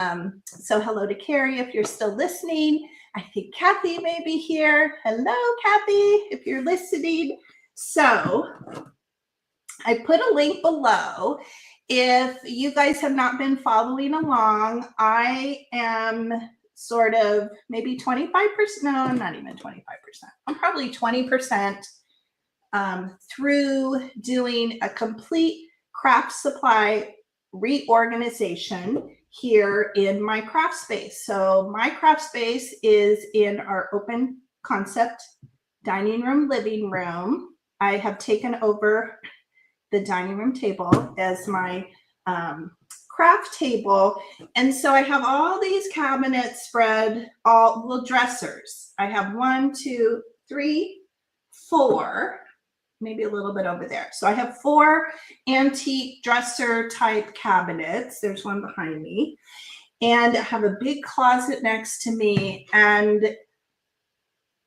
So hello to Carrie if you're still listening. I think Kathy may be here. Hello, Kathy, if you're listening. So I put a link below. If you guys have not been following along, I am sort of maybe 25%. No, I'm not even 25%. I'm probably 20% through doing a complete craft supply reorganization here in my craft space. So my craft space is in our open concept dining room, living room. I have taken over the dining room table as my craft table. And so I have all these cabinets spread, all little dressers. I have 1, 2, 3, 4, maybe a little bit over there. So I have 4 antique dresser type cabinets. There's one behind me. And I have a big closet next to me. And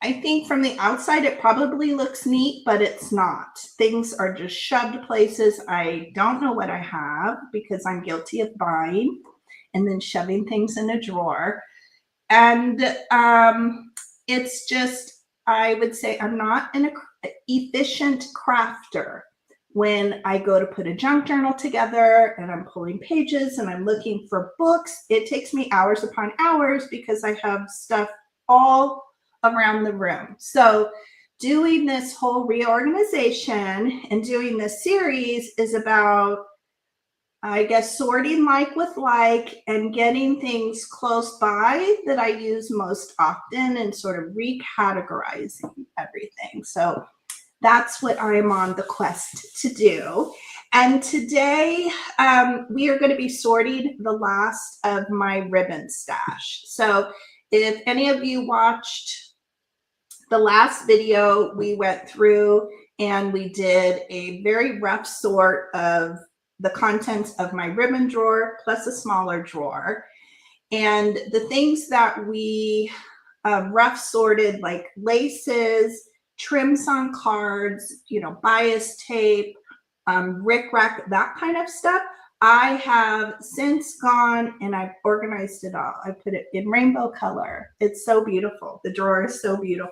I think from the outside, it probably looks neat, but it's not. Things are just shoved places. I don't know what I have because I'm guilty of buying and then shoving things in a drawer. And it's just, I would say I'm not an efficient crafter. When I go to put a junk journal together and I'm pulling pages and I'm looking for books, it takes me hours upon hours because I have stuff all around the room. So doing this whole reorganization and doing this series is about, I guess, sorting like with like and getting things close by that I use most often and sort of recategorizing everything. So that's what I'm on the quest to do. And today we are going to be sorting the last of my ribbon stash. So if any of you watched the last video, we went through and we did a very rough sort of the contents of my ribbon drawer plus a smaller drawer. And the things that we rough sorted, like laces, trims on cards, bias tape, rickrack, that kind of stuff, I have since gone and I've organized it all. I put it in rainbow color. It's so beautiful. The drawer is so beautiful.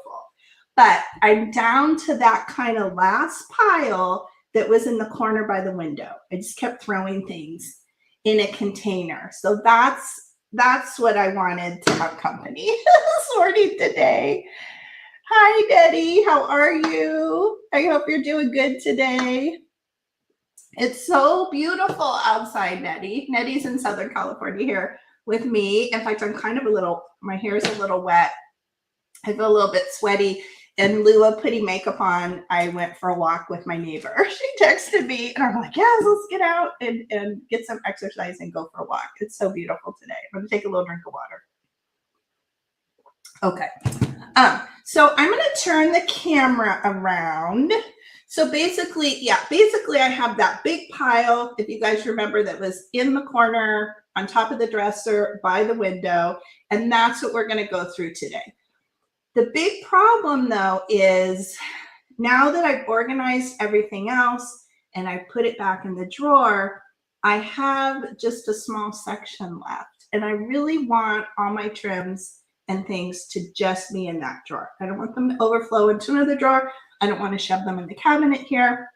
But I'm down to that kind of last pile that was in the corner by the window. I just kept throwing things in a container. So that's what I wanted to have company sorting today. Hi, Nettie. How are you? I hope you're doing good today. It's so beautiful outside, Nettie. Nettie's in Southern California here with me. In fact, I'm kind of my hair is a little wet. I feel a little bit sweaty. In lieu of putting makeup on, I went for a walk with my neighbor. She texted me and I'm like, yes, let's get out and get some exercise and go for a walk. It's so beautiful today. I'm going to take a little drink of water. Okay. So I'm going to turn the camera around. So basically I have that big pile, if you guys remember, that was in the corner on top of the dresser by the window. And that's what we're going to go through today. The big problem, though, is now that I've organized everything else and I put it back in the drawer, I have just a small section left. And I really want all my trims and things to just be in that drawer. I don't want them to overflow into another drawer. I don't want to shove them in the cabinet here.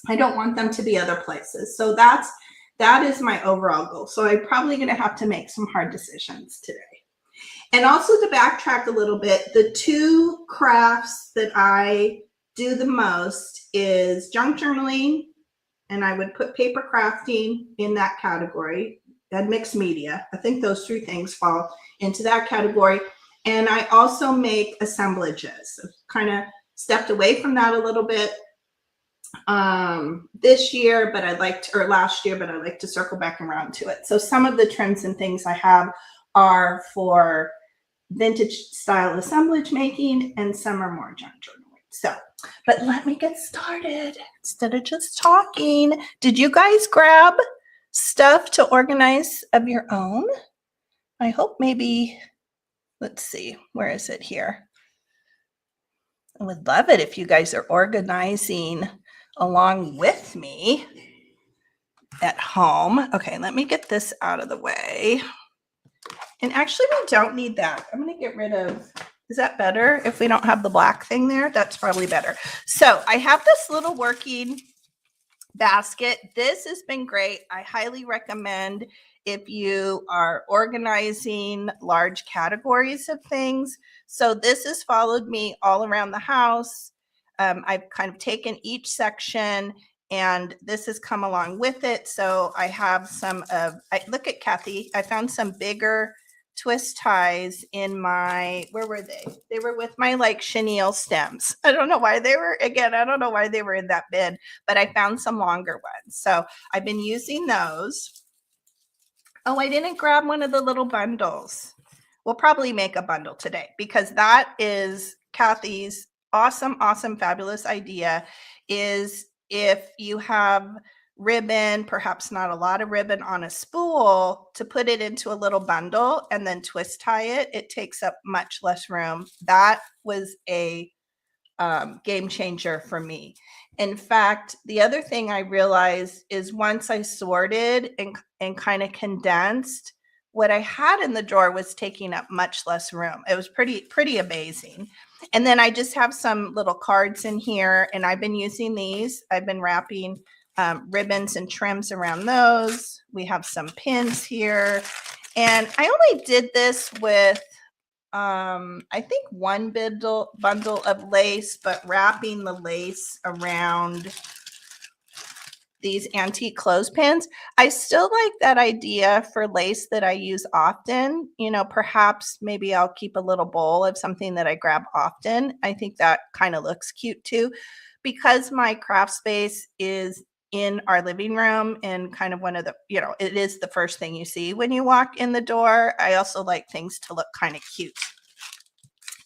I don't want them to be other places. So that is my overall goal. So I'm probably going to have to make some hard decisions today. And also to backtrack a little bit, the 2 crafts that I do the most is junk journaling, and I would put paper crafting in that category, and mixed media. I think those 3 things fall into that category. And I also make assemblages. I've kind of stepped away from that a little bit this year, but last year, but I'd like to circle back around to it. So some of the trims and things I have are for vintage style assemblage making, and some are more junk journaling. So, but let me get started instead of just talking. Did you guys grab stuff to organize of your own? I hope maybe, let's see, where is it here? I would love it if you guys are organizing along with me at home. Okay, let me get this out of the way. And actually, we don't need that. I'm going to get rid of, is that better? If we don't have the black thing there, that's probably better. So I have this little working basket. This has been great. I highly recommend if you are organizing large categories of things. So this has followed me all around the house. I've kind of taken each section and this has come along with it. So I have some of, look at Kathy, I found some bigger twist ties in my, where were they? They were with my like chenille stems. I don't know why they were, again, I don't know why they were in that bin, but I found some longer ones. So I've been using those. Oh, I didn't grab one of the little bundles. We'll probably make a bundle today because that is Kathy's awesome, fabulous idea. Is if you have ribbon, perhaps not a lot of ribbon on a spool, to put it into a little bundle and then twist tie it, it takes up much less room. That was a game changer for me. In fact, the other thing I realized is once I sorted and kind of condensed, what I had in the drawer was taking up much less room. It was pretty amazing. And then I just have some little cards in here, and I've been using these. I've been wrapping ribbons and trims around those. We have some pins here. And I only did this with I think one bundle of lace, but wrapping the lace around these antique clothespins. I still like that idea for lace that I use often. You know, perhaps maybe I'll keep a little bowl of something that I grab often. I think that kind of looks cute too. Because my craft space is in our living room and kind of one of the, you know, it is the first thing you see when you walk in the door. I also like things to look kind of cute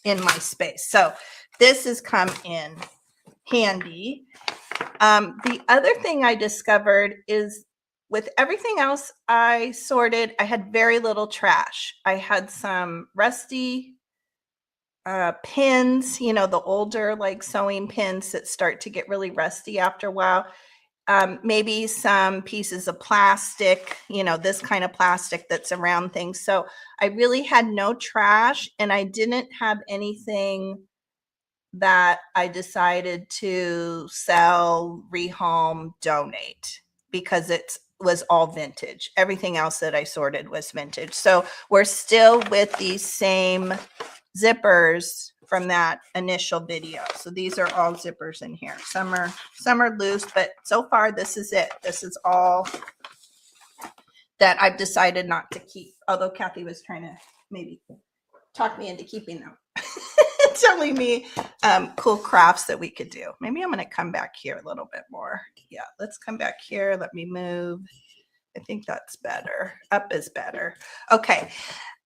in my space. So this has come in handy. The other thing I discovered is with everything else I sorted, I had very little trash. I had some rusty pins, you know, the older like sewing pins that start to get really rusty after a while. Maybe some pieces of plastic, you know, this kind of plastic that's around things. So I really had no trash, and I didn't have anything that I decided to sell, rehome, donate, because it was all vintage. Everything else that I sorted was vintage. So we're still with these same zippers from that initial video. So these are all zippers in here. Some are loose, but so far this is it. This is all that I've decided not to keep. Although Kathy was trying to maybe talk me into keeping them. Telling me cool crafts that we could do. Maybe I'm going to come back here a little bit more. Yeah, let's come back here. Let me move. I think that's better. Up is better. Okay.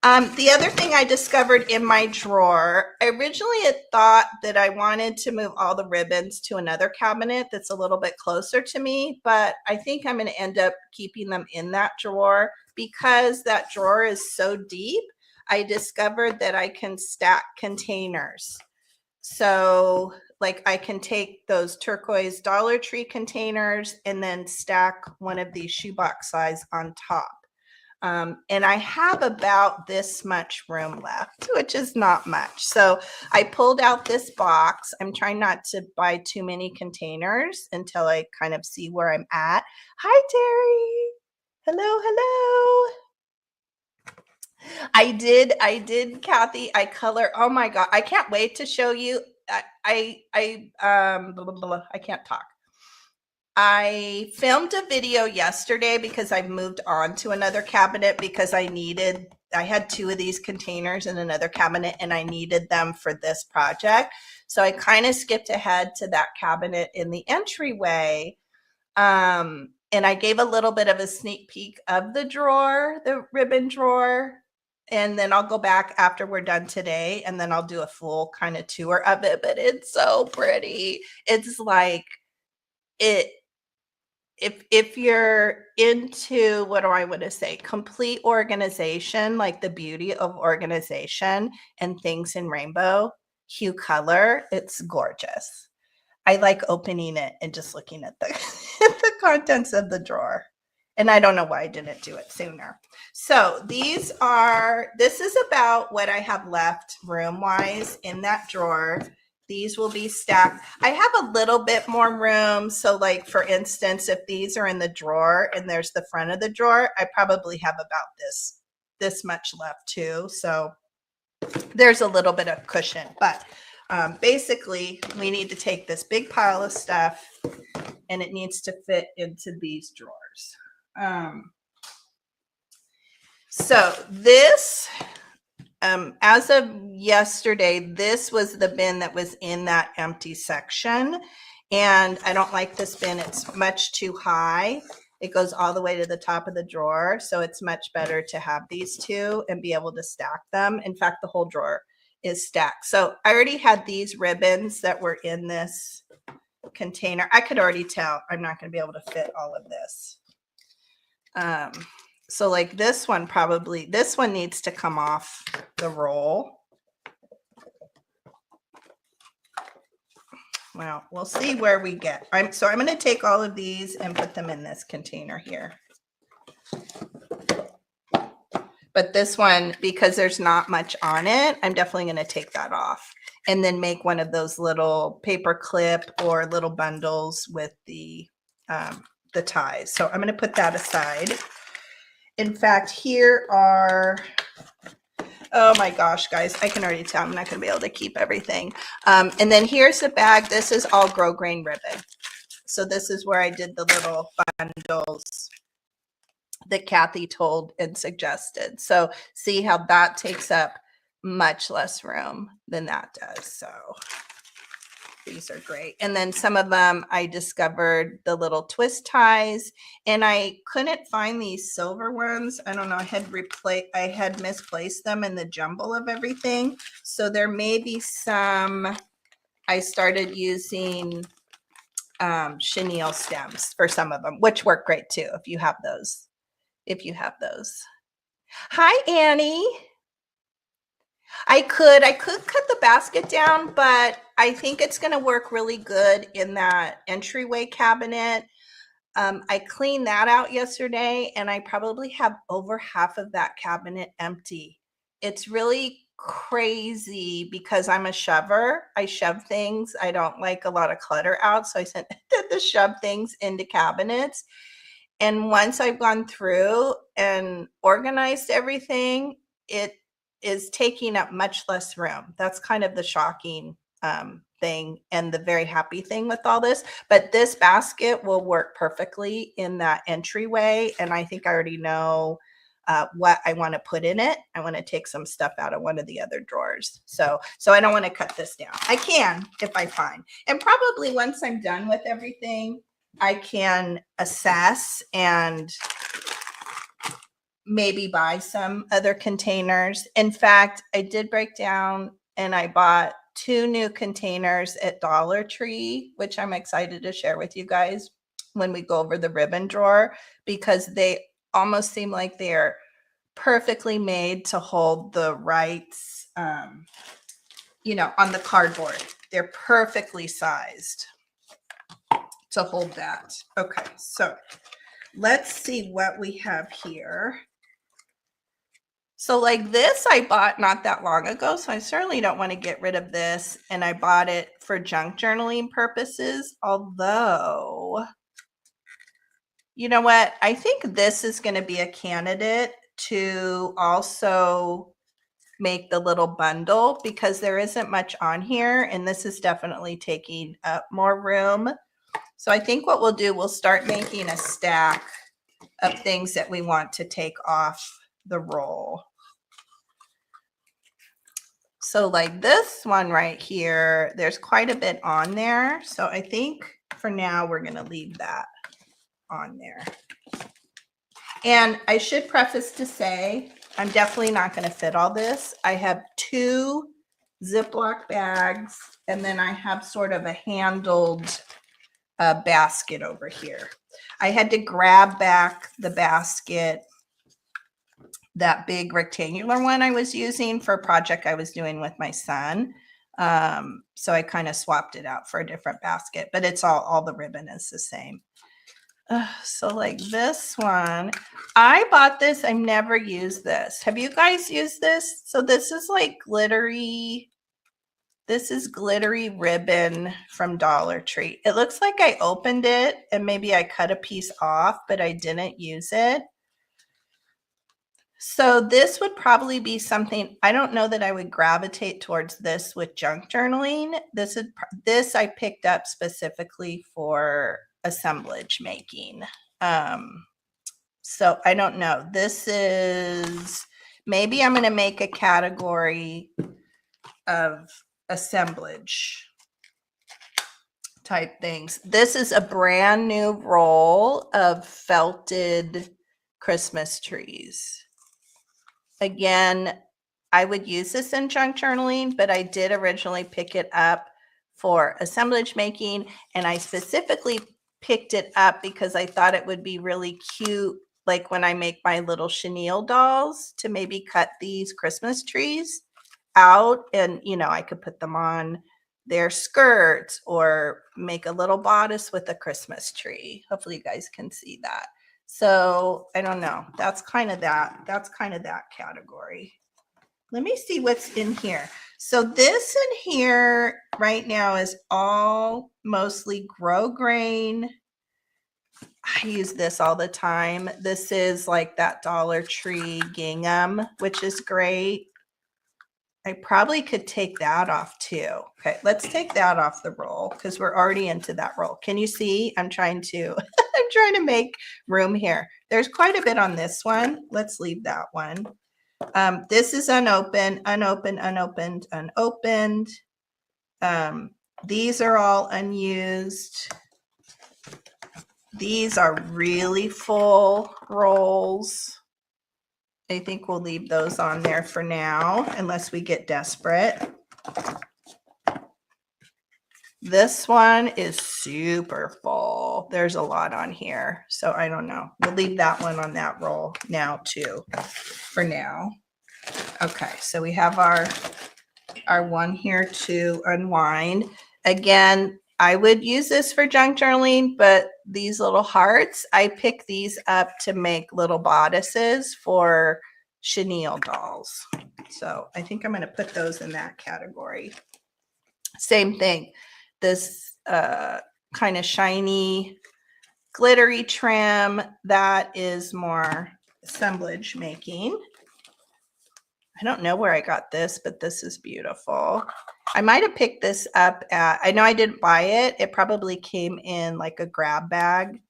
The other thing I discovered in my drawer, I originally had thought that I wanted to move all the ribbons to another cabinet that's a little bit closer to me, but I think I'm going to end up keeping them in that drawer because that drawer is so deep. I discovered that I can stack containers. So like I can take those turquoise Dollar Tree containers and then stack one of these shoebox size on top. And I have about this much room left, which is not much. So I pulled out this box. I'm trying not to buy too many containers until I kind of see where I'm at. Hi, Terry. Hello. I did, Kathy. I color. Oh my God. I can't wait to show you. I can't talk. I filmed a video yesterday because I moved on to another cabinet because I had two of these containers in another cabinet and I needed them for this project. So I kind of skipped ahead to that cabinet in the entryway. And I gave a little bit of a sneak peek of the drawer, the ribbon drawer. And then I'll go back after we're done today and then I'll do a full kind of tour of it. But it's so pretty. It's like if you're into, what do I want to say, complete organization, like the beauty of organization and things in rainbow hue color, it's gorgeous. I like opening it and just looking at the the contents of the drawer. And I don't know why I didn't do it sooner. So this is about what I have left room-wise in that drawer. These will be stacked. I have a little bit more room. So like, for instance, if these are in the drawer and there's the front of the drawer, I probably have about this much left too. So there's a little bit of cushion, but basically we need to take this big pile of stuff and it needs to fit into these drawers. So this, as of yesterday, this was the bin that was in that empty section. And I don't like this bin. It's much too high. It goes all the way to the top of the drawer. So it's much better to have these two and be able to stack them. In fact, the whole drawer is stacked. So I already had these ribbons that were in this container. I could already tell I'm not going to be able to fit all of this. So like this one needs to come off the roll. Well, we'll see where we get. So I'm going to take all of these and put them in this container here. But this one, because there's not much on it, I'm definitely going to take that off and then make one of those little paper clip or little bundles with the ties. So I'm going to put that aside. In fact, here are, oh my gosh, guys, I can already tell I'm not going to be able to keep everything. And then here's the bag. This is all grosgrain ribbon. So this is where I did the little bundles that Kathy told and suggested. So see how that takes up much less room than that does. So these are great. And then some of them I discovered the little twist ties, and I couldn't find these silver ones. I don't know, I had misplaced them in the jumble of everything. So there may be some. I started using chenille stems for some of them, which work great too if you have those. Hi, Annie. I could cut the basket down, but I think it's going to work really good in that entryway cabinet. I cleaned that out yesterday, and I probably have over half of that cabinet empty. It's really crazy because I'm a shover. I shove things. I don't like a lot of clutter out, so I tend to shove things into cabinets. And once I've gone through and organized everything, it is taking up much less room. That's kind of the shocking thing and the very happy thing with all this. But this basket will work perfectly in that entryway. And I think I already know what I want to put in it. I want to take some stuff out of one of the other drawers. So I don't want to cut this down. I can if I find. And probably once I'm done with everything, I can assess and maybe buy some other containers. In fact, I did break down and I bought 2 new containers at Dollar Tree, which I'm excited to share with you guys when we go over the ribbon drawer, because they almost seem like they're perfectly made to hold the rights, on the cardboard. They're perfectly sized to hold that. Okay, so let's see what we have here. So like this I bought not that long ago, so I certainly don't want to get rid of this, and I bought it for junk journaling purposes, although, you know what, I think this is going to be a candidate to also make the little bundle because there isn't much on here, and this is definitely taking up more room. So I think what we'll do, we'll start making a stack of things that we want to take off the roll. So like this one right here, there's quite a bit on there. So I think for now we're going to leave that on there. And I should preface to say, I'm definitely not going to fit all this. I have 2 Ziploc bags, and then I have sort of a handled basket over here. I had to grab back the basket, that big rectangular one I was using for a project I was doing with my son. So I kind of swapped it out for a different basket, but it's all the ribbon is the same. So like this one, I bought this. I've never used this. Have you guys used this? So this is like glittery. This is glittery ribbon from Dollar Tree. It looks like I opened it and maybe I cut a piece off, but I didn't use it. So this would probably be something, I don't know that I would gravitate towards this with junk journaling. This I picked up specifically for assemblage making. So I don't know. This is, maybe I'm going to make a category of assemblage type things. This is a brand new roll of felted Christmas trees. Again, I would use this in junk journaling, but I did originally pick it up for assemblage making, and I specifically picked it up because I thought it would be really cute, like when I make my little chenille dolls, to maybe cut these Christmas trees out, and you know, I could put them on their skirts or make a little bodice with a Christmas tree. Hopefully you guys can see that. So I don't know. That's kind of that category. Let me see what's in here. So this in here right now is all mostly grosgrain. I use this all the time. This is like that Dollar Tree gingham, which is great. I probably could take that off too. Okay, let's take that off the roll because we're already into that roll. Can you see? I'm trying to make room here. There's quite a bit on this one. Let's leave that one. This is unopened. These are all unused. These are really full rolls. I think we'll leave those on there for now, unless we get desperate. This one is super full. There's a lot on here, so I don't know. We'll leave that one on that roll now too, for now. Okay, so we have our one here to unwind. Again, I would use this for junk journaling, but these little hearts, I pick these up to make little bodices for chenille dolls. So I think I'm going to put those in that category. Same thing. This kind of shiny, glittery trim, that is more assemblage making. I don't know where I got this, but this is beautiful. I might have picked this up at, I know I didn't buy it. It probably came in like a grab bag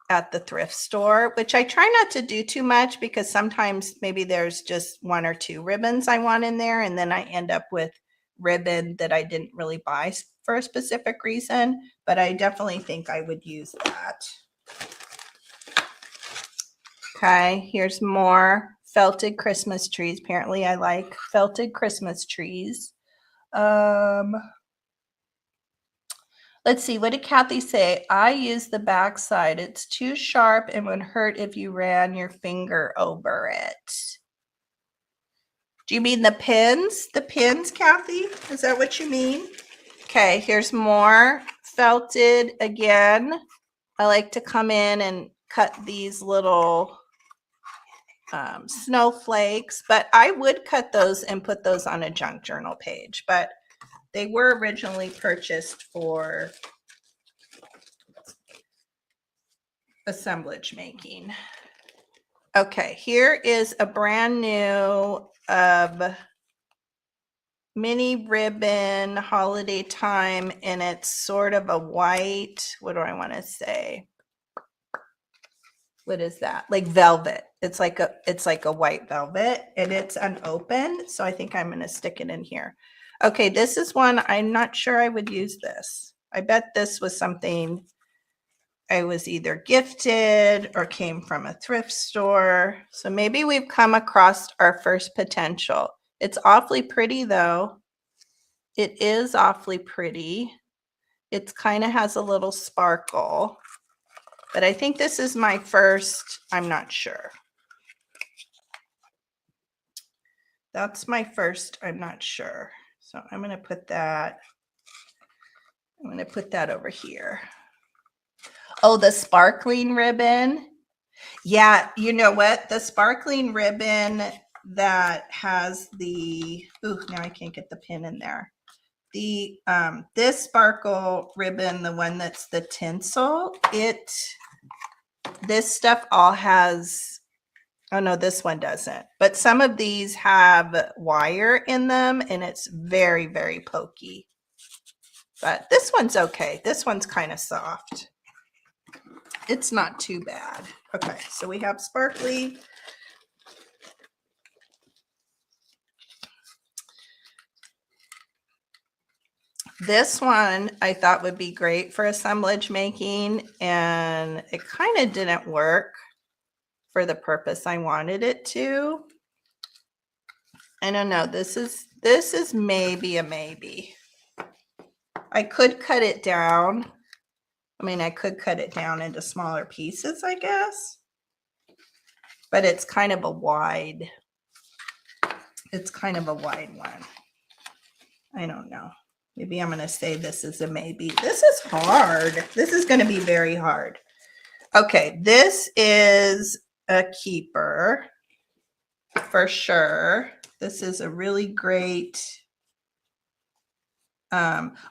at the thrift store, which I try not to do too much because sometimes maybe there's just one or two ribbons I want in there, and then I end up with ribbon that I didn't really buy for a specific reason, but I definitely think I would use that. Okay, here's more felted Christmas trees. Apparently I like felted Christmas trees. Let's see, what did Kathy say? I use the back side. It's too sharp and would hurt if you ran your finger over it. Do you mean the pins? The pins, Kathy? Is that what you mean? Okay, here's more felted again. I like to come in and cut these little snowflakes, but I would cut those and put those on a junk journal page, but they were originally purchased for assemblage making. Okay, here is a brand new mini ribbon holiday time, and it's sort of a white, what do I want to say? What is that? Like velvet. It's like a white velvet, and it's unopened, so I think I'm going to stick it in here. Okay, this is one I'm not sure I would use this. I bet this was something I was either gifted or came from a thrift store. So maybe we've come across our first potential. It's awfully pretty though. It is awfully pretty. It kind of has a little sparkle, but I think this is my first, I'm not sure. That's my first, I'm not sure. So I'm going to put that over here. Oh, the sparkling ribbon. Yeah, you know what? The sparkling ribbon that has the, ooh, now I can't get the pin in there. The this sparkle ribbon, the one that's the tinsel, this stuff all has, oh no, this one doesn't. But some of these have wire in them and it's very, very pokey. But this one's okay. This one's kind of soft. It's not too bad. Okay, so we have sparkly. This one I thought would be great for assemblage making, and it kind of didn't work for the purpose I wanted it to. I don't know. This is maybe a maybe. I could cut it down. I mean, I could cut it down into smaller pieces, I guess. But it's kind of a wide, one. I don't know. Maybe I'm going to say this is a maybe. This is hard. This is going to be very hard. Okay, this is a keeper for sure. This is a really great.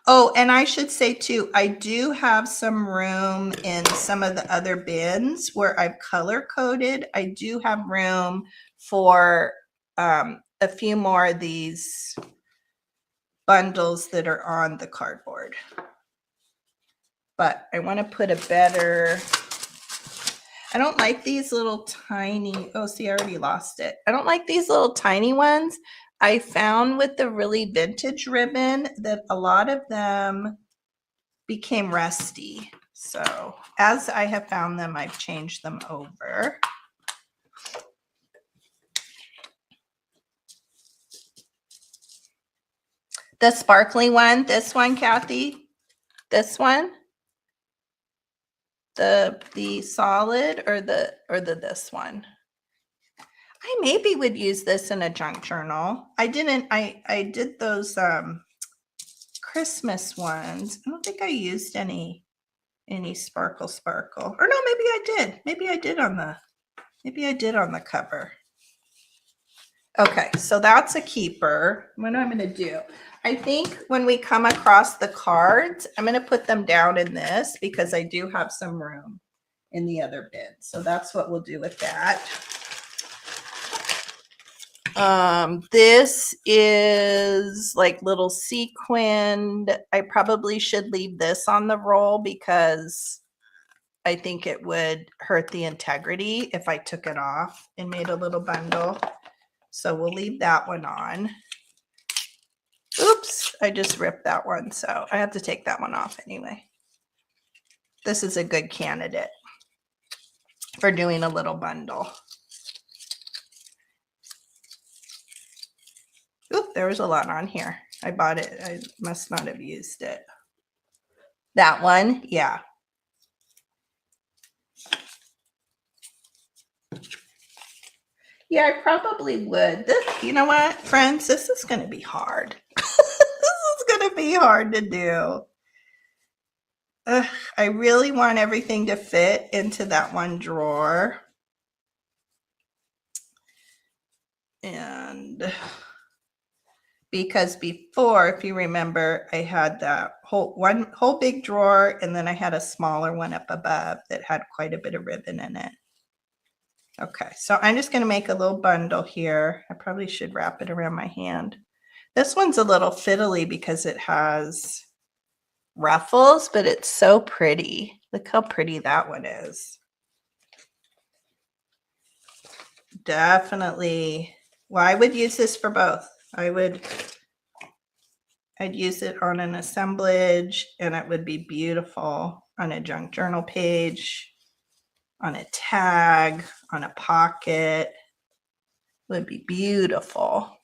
Oh, and I should say too, I do have some room in some of the other bins where I've color coded. I do have room for a few more of these bundles that are on the cardboard. But I want to put a better, I don't like these little tiny, oh, see, I already lost it. I don't like these little tiny ones. I found with the really vintage ribbon that a lot of them became rusty. So as I have found them, I've changed them over. The sparkly one, this one, Kathy, this one, the solid or the this one. I maybe would use this in a junk journal. I did those Christmas ones. I don't think I used any sparkle. Or no, maybe I did. Maybe I did on the cover. Okay, so that's a keeper. What I'm going to do, I think when we come across the cards, I'm going to put them down in this because I do have some room in the other bin. So that's what we'll do with that. This is like little sequined. I probably should leave this on the roll because I think it would hurt the integrity if I took it off and made a little bundle. So we'll leave that one on. Oops, I just ripped that one. So I have to take that one off anyway. This is a good candidate for doing a little bundle. Oop, there was a lot on here. I bought it. I must not have used it. That one, yeah. Yeah, I probably would. This, you know what, friends? This is going to be hard. This is going to be hard to do. I really want everything to fit into that one drawer. And because before, if you remember, I had that whole big drawer, and then I had a smaller one up above that had quite a bit of ribbon in it. Okay, so I'm just going to make a little bundle here. I probably should wrap it around my hand. This one's a little fiddly because it has ruffles, but it's so pretty. Look how pretty that one is. Definitely. Well, I would use this for both. I'd use it on an assemblage, and it would be beautiful on a junk journal page, on a tag, on a pocket. It would be beautiful.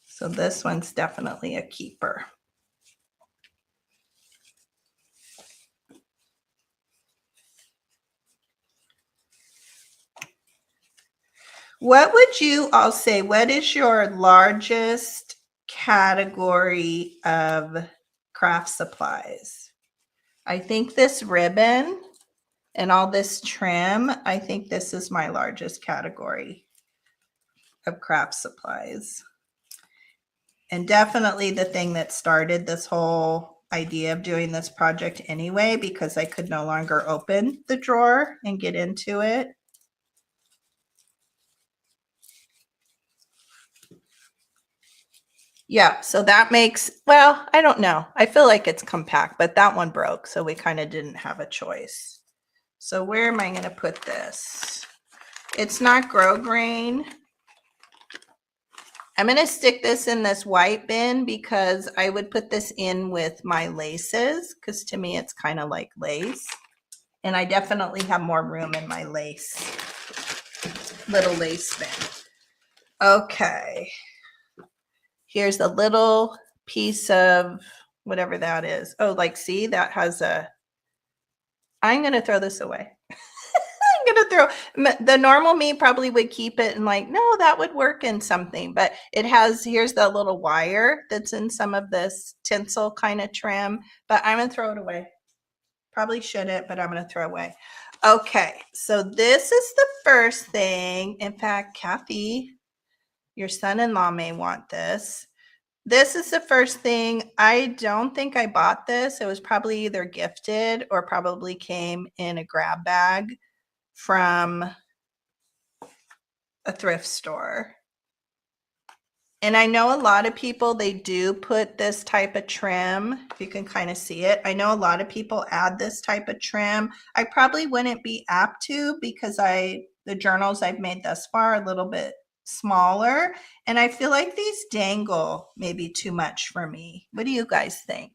So this one's definitely a keeper. What would you all say? What is your largest category of craft supplies? I think this ribbon and all this trim, I think this is my largest category of craft supplies. And definitely the thing that started this whole idea of doing this project anyway, because I could no longer open the drawer and get into it. Yeah, so that makes, well, I don't know. I feel like it's compact, but that one broke, so we kind of didn't have a choice. So where am I going to put this? It's not grosgrain. I'm going to stick this in this white bin because I would put this in with my laces, because to me it's kind of like lace. And I definitely have more room in my lace, little lace bin. Okay. Here's a little piece of whatever that is. Oh, like, see, that has a, I'm going to throw this away. I'm going to throw, the normal me probably would keep it and like, no, that would work in something, but it has, here's the little wire that's in some of this tinsel kind of trim, but I'm going to throw it away. Probably shouldn't, but I'm going to throw away. Okay, so this is the first thing. In fact, Kathy, your son-in-law may want this. This is the first thing. I don't think I bought this. It was probably either gifted or probably came in a grab bag from a thrift store. And I know a lot of people, they do put this type of trim, if you can kind of see it. I know a lot of people add this type of trim. I probably wouldn't be apt to because the journals I've made thus far are a little bit smaller. And I feel like these dangle maybe too much for me. What do you guys think?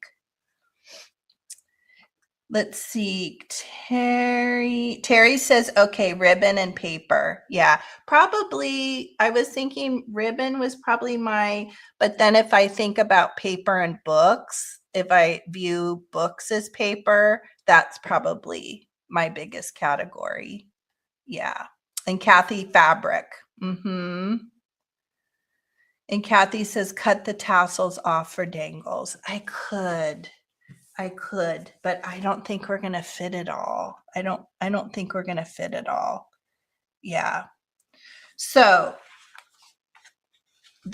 Let's see. Terry says, okay, ribbon and paper. Yeah, probably. I was thinking ribbon was probably but then if I think about paper and books, if I view books as paper, that's probably my biggest category. Yeah. And Kathy, fabric. And Kathy says, cut the tassels off for dangles. I could, but I don't think we're going to fit it all. I don't think we're going to fit it all. Yeah. So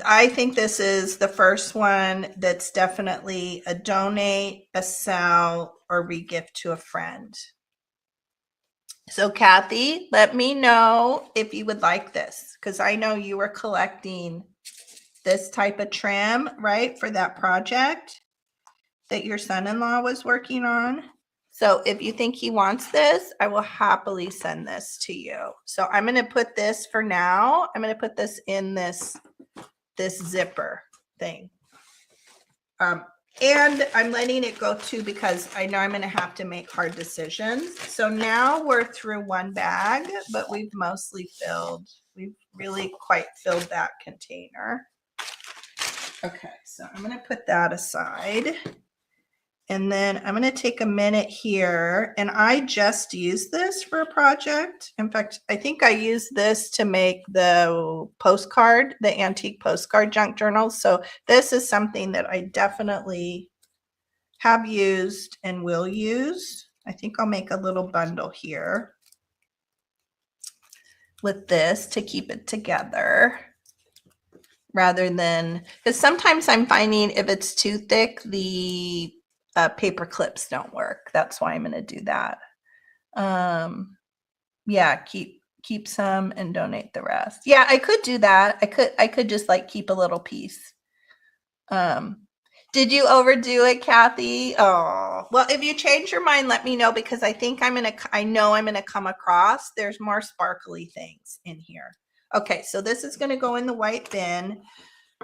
I think this is the first one that's definitely a donate, a sell, or regift to a friend. So Kathy, let me know if you would like this, because I know you were collecting this type of trim, right, for that project that your son-in-law was working on. So if you think he wants this, I will happily send this to you. So I'm going to put this for now. I'm going to put this in this zipper thing. And I'm letting it go too because I know I'm going to have to make hard decisions. So now we're through one bag, but we've really quite filled that container. Okay, so I'm going to put that aside. And then I'm going to take a minute here, and I just used this for a project. In fact, I think I used this to make the postcard, the antique postcard junk journals. So this is something that I definitely have used and will use. I think I'll make a little bundle here with this to keep it together, rather than, because sometimes I'm finding if it's too thick, the paper clips don't work. That's why I'm going to do that. Yeah, keep some and donate the rest. Yeah, I could do that. I could just like keep a little piece. Did you overdo it, Kathy? Oh, well, if you change your mind, let me know, because I think I know I'm gonna come across, there's more sparkly things in here. Okay, so this is gonna go in the white bin.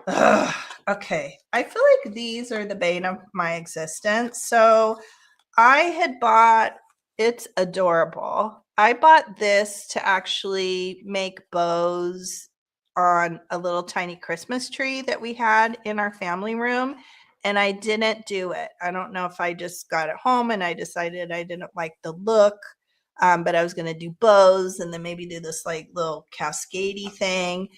Ugh, okay, I feel like these are the bane of my existence. So I had bought, it's adorable. I bought this to actually make bows on a little tiny Christmas tree that we had in our family room, and I didn't do it. I don't know if I just got it home and I decided I didn't like the look, but I was going to do bows and then maybe do this like little cascadey thing.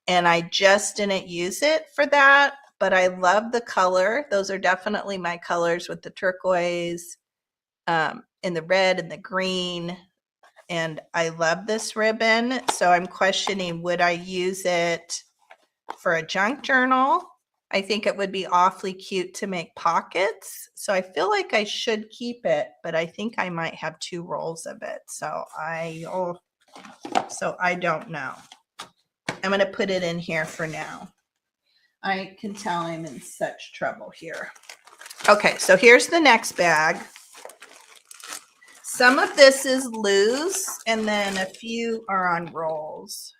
And I just didn't use it for that, but I love the color. Those are definitely my colors with the turquoise. in the red and the green. And I love this ribbon. So I'm questioning, would I use it for a junk journal? I think it would be awfully cute to make pockets. So I feel like I should keep it, but I think I might have 2 rolls of it. So I don't know. I'm going to put it in here for now. I can tell I'm in such trouble here. Okay, so here's the next bag. Some of this is loose, and then a few are on rolls.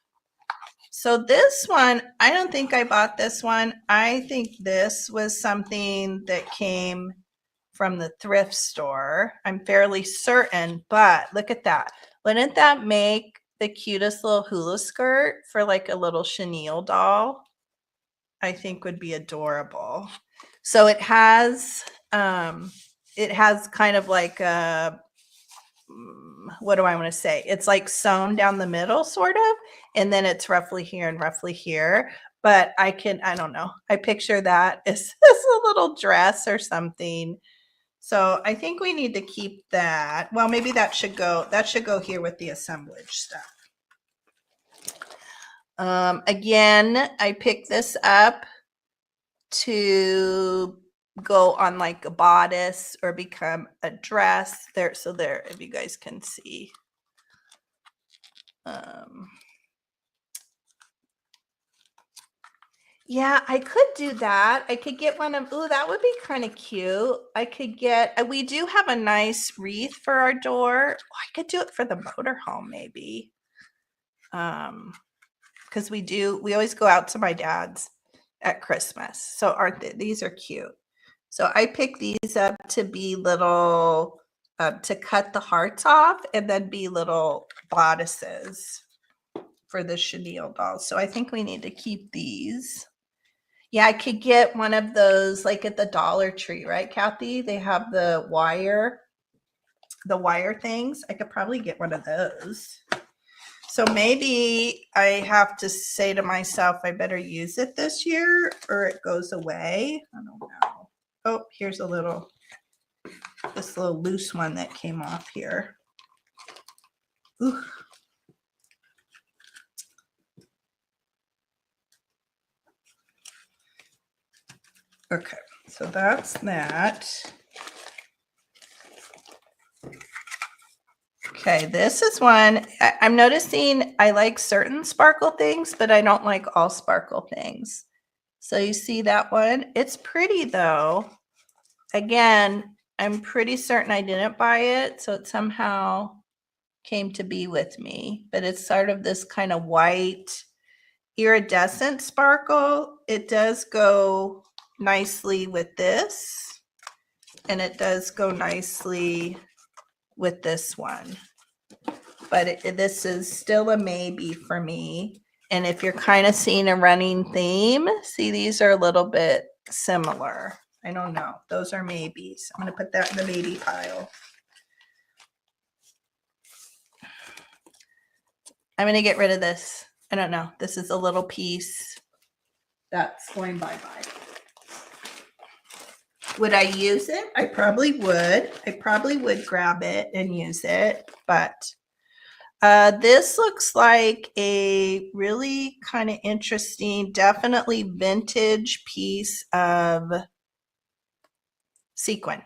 So this one, I don't think I bought this one. I think this was something that came from the thrift store. I'm fairly certain, but look at that. Wouldn't that make the cutest little hula skirt for like a little chenille doll? I think would be adorable. So it has kind of like a, what do I want to say? It's like sewn down the middle sort of, and then it's roughly here and roughly here. But I don't know. I picture that as a little dress or something. So I think we need to keep that. Well, maybe that should go here with the assemblage stuff. Again, I picked this up to go on like a bodice or become a dress there. So there, if you guys can see. Yeah, I could do that. I could get one of, oh, that would be kind of cute. I could get, we do have a nice wreath for our door. Oh, I could do it for the motorhome maybe. Because we always go out to my dad's at Christmas. So these are cute. So I picked these up to be little, to cut the hearts off and then be little bodices for the chenille dolls. So I think we need to keep these. Yeah, I could get one of those like at the Dollar Tree, right, Kathy? They have the wire things. I could probably get one of those. So maybe I have to say to myself, I better use it this year or it goes away. I don't know. Oh, here's this little loose one that came off here. Ooh. Okay, so that's that. Okay, this is one. I'm noticing I like certain sparkle things, but I don't like all sparkle things. So you see that one? It's pretty though. Again, I'm pretty certain I didn't buy it, so it somehow came to be with me. But it's sort of this kind of white iridescent sparkle. It does go nicely with this, and it does go nicely with this one. But this is still a maybe for me. And if you're kind of seeing a running theme, see, these are a little bit similar. I don't know. Those are maybes. I'm going to put that in the maybe pile. I'm going to get rid of this. I don't know. This is a little piece that's going bye-bye. Would I use it? I probably would. I probably would grab it and use it. But this looks like a really kind of interesting, definitely vintage piece of sequin.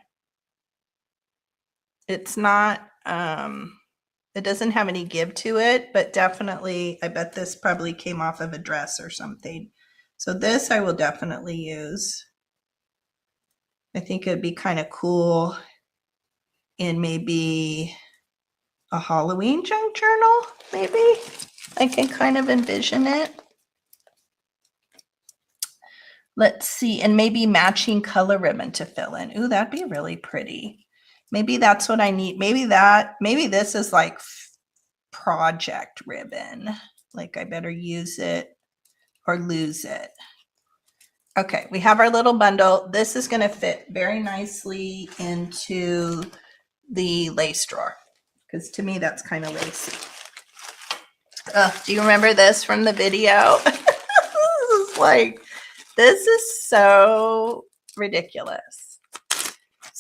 It's not, it doesn't have any give to it, but definitely, I bet this probably came off of a dress or something. So this I will definitely use. I think it'd be kind of cool in maybe a Halloween junk journal, maybe. I can kind of envision it. Let's see, and maybe matching color ribbon to fill in. Ooh, that'd be really pretty. Maybe that's what I need. Maybe this is like project ribbon. Like I better use it or lose it. Okay, we have our little bundle. This is going to fit very nicely into the lace drawer because to me that's kind of lacy. Do you remember this from the video? This is so ridiculous.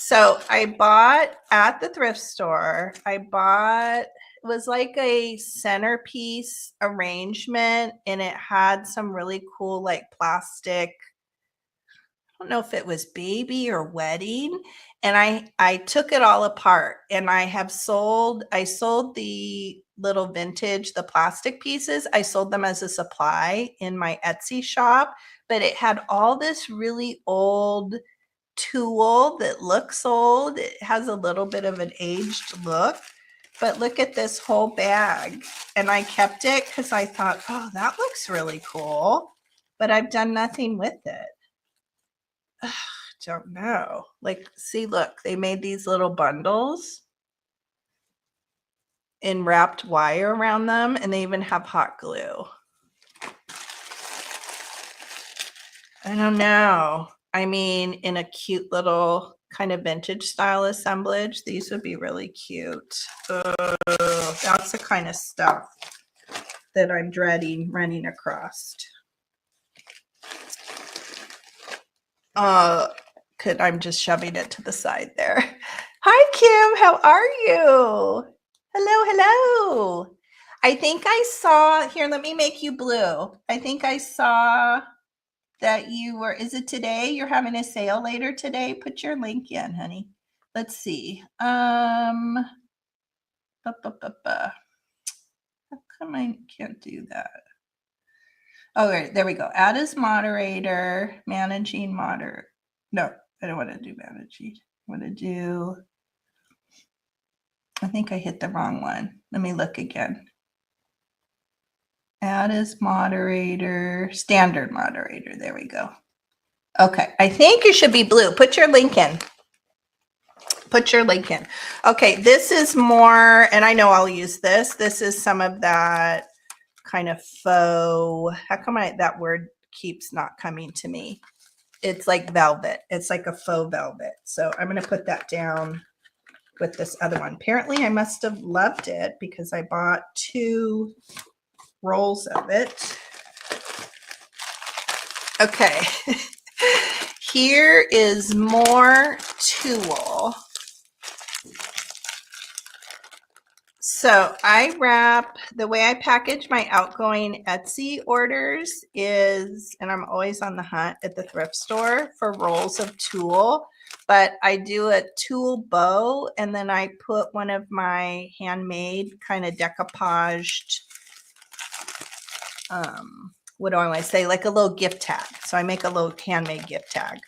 So I bought at the thrift store, it was like a centerpiece arrangement, and it had some really cool like plastic, I don't know if it was baby or wedding, and I took it all apart, and I sold the little vintage, the plastic pieces. I sold them as a supply in my Etsy shop, but it had all this really old tool that looks old. It has a little bit of an aged look, but look at this whole bag. And I kept it because I thought, oh, that looks really cool, but I've done nothing with it. Don't know. Like, see, look, they made these little bundles and wrapped wire around them, and they even have hot glue. I don't know. I mean, in a cute little kind of vintage style assemblage, these would be really cute. Oh, that's the kind of stuff that I'm dreading running across. I'm just shoving it to the side there. Hi, Kim. How are you? Hello, hello. I think I saw, here, let me make you blue. I think I saw that you were, is it today? You're having a sale later today? Put your link in, honey. Let's see. How come I can't do that? Oh, right, there we go. Add as moderator, managing moderator. No, I don't want to do managing. I want to do, I think I hit the wrong one. Let me look again. Add as moderator, standard moderator. There we go. Okay, I think you should be blue. Put your link in. Put your link in. Okay, this is more, and I know I'll use this. This is some of that kind of faux, how come that word keeps not coming to me? It's like velvet. It's like a faux velvet. So I'm going to put that down with this other one. Apparently I must have loved it because I bought 2 rolls of it. Okay. Here is more tulle. So I wrap, the way I package my outgoing Etsy orders is, and I'm always on the hunt at the thrift store for rolls of tulle, but I do a tulle bow, and then I put one of my handmade kind of decoupaged, what do I want to say, like a little gift tag. So I make a little handmade gift tag.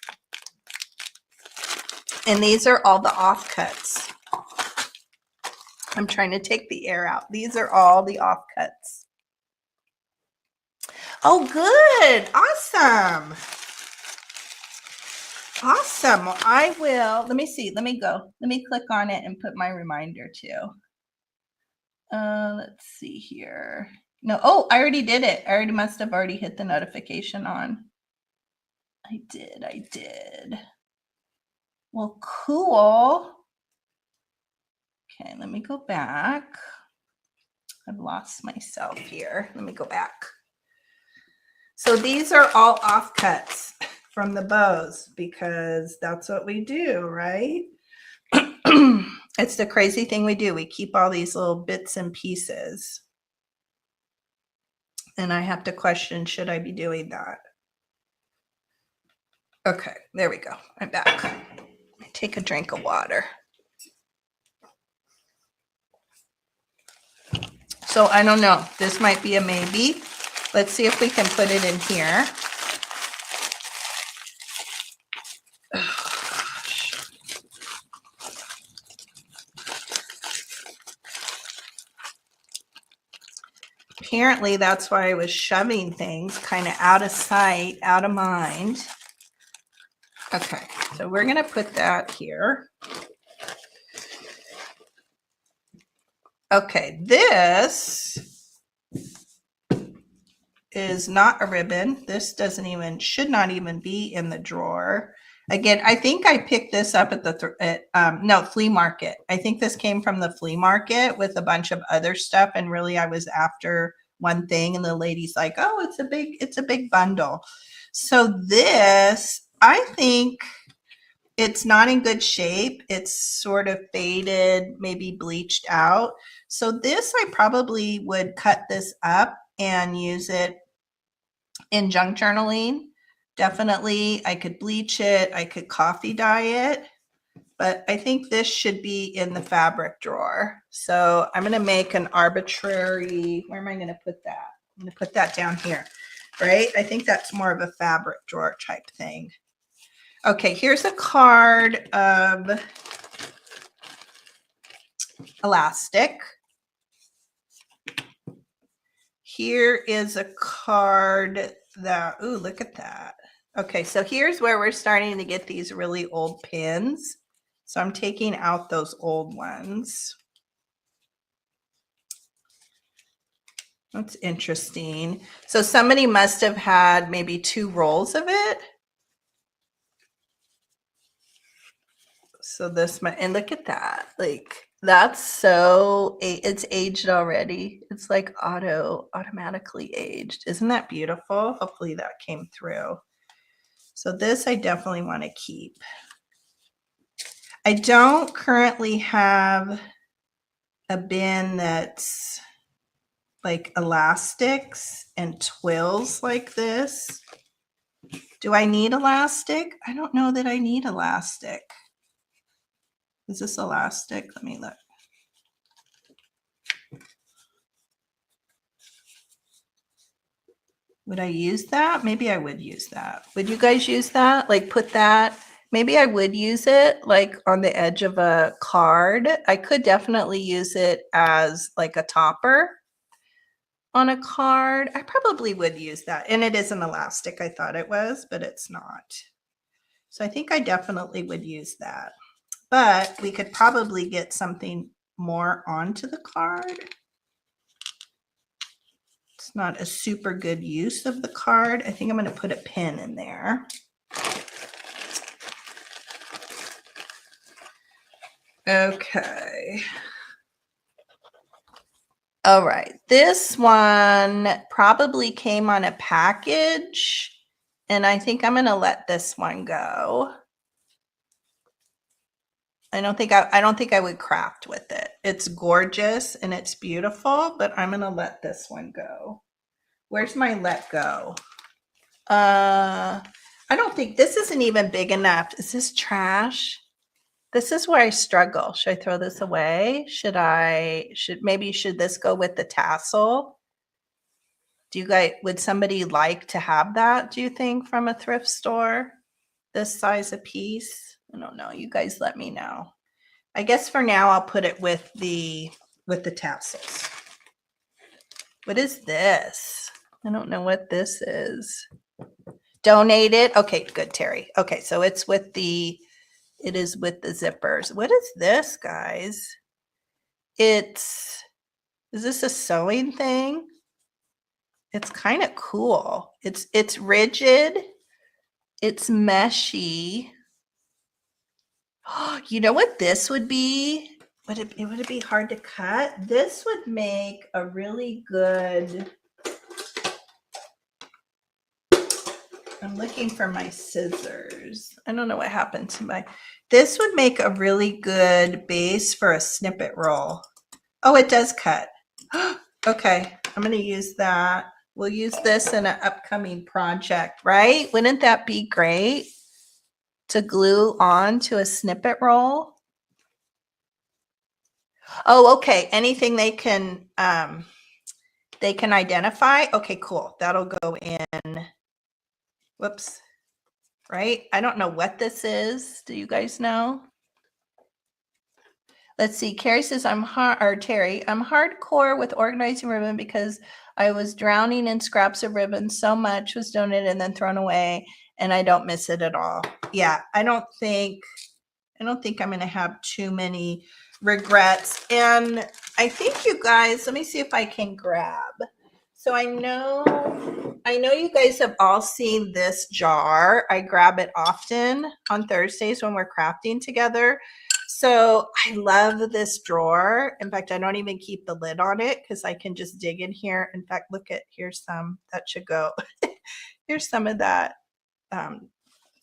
And these are all the offcuts. I'm trying to take the air out. These are all the offcuts. Oh, good. Awesome. Awesome. Well, I will, let me see. Let me go. Let me click on it and put my reminder too. Let's see here. No, oh, I already did it. I already must have already hit the notification on. I did. Well, cool. Okay, let me go back. I've lost myself here. Let me go back. So these are all offcuts from the bows because that's what we do, right? It's the crazy thing we do. We keep all these little bits and pieces. And I have to question, should I be doing that? Okay, there we go. I'm back. Take a drink of water. So I don't know. This might be a maybe. Let's see if we can put it in here. Apparently that's why I was shoving things kind of out of sight, out of mind. Okay, so we're going to put that here. Okay, this is not a ribbon. This should not even be in the drawer. Again, I think I picked this up at the flea market. I think this came from the flea market with a bunch of other stuff, and really I was after one thing, and the lady's like, "Oh, it's a big bundle." So this, I think it's not in good shape. It's sort of faded, maybe bleached out. So this, I probably would cut this up and use it in junk journaling. Definitely, I could bleach it. I could coffee dye it. But I think this should be in the fabric drawer. So I'm going to make an arbitrary, where am I going to put that? I'm going to put that down here, right? I think that's more of a fabric drawer type thing. Okay, here's a card of elastic. Here is a card that, ooh, look at that. Okay, so here's where we're starting to get these really old pins. So I'm taking out those old ones. That's interesting. So somebody must have had maybe 2 rolls of it. So this might, and look at that. Like, that's so, it's aged already. It's like automatically aged. Isn't that beautiful? Hopefully that came through. So this I definitely want to keep. I don't currently have a bin that's like elastics and twills like this. Do I need elastic? I don't know that I need elastic. Is this elastic? Let me look. Would I use that? Maybe I would use that. Would you guys use that? Like put that, maybe I would use it like on the edge of a card. I could definitely use it as like a topper on a card. I probably would use that. And it is an elastic. I thought it was, but it's not. So I think I definitely would use that. But we could probably get something more onto the card. It's not a super good use of the card. I think I'm going to put a pin in there. Okay. All right. This one probably came on a package, and I think I'm going to let this one go. I don't think I would craft with it. It's gorgeous and it's beautiful, but I'm going to let this one go. Where's my let go? I don't think this isn't even big enough. Is this trash? This is where I struggle. Should I throw this away? Should this go with the tassel? Do you guys, would somebody like to have that, do you think, from a thrift store? This size a piece? I don't know. You guys let me know. I guess for now I'll put it with the tassels. What is this? I don't know what this is. Donated. Okay, good, Terry. Okay, so it is with the zippers. What is this, guys? Is this a sewing thing? It's kind of cool. It's rigid. It's meshy. Oh, you know what this would be? Would it be hard to cut? This would make a really good. I'm looking for my scissors. I don't know what happened to this would make a really good base for a snippet roll. Oh, it does cut. Okay, I'm going to use that. We'll use this in an upcoming project, right? Wouldn't that be great to glue on to a snippet roll? Oh, okay. Anything they can identify. Okay, cool. That'll go in. Whoops. Right? I don't know what this is. Do you guys know? Let's see. Carrie says, Terry, I'm hardcore with organizing ribbon because I was drowning in scraps of ribbon. So much was donated and then thrown away, and I don't miss it at all. Yeah, I don't think I'm going to have too many regrets. And I think you guys, let me see if I can grab. So I know you guys have all seen this jar. I grab it often on Thursdays when we're crafting together. So I love this drawer. In fact, I don't even keep the lid on it because I can just dig in here. In fact, here's some that should go. Here's some of that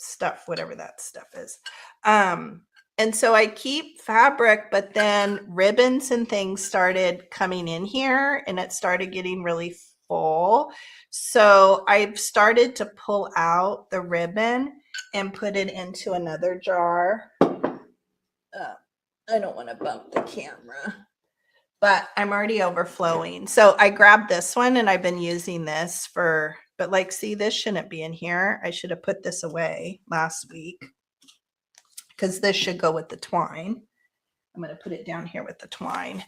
stuff, whatever that stuff is. And so I keep fabric, but then ribbons and things started coming in here and it started getting really full. So I've started to pull out the ribbon and put it into another jar. I don't want to bump the camera, but I'm already overflowing. So I grabbed this one and I've been using this for, but like, see, this shouldn't be in here. I should have put this away last week because this should go with the twine. I'm going to put it down here with the twine.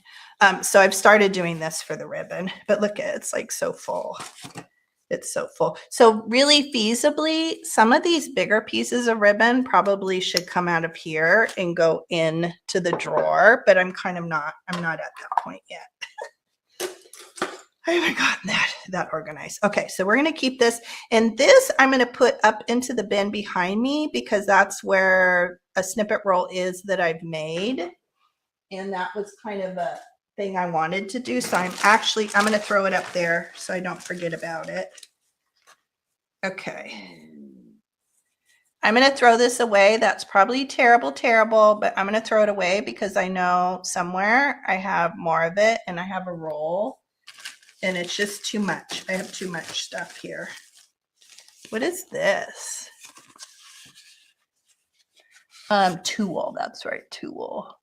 So I've started doing this for the ribbon, but look at it, it's like so full. It's so full. So really feasibly, some of these bigger pieces of ribbon probably should come out of here and go into the drawer, but I'm not at that point yet. I haven't gotten that organized. Okay, so we're going to keep this, and this I'm going to put up into the bin behind me because that's where a snippet roll is that I've made, and that was kind of a thing I wanted to do. So I'm going to throw it up there so I don't forget about it. Okay. I'm going to throw this away. That's probably terrible, but I'm going to throw it away because I know somewhere I have more of it and I have a roll and it's just too much. I have too much stuff here. What is this? Tulle. That's right. Tulle.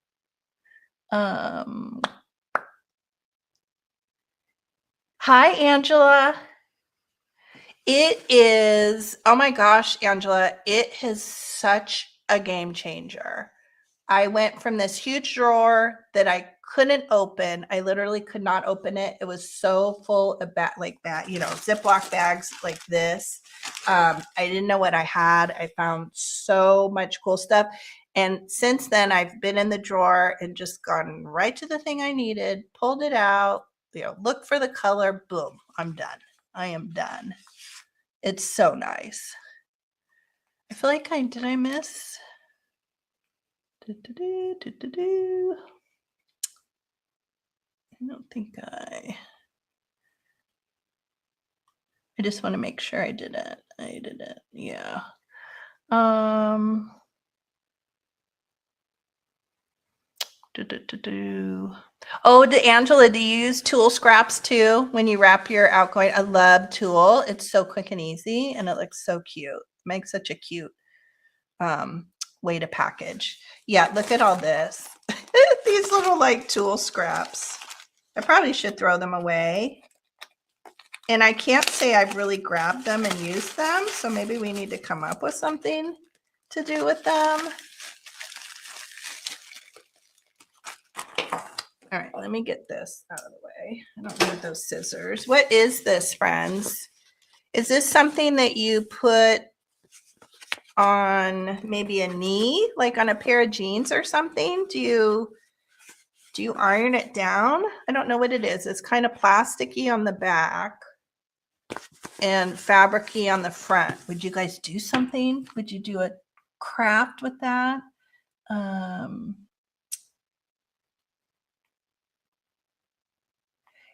Hi, Angela. It is, oh my gosh, Angela, it is such a game changer. I went from this huge drawer that I couldn't open. I literally could not open it. It was so full of Ziploc bags like this. I didn't know what I had. I found so much cool stuff. And since then, I've been in the drawer and just gone right to the thing I needed, pulled it out, look for the color, boom, I'm done. I am done. It's so nice. I feel like did I miss? I don't think I just want to make sure I did it. I did it. Yeah. Oh, Angela, do you use tulle scraps too when you wrap your outgoing? I love tulle. It's so quick and easy and it looks so cute. It makes such a cute way to package. Yeah, look at all this. These little like tulle scraps. I probably should throw them away. And I can't say I've really grabbed them and used them. So maybe we need to come up with something to do with them. All right, let me get this out of the way. I don't need those scissors. What is this, friends? Is this something that you put on maybe a knee, like on a pair of jeans or something? Do you iron it down? I don't know what it is. It's kind of plasticky on the back and fabricy on the front. Would you guys do something? Would you do a craft with that?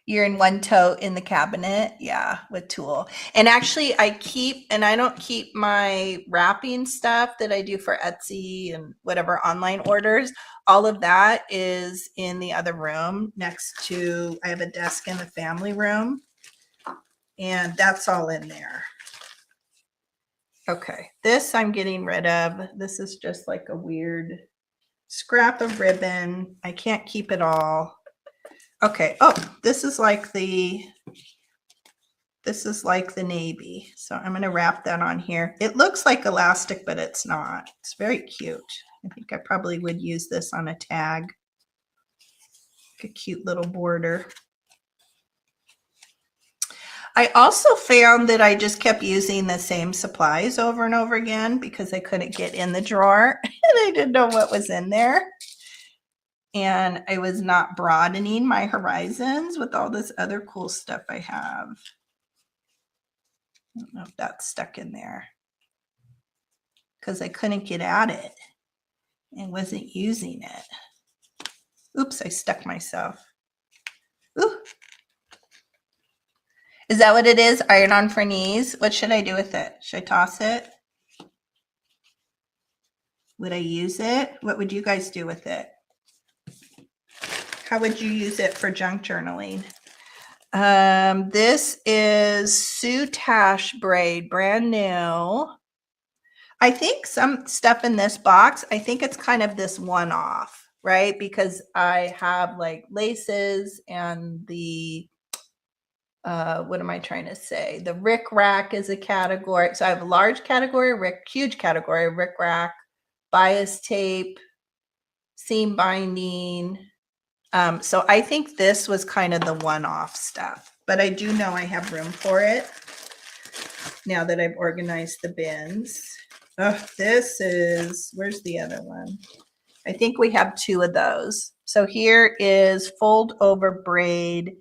You're in one tote in the cabinet. Yeah, with tulle. And actually I don't keep my wrapping stuff that I do for Etsy and whatever online orders. All of that is in the other room next to, I have a desk in the family room and that's all in there. Okay, this I'm getting rid of. This is just like a weird scrap of ribbon. I can't keep it all. Okay. Oh, this is like the navy. So I'm going to wrap that on here. It looks like elastic, but it's not. It's very cute. I think I probably would use this on a tag. Like a cute little border. I also found that I just kept using the same supplies over and over again because I couldn't get in the drawer and I didn't know what was in there. And I was not broadening my horizons with all this other cool stuff I have. I don't know if that's stuck in there because I couldn't get at it and wasn't using it. Oops, I stuck myself. Ooh. Is that what it is? Iron on for knees? What should I do with it? Should I toss it? Would I use it? What would you guys do with it? How would you use it for junk journaling? This is Soutache braid, brand new. I think some stuff in this box, I think it's kind of this one-off, right? Because I have like laces and the, what am I trying to say? The Rick Rack is a category. So I have a large category, huge category, Rick Rack, bias tape, seam binding. So I think this was kind of the one-off stuff, but I do know I have room for it now that I've organized the bins. Oh, this is, where's the other one? I think we have two of those. So here is fold over braid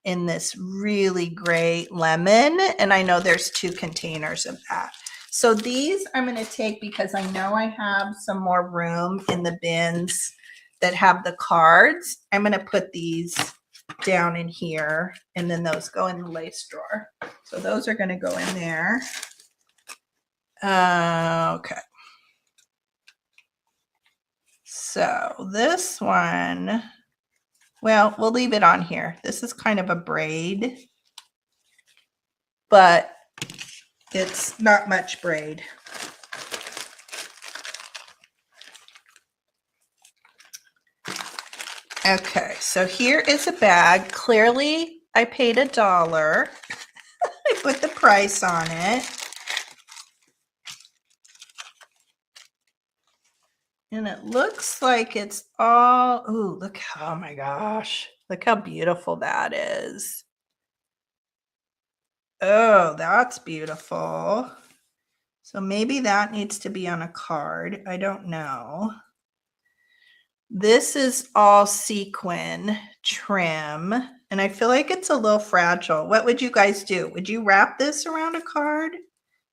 in this really great lemon. And I know there's 2 containers of that. So these I'm going to take because I know I have some more room in the bins that have the cards. I'm going to put these down in here, and then those go in the lace drawer. So those are going to go in there. Okay. So this one, well, we'll leave it on here. This is kind of a braid, but it's not much braid. Okay, so here is a bag. Clearly, I paid $1. I put the price on it. And it looks like it's all, ooh, look, oh my gosh. Look how beautiful that is. Oh, that's beautiful. So maybe that needs to be on a card. I don't know. This is all sequin trim, and I feel like it's a little fragile. What would you guys do? Would you wrap this around a card?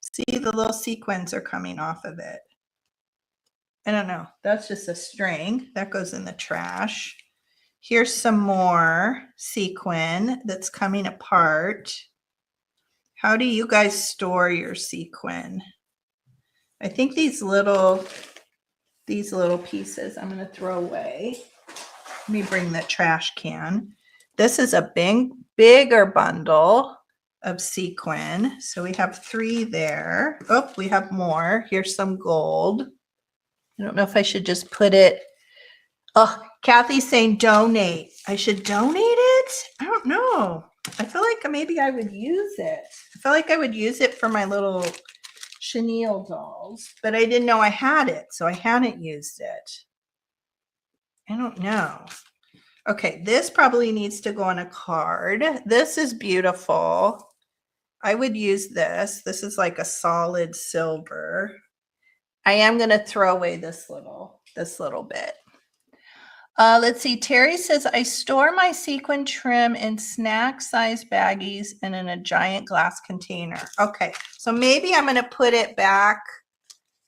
See, the little sequins are coming off of it. I don't know. That's just a string. That goes in the trash. Here's some more sequin that's coming apart. How do you guys store your sequin? I think these little pieces I'm going to throw away. Let me bring the trash can. This is a bigger bundle of sequin. So we have 3 there. Oh, we have more. Here's some gold. I don't know if I should just put it. Oh, Kathy's saying donate. I should donate it? I don't know. I feel like maybe I would use it. I feel like I would use it for my little chenille dolls, but I didn't know I had it, so I hadn't used it. I don't know. Okay, this probably needs to go on a card. This is beautiful. I would use this. This is like a solid silver. I am going to throw away this little bit. Let's see. Terry says, I store my sequin trim in snack size baggies and in a giant glass container. Okay, so maybe I'm going to put it back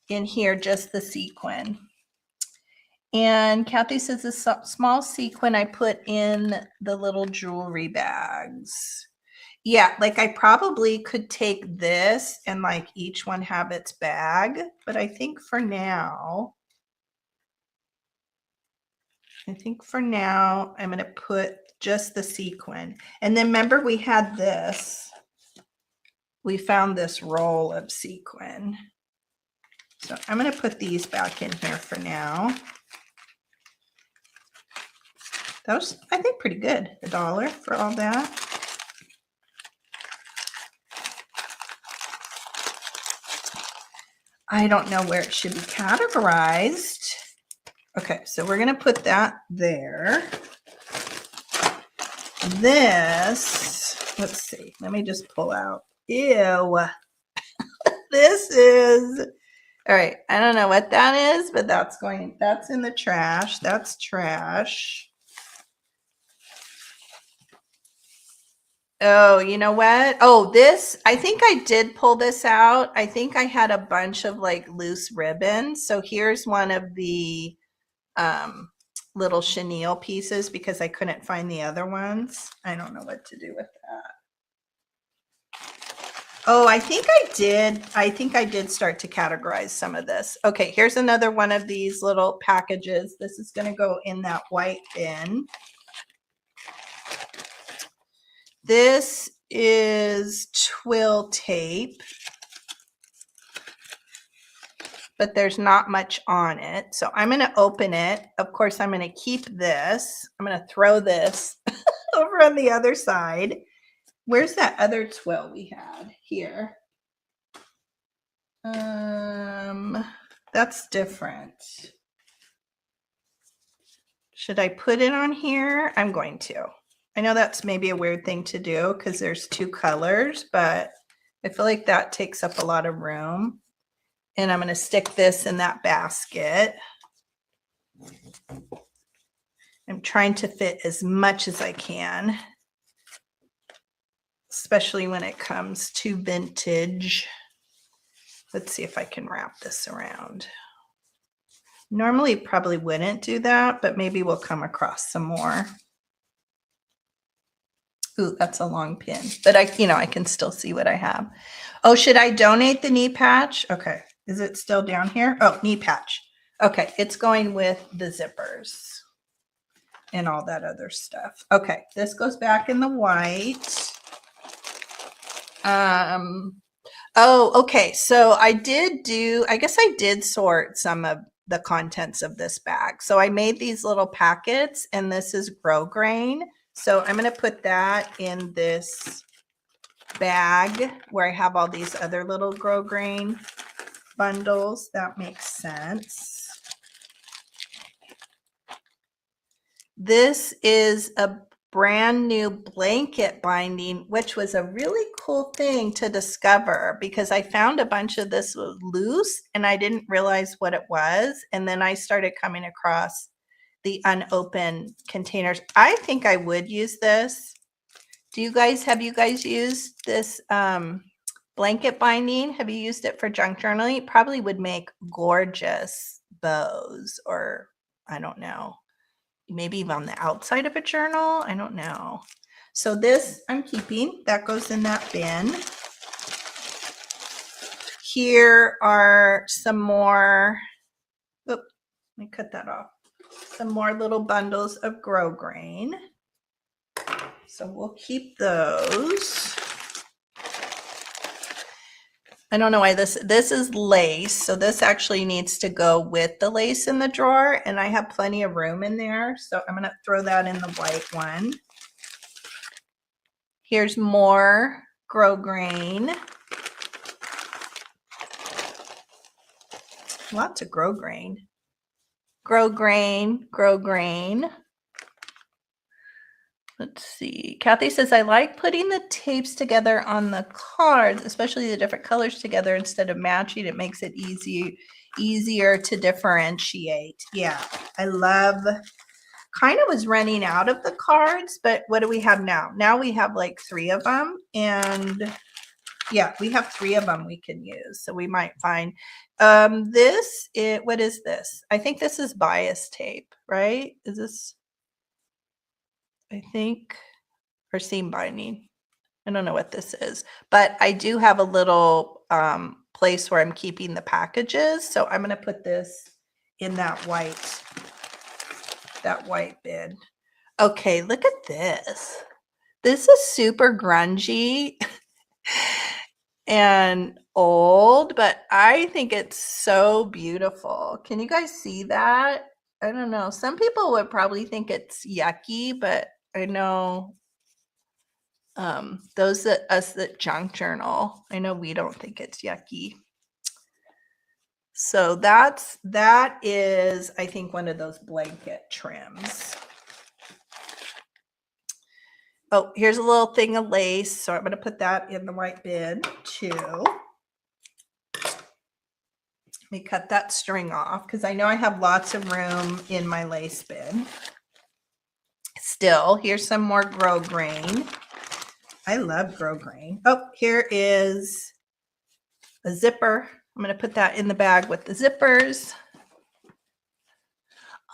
in here, just the sequin. And Kathy says, the small sequin I put in the little jewelry bags. Yeah, like I probably could take this and like each one have its bag, but I think for now, I'm going to put just the sequin. And then remember we had this, we found this roll of sequin. So I'm going to put these back in here for now. That was, I think, pretty good. $1 for all that. I don't know where it should be categorized. Okay, so we're going to put that there. This, let's see. Let me just pull out. Ew. This is, all right. I don't know what that is, but that's in the trash. That's trash. Oh, you know what? Oh, this, I think I did pull this out. I think I had a bunch of like loose ribbons. So here's one of the little chenille pieces because I couldn't find the other ones. I don't know what to do with that. Oh, I think I did. I think I did start to categorize some of this. Okay, here's another one of these little packages. This is going to go in that white bin. This is twill tape, but there's not much on it. So I'm going to open it. Of course, I'm going to keep this. I'm going to throw this over on the other side. Where's that other twill we had here? That's different. Should I put it on here? I'm going to. I know that's maybe a weird thing to do because there's two colors, but I feel like that takes up a lot of room. And I'm going to stick this in that basket. I'm trying to fit as much as I can, especially when it comes to vintage. Let's see if I can wrap this around. Normally probably wouldn't do that, but maybe we'll come across some more. Ooh, that's a long pin, but I can still see what I have. Oh, should I donate the knee patch? Okay. Is it still down here? Oh, knee patch. Okay. It's going with the zippers and all that other stuff. Okay. This goes back in the white. Oh, okay. So I guess I did sort some of the contents of this bag. So I made these little packets, and this is grosgrain. So I'm going to put that in this bag where I have all these other little grosgrain bundles. That makes sense. This is a brand new blanket binding, which was a really cool thing to discover because I found a bunch of this was loose and I didn't realize what it was. And then I started coming across the unopened containers. I think I would use this. Have you guys used this blanket binding? Have you used it for junk journaling? It probably would make gorgeous bows, or I don't know, maybe even on the outside of a journal. I don't know. So this I'm keeping. That goes in that bin. Here are some more, let me cut that off. Some more little bundles of grosgrain. So we'll keep those. I don't know why this is lace. So this actually needs to go with the lace in the drawer, and I have plenty of room in there. So I'm going to throw that in the white one. Here's more grosgrain. Lots of grosgrain. Grosgrain. Let's see. Kathy says, I like putting the tapes together on the cards, especially the different colors together instead of matching. It makes it easier to differentiate. Yeah, I love, kind of was running out of the cards, but what do we have now? Now we have like 3 of them. And yeah, we have 3 of them we can use. So we might find what is this? I think this is bias tape, right? Is this, I think, or seam binding. I don't know what this is, but I do have a little place where I'm keeping the packages. So I'm going to put this in that white bin. Okay, look at this. This is super grungy and old, but I think it's so beautiful. Can you guys see that? I don't know. Some people would probably think it's yucky, but I know us that junk journal, I know we don't think it's yucky. So that is, I think, one of those blanket trims. Oh, here's a little thing of lace. So I'm going to put that in the white bin too. Let me cut that string off because I know I have lots of room in my lace bin. Still, here's some more grosgrain. I love grosgrain. Oh, here is a zipper. I'm going to put that in the bag with the zippers.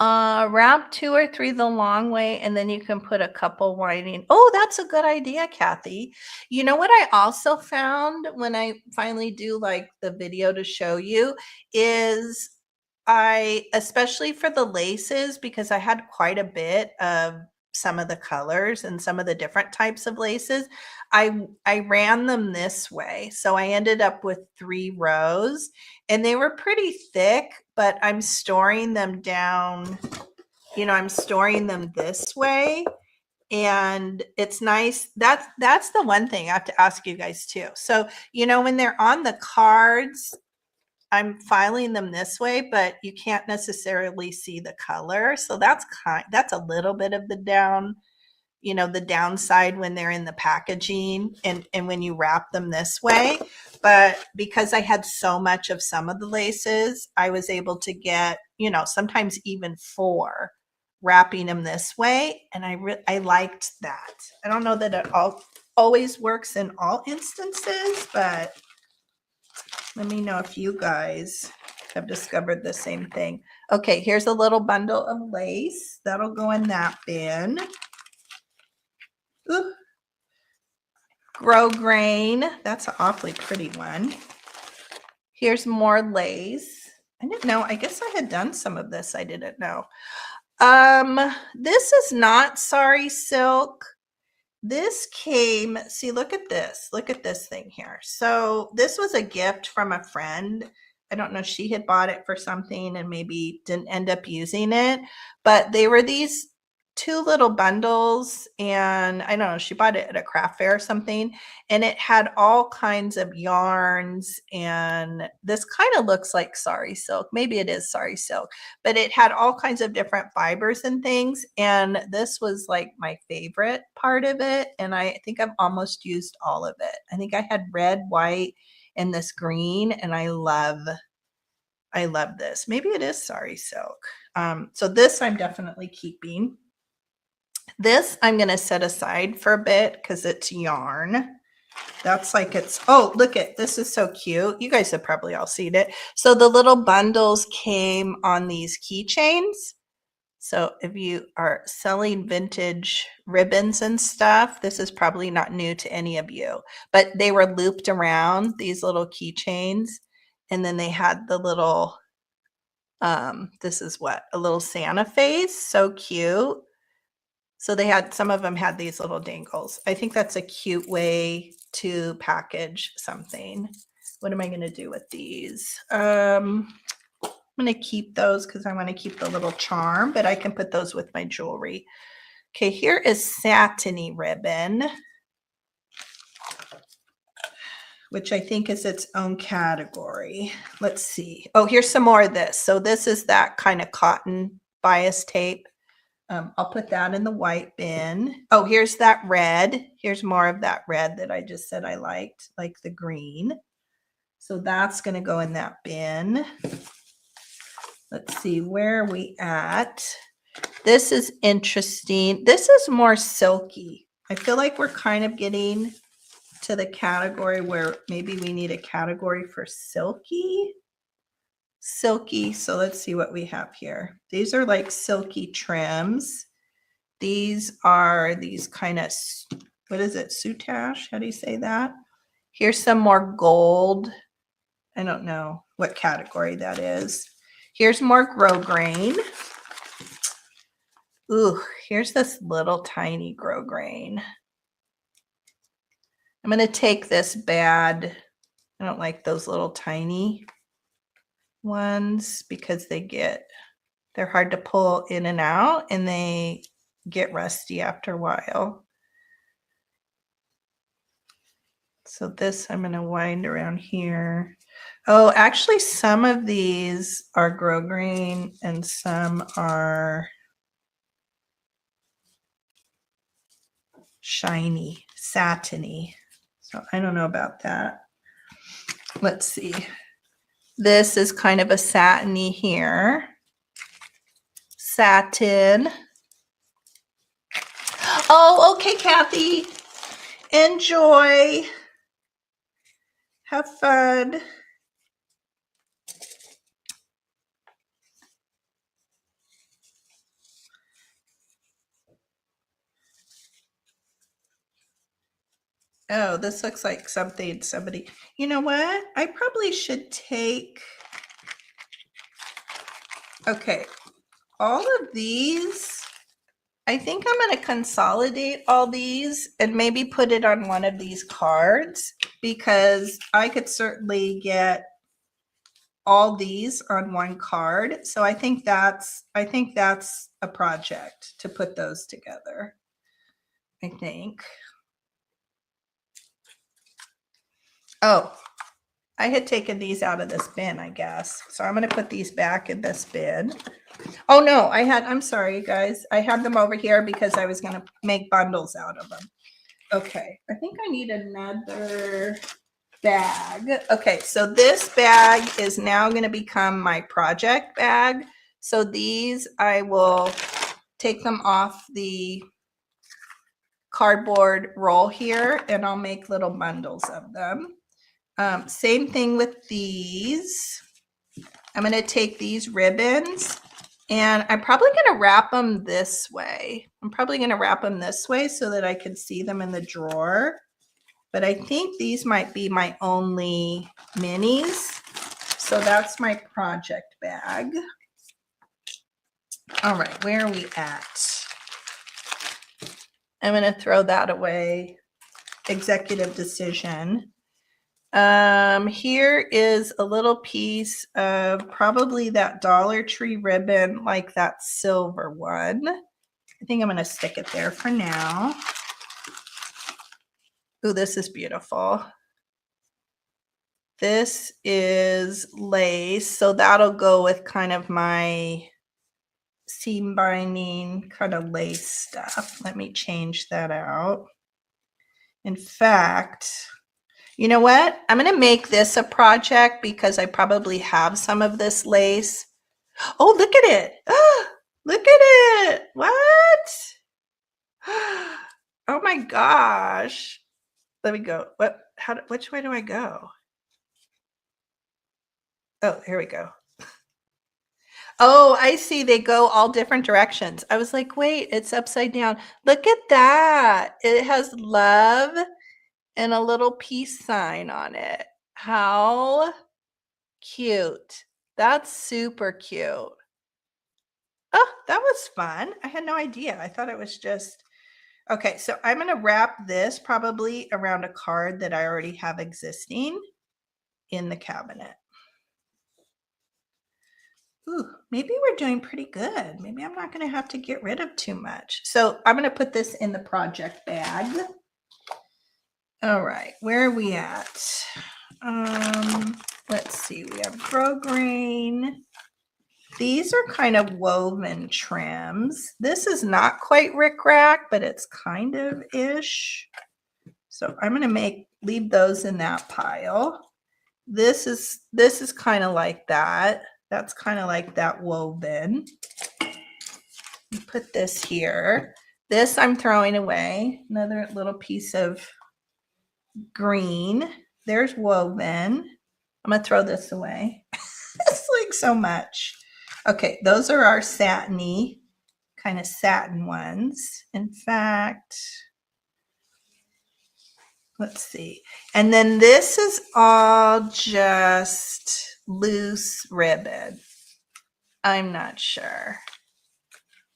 Wrap 2 or 3 the long way, and then you can put a couple winding. Oh, that's a good idea, Kathy. You know what I also found when I finally do like the video to show you is especially for the laces, because I had quite a bit of some of the colors and some of the different types of laces, I ran them this way. So I ended up with 3 rows, and they were pretty thick, but I'm storing them down, I'm storing them this way. And it's nice. That's the one thing I have to ask you guys too. So, when they're on the cards, I'm filing them this way, but you can't necessarily see the color. So that's a little bit of the downside when they're in the packaging and when you wrap them this way. But because I had so much of some of the laces, I was able to get, sometimes even 4 wrapping them this way. And I liked that. I don't know that it always works in all instances, but let me know if you guys have discovered the same thing. Okay, here's a little bundle of lace. That'll go in that bin. Ooh. Grow grain. That's an awfully pretty one. Here's more lace. I didn't know. I guess I had done some of this. I didn't know. This is not sari silk. This came, see, look at this. Look at this thing here. So this was a gift from a friend. I don't know, she had bought it for something and maybe didn't end up using it, but they were these 2 little bundles, and I don't know, she bought it at a craft fair or something, and it had all kinds of yarns, and this kind of looks like sari silk. Maybe it is sari silk, but it had all kinds of different fibers and things, and this was like my favorite part of it, and I think I've almost used all of it. I think I had red, white, and this green, and I love this. Maybe it is sari silk. So this I'm definitely keeping. This I'm going to set aside for a bit because it's yarn. That's like oh, look at this. Is so cute. You guys have probably all seen it. So the little bundles came on these keychains. So if you are selling vintage ribbons and stuff, this is probably not new to any of you, but they were looped around these little keychains. And then they had the little, this is what, a little Santa face. So cute. So they had, some of them had these little dangles. I think that's a cute way to package something. What am I going to do with these? I'm going to keep those because I want to keep the little charm, but I can put those with my jewelry. Okay, here is satiny ribbon, which I think is its own category. Let's see. Oh, here's some more of this. So this is that kind of cotton bias tape. I'll put that in the white bin. Oh, here's that red. Here's more of that red that I just said I liked, like the green. So that's going to go in that bin. Let's see, where are we at? This is interesting. This is more silky. I feel like we're kind of getting to the category where maybe we need a category for silky. So let's see what we have here. These are like silky trims. These are these kind of, what is it, soutache? How do you say that? Here's some more gold. I don't know what category that is. Here's more grosgrain. Ooh, here's this little tiny grosgrain. I'm going to take this bad. I don't like those little tiny ones because they're hard to pull in and out, and they get rusty after a while. So this I'm going to wind around here. Oh, actually some of these are grosgrain and some are shiny, satiny. So I don't know about that. Let's see. This is kind of a satiny here. Satin. Oh, okay, Kathy. Enjoy. Have fun. Oh, this looks like something somebody, you know what? I probably should take, okay, all of these, I think I'm going to consolidate all these and maybe put it on one of these cards, because I could certainly get all these on one card. So I think that's a project to put those together. I think. Oh, I had taken these out of this bin, I guess. So I'm going to put these back in this bin. Oh no, I'm sorry guys. I had them over here because I was going to make bundles out of them. Okay, I think I need another bag. Okay, so this bag is now going to become my project bag. So these, I will take them off the cardboard roll here and I'll make little bundles of them. Same thing with these. I'm going to take these ribbons and I'm probably going to wrap them this way. I'm probably going to wrap them this way so that I can see them in the drawer. But I think these might be my only minis. So that's my project bag. All right, where are we at? I'm going to throw that away. Executive decision. Here is a little piece of probably that Dollar Tree ribbon, like that silver one. I think I'm going to stick it there for now. Ooh, this is beautiful. This is lace, so that'll go with kind of my seam binding kind of lace stuff. Let me change that out. In fact, you know what? I'm going to make this a project because I probably have some of this lace. Oh, look at it. Look at it. What? Oh my gosh. Let me go. Which way do I go? Oh, here we go. Oh, I see. They go all different directions. I was like, wait, it's upside down. Look at that. It has love and a little peace sign on it. How cute. That's super cute. Oh, that was fun. I had no idea. I thought it was just, okay, so I'm going to wrap this probably around a card that I already have existing in the cabinet. Ooh, maybe we're doing pretty good. Maybe I'm not going to have to get rid of too much. So I'm going to put this in the project bag. All right, where are we at? Let's see, we have grosgrain. These are kind of woven trims. This is not quite rickrack, but it's kind of ish. So I'm going to leave those in that pile. This is kind of like that. That's kind of like that woven. Put this here. This I'm throwing away. Another little piece of green. There's woven. I'm going to throw this away. It's like so much. Okay, those are our satiny, kind of satin ones. In fact, let's see. And then this is all just loose ribbon. I'm not sure.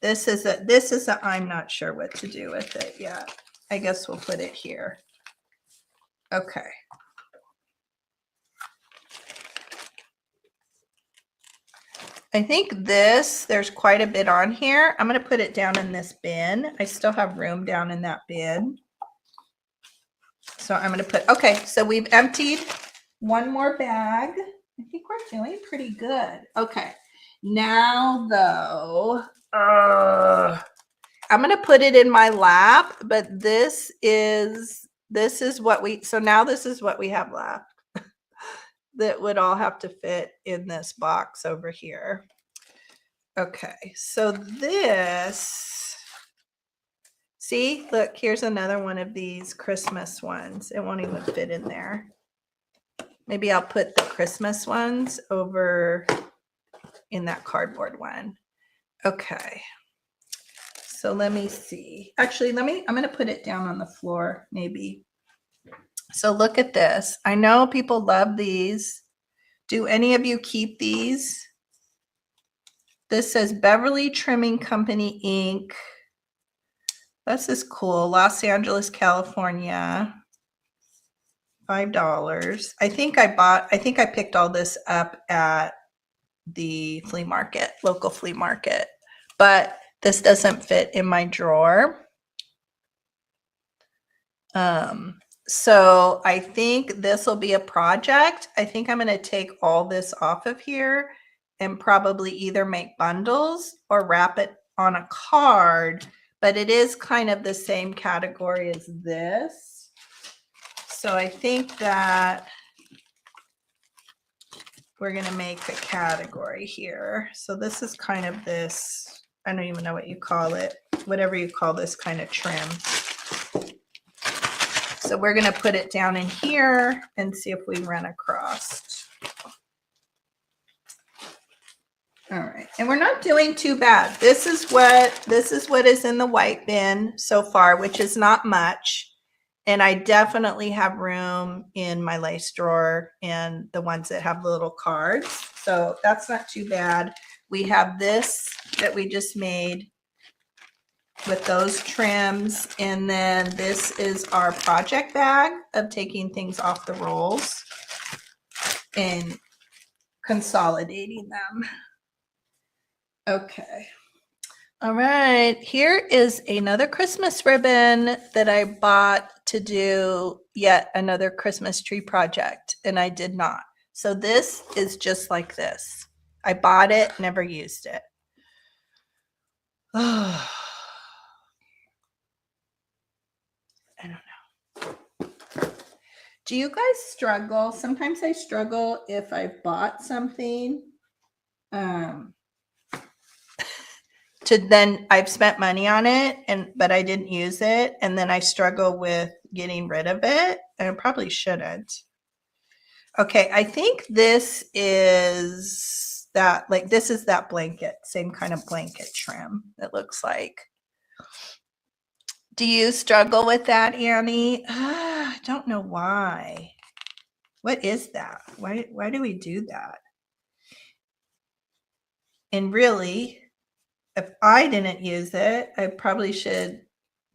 This is a I'm not sure what to do with it yet. I guess we'll put it here. Okay. I think there's quite a bit on here. I'm going to put it down in this bin. I still have room down in that bin. So I'm going to okay, so we've emptied one more bag. I think we're doing pretty good. Okay, now though, I'm going to put it in my lap, but this is what this is what we have left. That would all have to fit in this box over here. Okay, so this, see, look, here's another one of these Christmas ones. It won't even fit in there. Maybe I'll put the Christmas ones over in that cardboard one. Okay, so let me see. Actually, I'm going to put it down on the floor, maybe. So look at this. I know people love these. Do any of you keep these? This says Beverly Trimming Company, Inc. This is cool. Los Angeles, California. $5. I think I picked all this up at the flea market, local flea market, but this doesn't fit in my drawer. So I think this will be a project. I think I'm going to take all this off of here and probably either make bundles or wrap it on a card, but it is kind of the same category as this. So I think that we're going to make a category here. So this is kind of this, I don't even know what you call it, whatever you call this kind of trim. So we're going to put it down in here and see if we run across. All right. And we're not doing too bad. This is what is in the white bin so far, which is not much. And I definitely have room in my lace drawer and the ones that have the little cards. So that's not too bad. We have this that we just made with those trims. And then this is our project bag of taking things off the rolls and consolidating them. Okay. All right, here is another Christmas ribbon that I bought to do yet another Christmas tree project, and I did not. So this is just like this. I bought it, never used it. Oh, I don't know. Do you guys struggle? Sometimes I struggle if I bought something. To then I've spent money on it but I didn't use it, and then I struggle with getting rid of it, and I probably shouldn't. Okay, I think this is that, like, this is that blanket, same kind of blanket trim, it looks like. Do you struggle with that, Annie? I don't know why. What is that? Why do we do that? And really, if I didn't use it, I probably should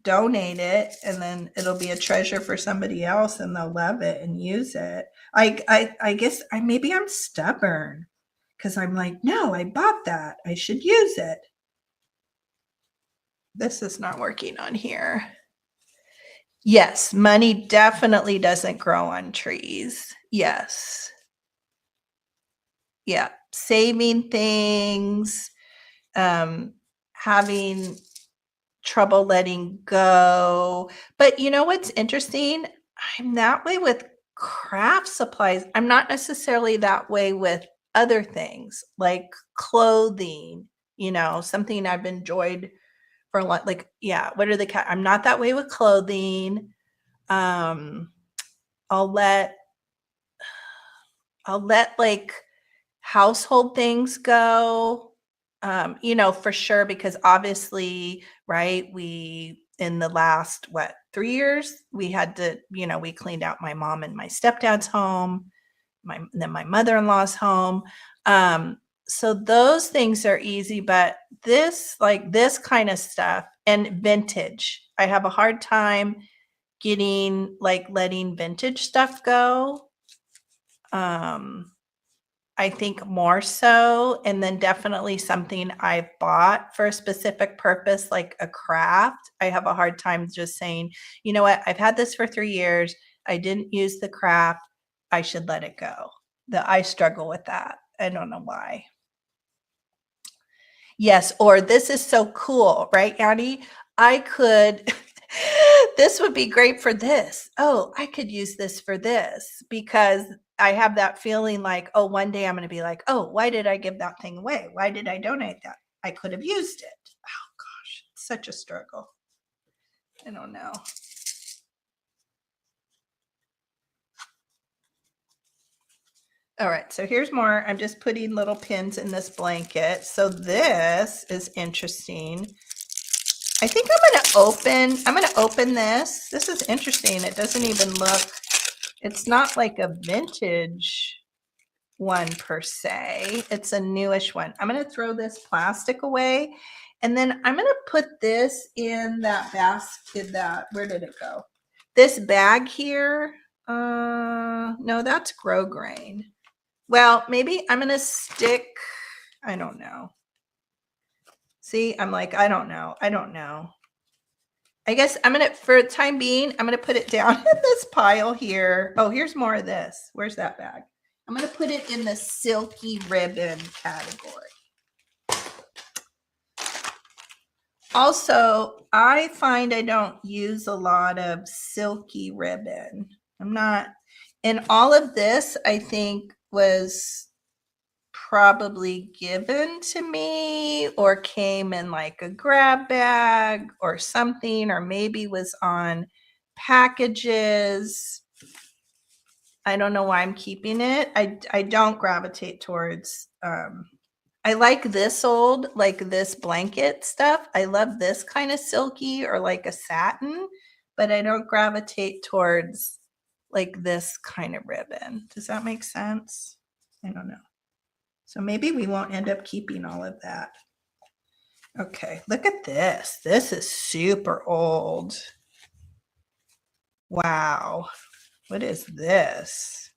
donate it, and then it'll be a treasure for somebody else and they'll love it and use it. I guess maybe I'm stubborn because I'm like, no, I bought that. I should use it. This is not working on here. Yes, money definitely doesn't grow on trees. Yes. Yeah, saving things, having trouble letting go. But you know what's interesting? I'm that way with craft supplies. I'm not necessarily that way with other things like clothing, something I've enjoyed for a lot. Like, yeah, what are the I'm not that way with clothing. I'll let like household things go, for sure, because obviously, right, we, in the last, 3 years, we had to, we cleaned out my mom and my stepdad's home, then my mother-in-law's home. So those things are easy, but this kind of stuff and vintage, I have a hard time letting vintage stuff go. I think more so, and then definitely something I've bought for a specific purpose, like a craft. I have a hard time just saying, you know what, I've had this for 3 years. I didn't use the craft. I should let it go. I struggle with that. I don't know why. Yes, or this is so cool, right, Annie? I could, this would be great for this. Oh, I could use this for this, because I have that feeling like, oh, one day I'm going to be like, oh, why did I give that thing away? Why did I donate that? I could have used it. Oh, gosh, it's such a struggle. I don't know. All right, so here's more. I'm just putting little pins in this blanket. So this is interesting. I think I'm going to open this. This is interesting. It doesn't even look It's not like a vintage one per se. It's a newish one. I'm going to throw this plastic away, and then I'm going to put this in that basket. Where did it go? This bag here. No, that's grosgrain. Well, maybe I'm going to stick, I don't know. See, I'm like, I don't know. I guess I'm going to, for the time being, I'm going to put it down in this pile here. Oh, here's more of this. Where's that bag? I'm going to put it in the silky ribbon category. Also, I find I don't use a lot of silky ribbon. I'm not, and all of this, I think, was probably given to me or came in like a grab bag or something, or maybe was on packages. I don't know why I'm keeping it. I don't gravitate towards, I like this this blanket stuff. I love this kind of silky or like a satin, but I don't gravitate towards like this kind of ribbon. Does that make sense? I don't know. So maybe we won't end up keeping all of that. Okay, look at this. This is super old. Wow. What is this?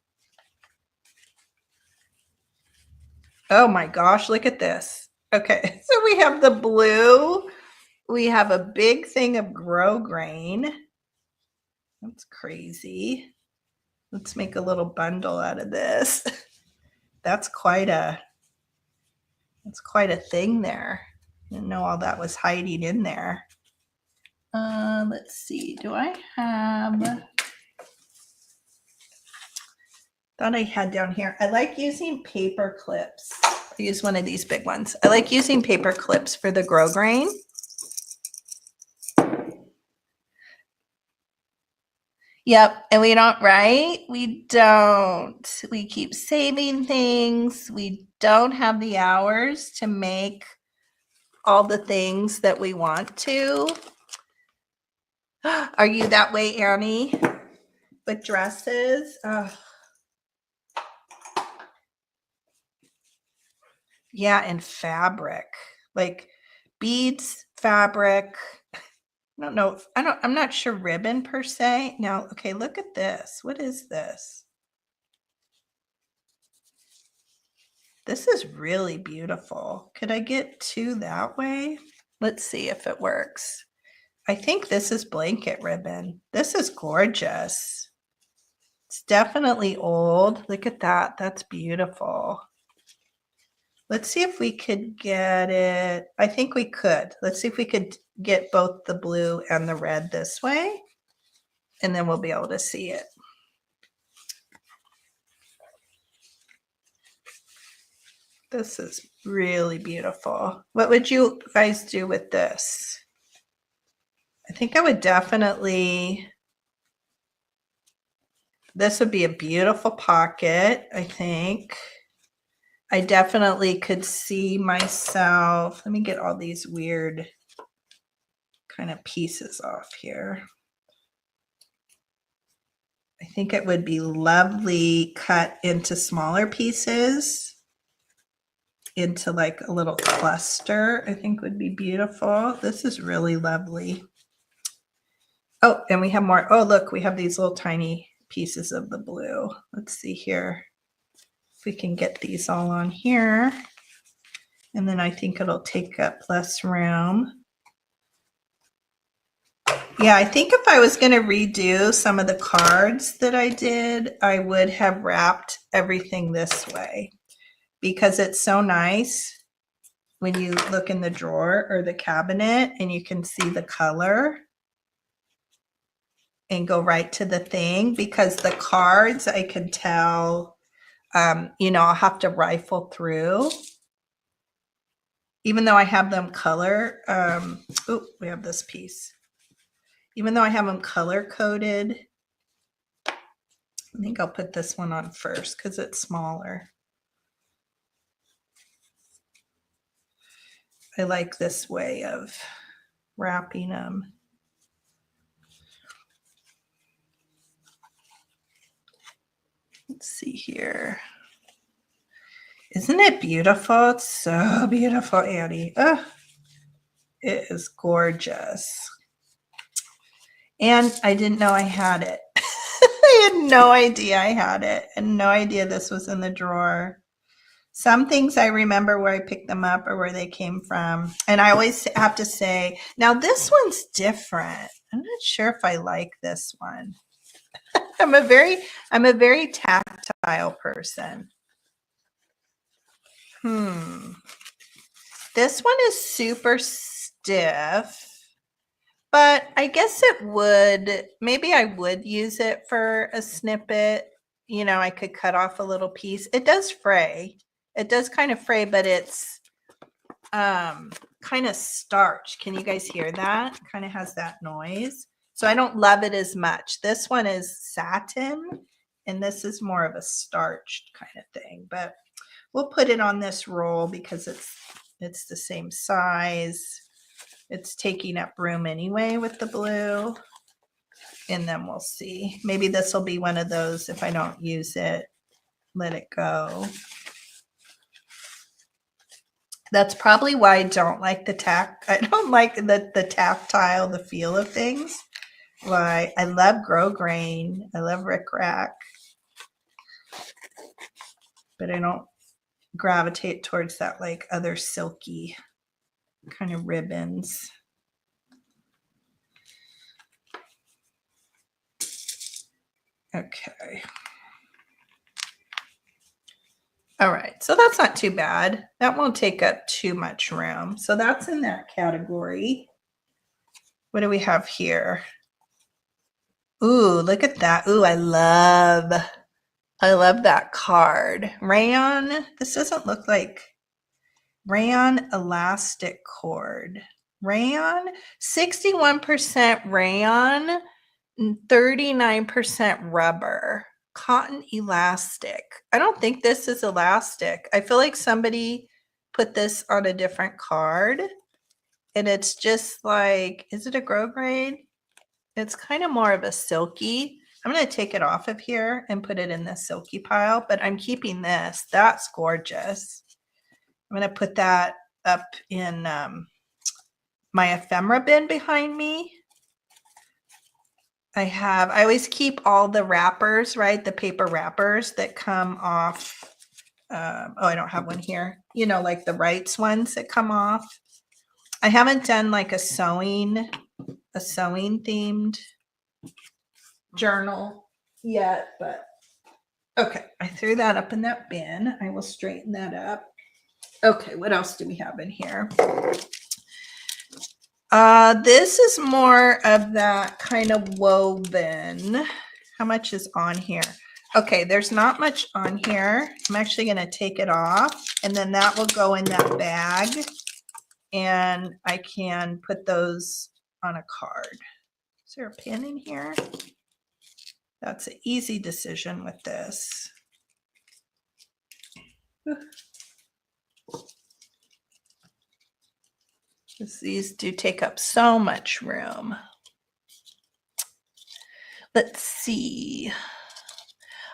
Oh my gosh, look at this. Okay, so we have the blue. We have a big thing of grosgrain. That's crazy. Let's make a little bundle out of this. That's quite a thing there. I didn't know all that was hiding in there. Let's see. Do I have? Thought I had down here. I like using paper clips. I use one of these big ones. I like using paper clips for the grosgrain. Yep, and we don't, right? We don't. We keep saving things. We don't have the hours to make all the things that we want to. Are you that way, Annie? With dresses? Yeah, and fabric. Like beads, fabric. I don't know. I'm not sure ribbon per se. Now, okay, look at this. What is this? This is really beautiful. Could I get two that way? Let's see if it works. I think this is blanket ribbon. This is gorgeous. It's definitely old. Look at that. That's beautiful. Let's see if we could get it. I think we could. Let's see if we could get both the blue and the red this way, and then we'll be able to see it. This is really beautiful. What would you guys do with this? I think I would definitely, this would be a beautiful pocket, I think. I definitely could see myself. Let me get all these weird kind of pieces off here. I think it would be lovely cut into smaller pieces, into like a little cluster. I think would be beautiful. This is really lovely. Oh, and we have more. Oh, look, we have these little tiny pieces of the blue. Let's see here. If we can get these all on here. And then I think it'll take up less room. Yeah, I think if I was going to redo some of the cards that I did, I would have wrapped everything this way, because it's so nice when you look in the drawer or the cabinet and you can see the color and go right to the thing, because the cards I can tell, I'll have to rifle through. Even though I have them color, we have this piece. Even though I have them color coded, I think I'll put this one on first because it's smaller. I like this way of wrapping them. Let's see here. Isn't it beautiful? It's so beautiful, Annie. Oh, it is gorgeous. And I didn't know I had it. I had no idea I had it and no idea this was in the drawer. Some things I remember where I picked them up or where they came from. And I always have to say, now this one's different. I'm not sure if I like this one. I'm a very tactile person. This one is super stiff. But I guess it would, maybe I would use it for a snippet. You know, I could cut off a little piece. It does fray. It does kind of fray, but it's kind of starch. Can you guys hear that? Kind of has that noise. So I don't love it as much. This one is satin, and this is more of a starched kind of thing. But we'll put it on this roll because it's the same size. It's taking up room anyway with the blue. And then we'll see. Maybe this will be one of those, if I don't use it, let it go. That's probably why I don't like I don't like the tactile, the feel of things. Why I love grosgrain. I love rickrack. But I don't gravitate towards that like other silky kind of ribbons. Okay. All right, so that's not too bad. That won't take up too much room. So that's in that category. What do we have here? Ooh, look at that. Ooh, I love that card. Rayon. This doesn't look like rayon elastic cord. Rayon, 61% rayon, 39% rubber. Cotton elastic. I don't think this is elastic. I feel like somebody put this on a different card and it's just like, is it a grosgrain? It's kind of more of a silky. I'm going to take it off of here and put it in the silky pile, but I'm keeping this. That's gorgeous. I'm going to put that up in my ephemera bin behind me. I always keep all the wrappers, right? The paper wrappers that come off. Oh, I don't have one here. You know, like the Wrights ones that come off. I haven't done like a sewing themed journal yet, but okay. I threw that up in that bin. I will straighten that up. Okay, what else do we have in here? This is more of that kind of woven. How much is on here? Okay, there's not much on here. I'm actually going to take it off, and then that will go in that bag, and I can put those on a card. Is there a pin in here? That's an easy decision with this. These do take up so much room. Let's see.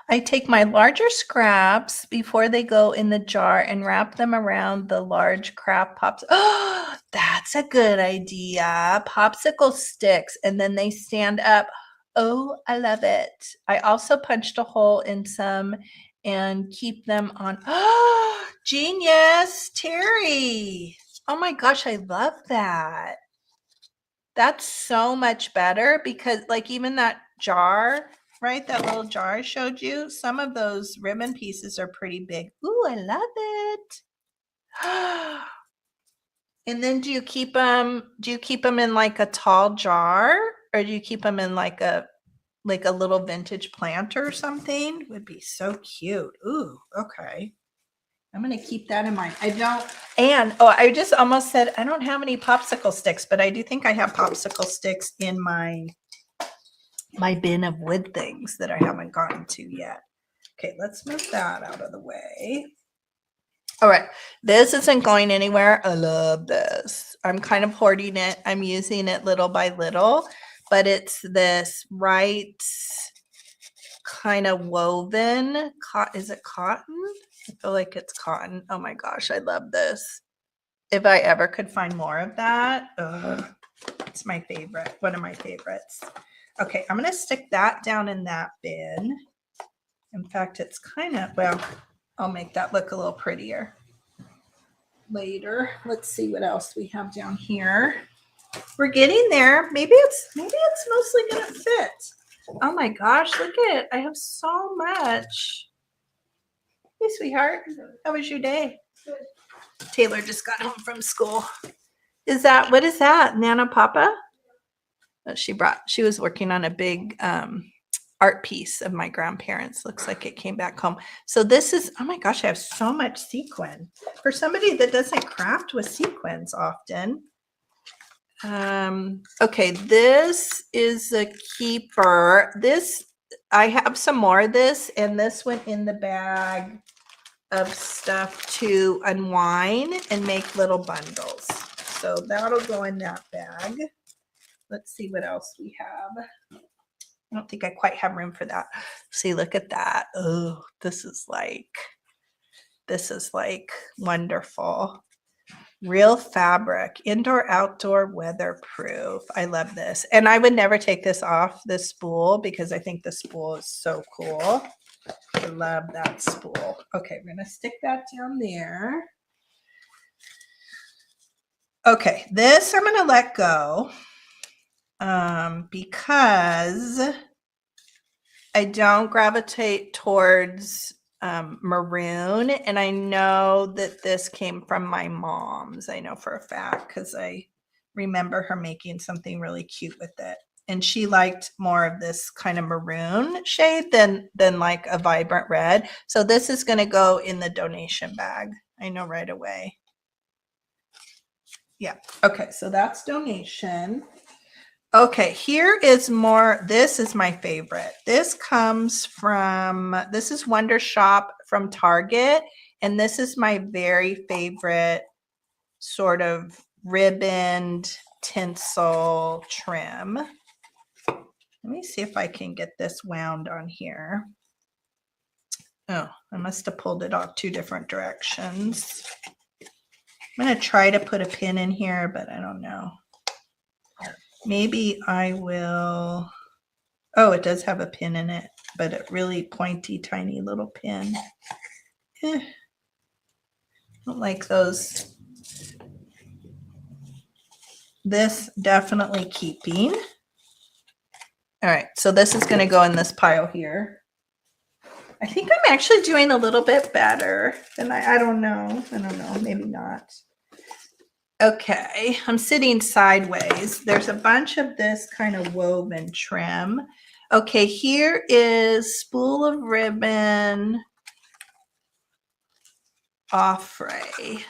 I take my larger scraps before they go in the jar and wrap them around the large craft pops. Oh, that's a good idea. Popsicle sticks, and then they stand up. Oh, I love it. I also punched a hole in some and keep them on. Oh, genius, Terry. Oh my gosh, I love that. That's so much better because like even that jar, right? That little jar I showed you, some of those ribbon pieces are pretty big. Ooh, I love it. And then do you keep them in like a tall jar, or do you keep them in like a little vintage planter or something? Would be so cute. Ooh, okay. I'm going to keep that in mind. I just almost said I don't have any popsicle sticks, but I do think I have popsicle sticks in my bin of wood things that I haven't gotten to yet. Okay, let's move that out of the way. All right, this isn't going anywhere. I love this. I'm kind of hoarding it. I'm using it little by little, but it's this Wrights kind of woven. Is it cotton? I feel like it's cotton. Oh my gosh, I love this. If I ever could find more of that, it's my favorite. One of my favorites. Okay, I'm going to stick that down in that bin. In fact, it's kind of, well, I'll make that look a little prettier later. Let's see what else we have down here. We're getting there. Maybe it's mostly going to fit. Oh my gosh, look at it. I have so much. Hey, sweetheart. How was your day? Good. Taylor just got home from school. What is that? Nana Papa? She was working on a big art piece of my grandparents. Looks like it came back home. So this is, oh my gosh, I have so much sequin. For somebody that doesn't craft with sequins often. Okay, this is a keeper. I have some more of this, and this went in the bag of stuff to unwind and make little bundles. So that'll go in that bag. Let's see what else we have. I don't think I quite have room for that. See, look at that. Oh, this is like wonderful. Real fabric, indoor, outdoor, weatherproof. I love this. And I would never take this off the spool because I think the spool is so cool. I love that spool. Okay, we're going to stick that down there. Okay, this I'm going to let go because I don't gravitate towards maroon, and I know that this came from my mom's. I know for a fact because I remember her making something really cute with it, and she liked more of this kind of maroon shade than like a vibrant red. So this is going to go in the donation bag. I know right away. Yeah. Okay, so that's donation. Okay, here is more. This is my favorite. This is Wonder Shop from Target. And this is my very favorite sort of ribboned tinsel trim. Let me see if I can get this wound on here. Oh, I must have pulled it off 2 different directions. I'm going to try to put a pin in here, but I don't know. Maybe I will. Oh, it does have a pin in it, but a really pointy, tiny little pin. Don't like those. This definitely keeping. All right, so this is going to go in this pile here. I think I'm actually doing a little bit better than I don't know. Maybe not. Okay, I'm sitting sideways. There's a bunch of this kind of woven trim. Okay, here is spool of ribbon offray.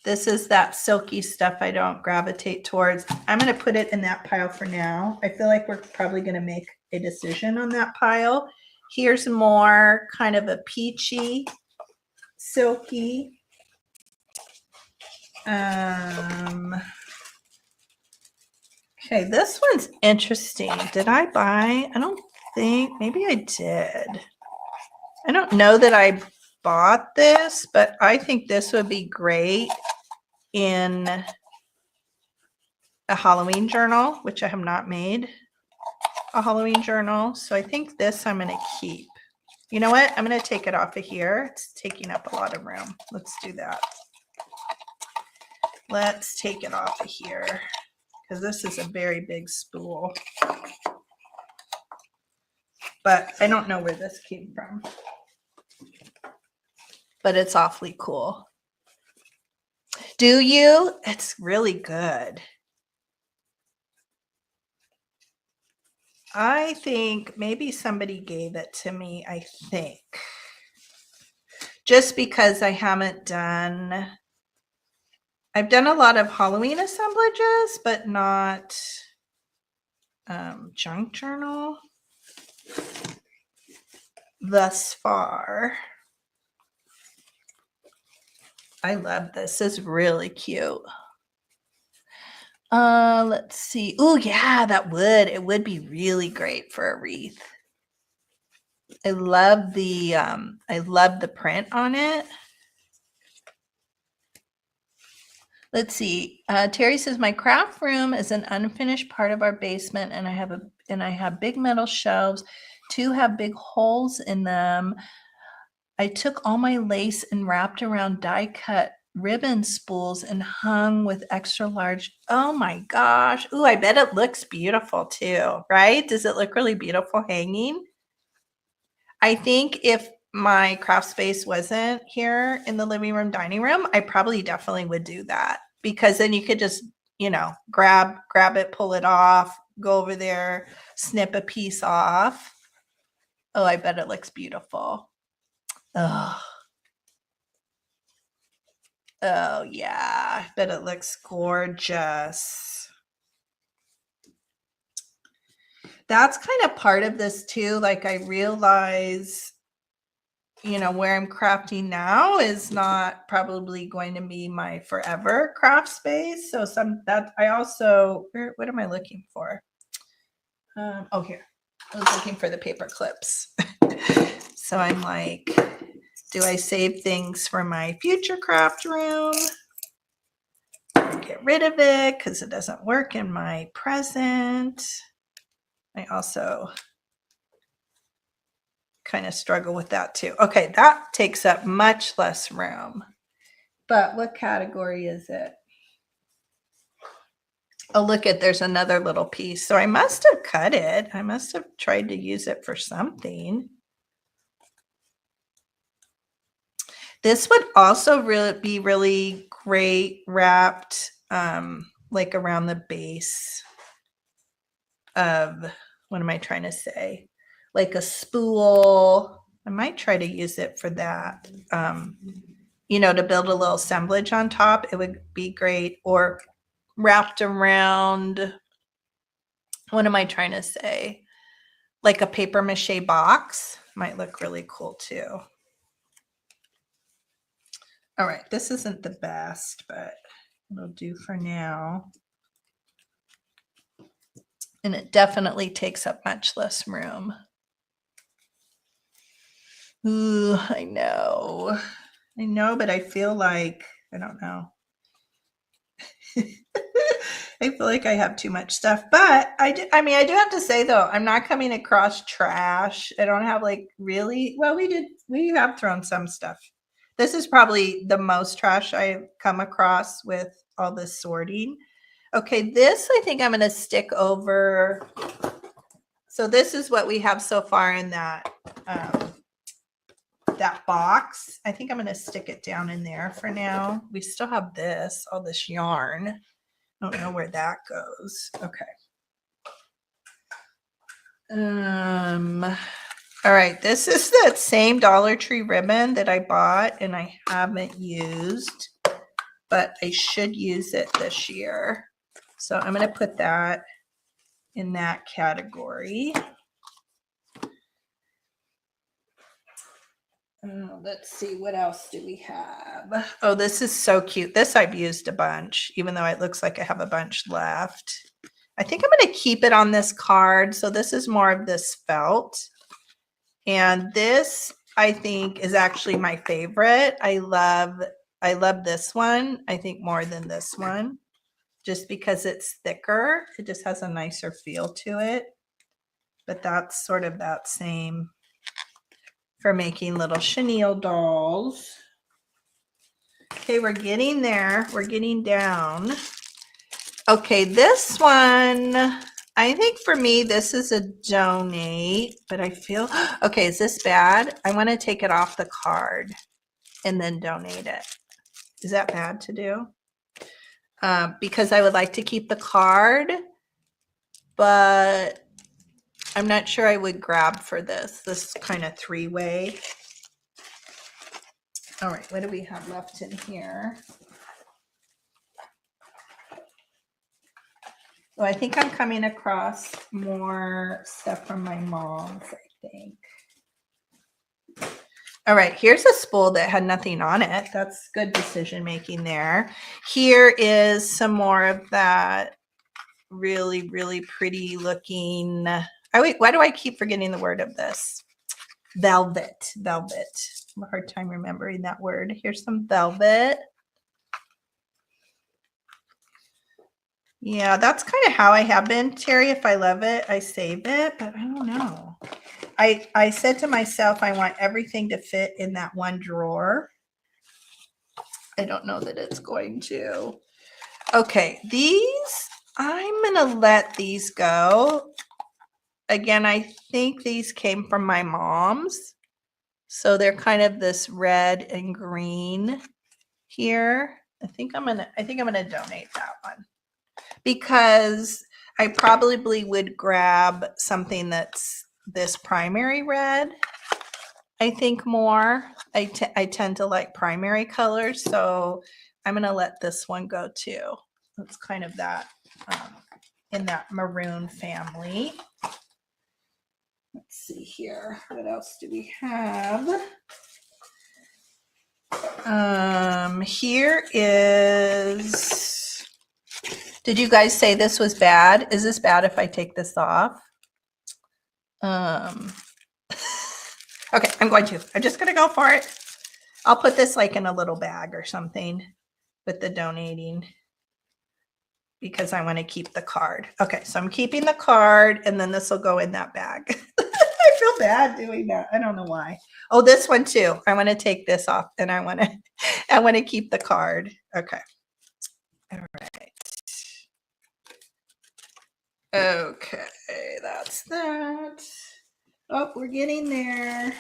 This is that silky stuff I don't gravitate towards. I'm going to put it in that pile for now. I feel like we're probably going to make a decision on that pile. Here's more kind of a peachy, silky. Okay, this one's interesting. Did I buy? I don't think. Maybe I did. I don't know that I bought this, but I think this would be great in a Halloween journal, which I have not made a Halloween journal. So I think this I'm going to keep. You know what? I'm going to take it off of here. It's taking up a lot of room. Let's do that. Let's take it off of here because this is a very big spool. But I don't know where this came from. But it's awfully cool. Do you? It's really good. I think maybe somebody gave it to me, I think. Just because I haven't done... I've done a lot of Halloween assemblages, but not junk journal thus far. I love this. This is really cute. Let's see. Oh, yeah, it would be really great for a wreath. I love the print on it. Let's see. Terry says my craft room is an unfinished part of our basement, and I have big metal shelves. 2 have big holes in them. I took all my lace and wrapped around die-cut ribbon spools and hung with extra large. Oh my gosh. Ooh, I bet it looks beautiful too, right? Does it look really beautiful hanging? I think if my craft space wasn't here in the living room, dining room, I probably definitely would do that, because then you could just, grab it, pull it off, go over there, snip a piece off. Oh, I bet it looks beautiful. Oh, yeah. I bet it looks gorgeous. That's kind of part of this too. Like, I realize, where I'm crafting now is not probably going to be my forever craft space. So what am I looking for? Here. I was looking for the paper clips. So I'm like, do I save things for my future craft room? Or get rid of it because it doesn't work in my present. I also kind of struggle with that too. Okay, that takes up much less room. But what category is it? Oh, look there's another little piece. So I must have cut it. I must have tried to use it for something. This would also be really great wrapped like around the base of, what am I trying to say? Like a spool. I might try to use it for that. To build a little assemblage on top, it would be great. Or wrapped around, what am I trying to say? Like a paper mache box might look really cool too. All right, this isn't the best, but it'll do for now. And it definitely takes up much less room. Ooh, I know, but I feel like, I don't know. I feel like I have too much stuff, but I do have to say though, I'm not coming across trash. I don't have we have thrown some stuff. This is probably the most trash I've come across with all this sorting. Okay, this I think I'm going to stick over. So this is what we have so far in that box. I think I'm going to stick it down in there for now. We still have all this yarn. I don't know where that goes. Okay. All right, this is that same Dollar Tree ribbon that I bought and I haven't used, but I should use it this year. So I'm going to put that in that category. Let's see, what else do we have? Oh, this is so cute. This I've used a bunch, even though it looks like I have a bunch left. I think I'm going to keep it on this card. So this is more of this felt. And this, I think, is actually my favorite. I love this one, I think, more than this one, just because it's thicker. It just has a nicer feel to it. But that's sort of that same for making little chenille dolls. Okay, we're getting there. We're getting down. Okay, this one, I think for me, this is a donate, but I feel, okay, is this bad? I want to take it off the card and then donate it. Is that bad to do? Because I would like to keep the card, but I'm not sure I would grab for this kind of 3-way. All right, what do we have left in here? So I think I'm coming across more stuff from my mom's, I think. All right, here's a spool that had nothing on it. That's good decision making there. Here is some more of that really, really pretty looking. Why do I keep forgetting the word of this? velvet. I have a hard time remembering that word. Here's some velvet. Yeah, that's kind of how I have been, Terry. If I love it, I save it, but I don't know. I said to myself, I want everything to fit in that one drawer. I don't know that it's going to. Okay, these, I'm going to let these go. Again, I think these came from my mom's. So they're kind of this red and green here. I think I'm gonna donate that one because I probably would grab something that's this primary red. I think more. I tend to like primary colors, so I'm gonna let this one go too. It's kind of that in that maroon family. Let's see here. What else do we have? Here is, did you guys say this was bad? Is this bad if I take this off? Okay, I'm just gonna go for it. I'll put this like in a little bag or something with the donating because I want to keep the card. Okay, so I'm keeping the card and then this will go in that bag. I feel bad doing that. I don't know why. Oh, this one too. I want to take this off and I want to keep the card. Okay. All right. Okay, that's that. Oh, we're getting there.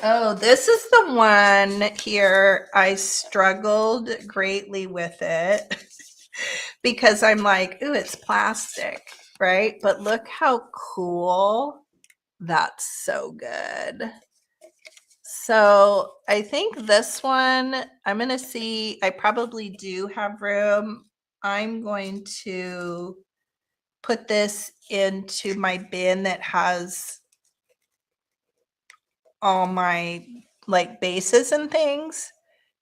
Oh, this is the one here. I struggled greatly with it because I'm like, ooh, it's plastic, right? But look how cool. That's so good. So I think this one, I'm going to see, I probably do have room. I'm going to put this into my bin that has all my like bases and things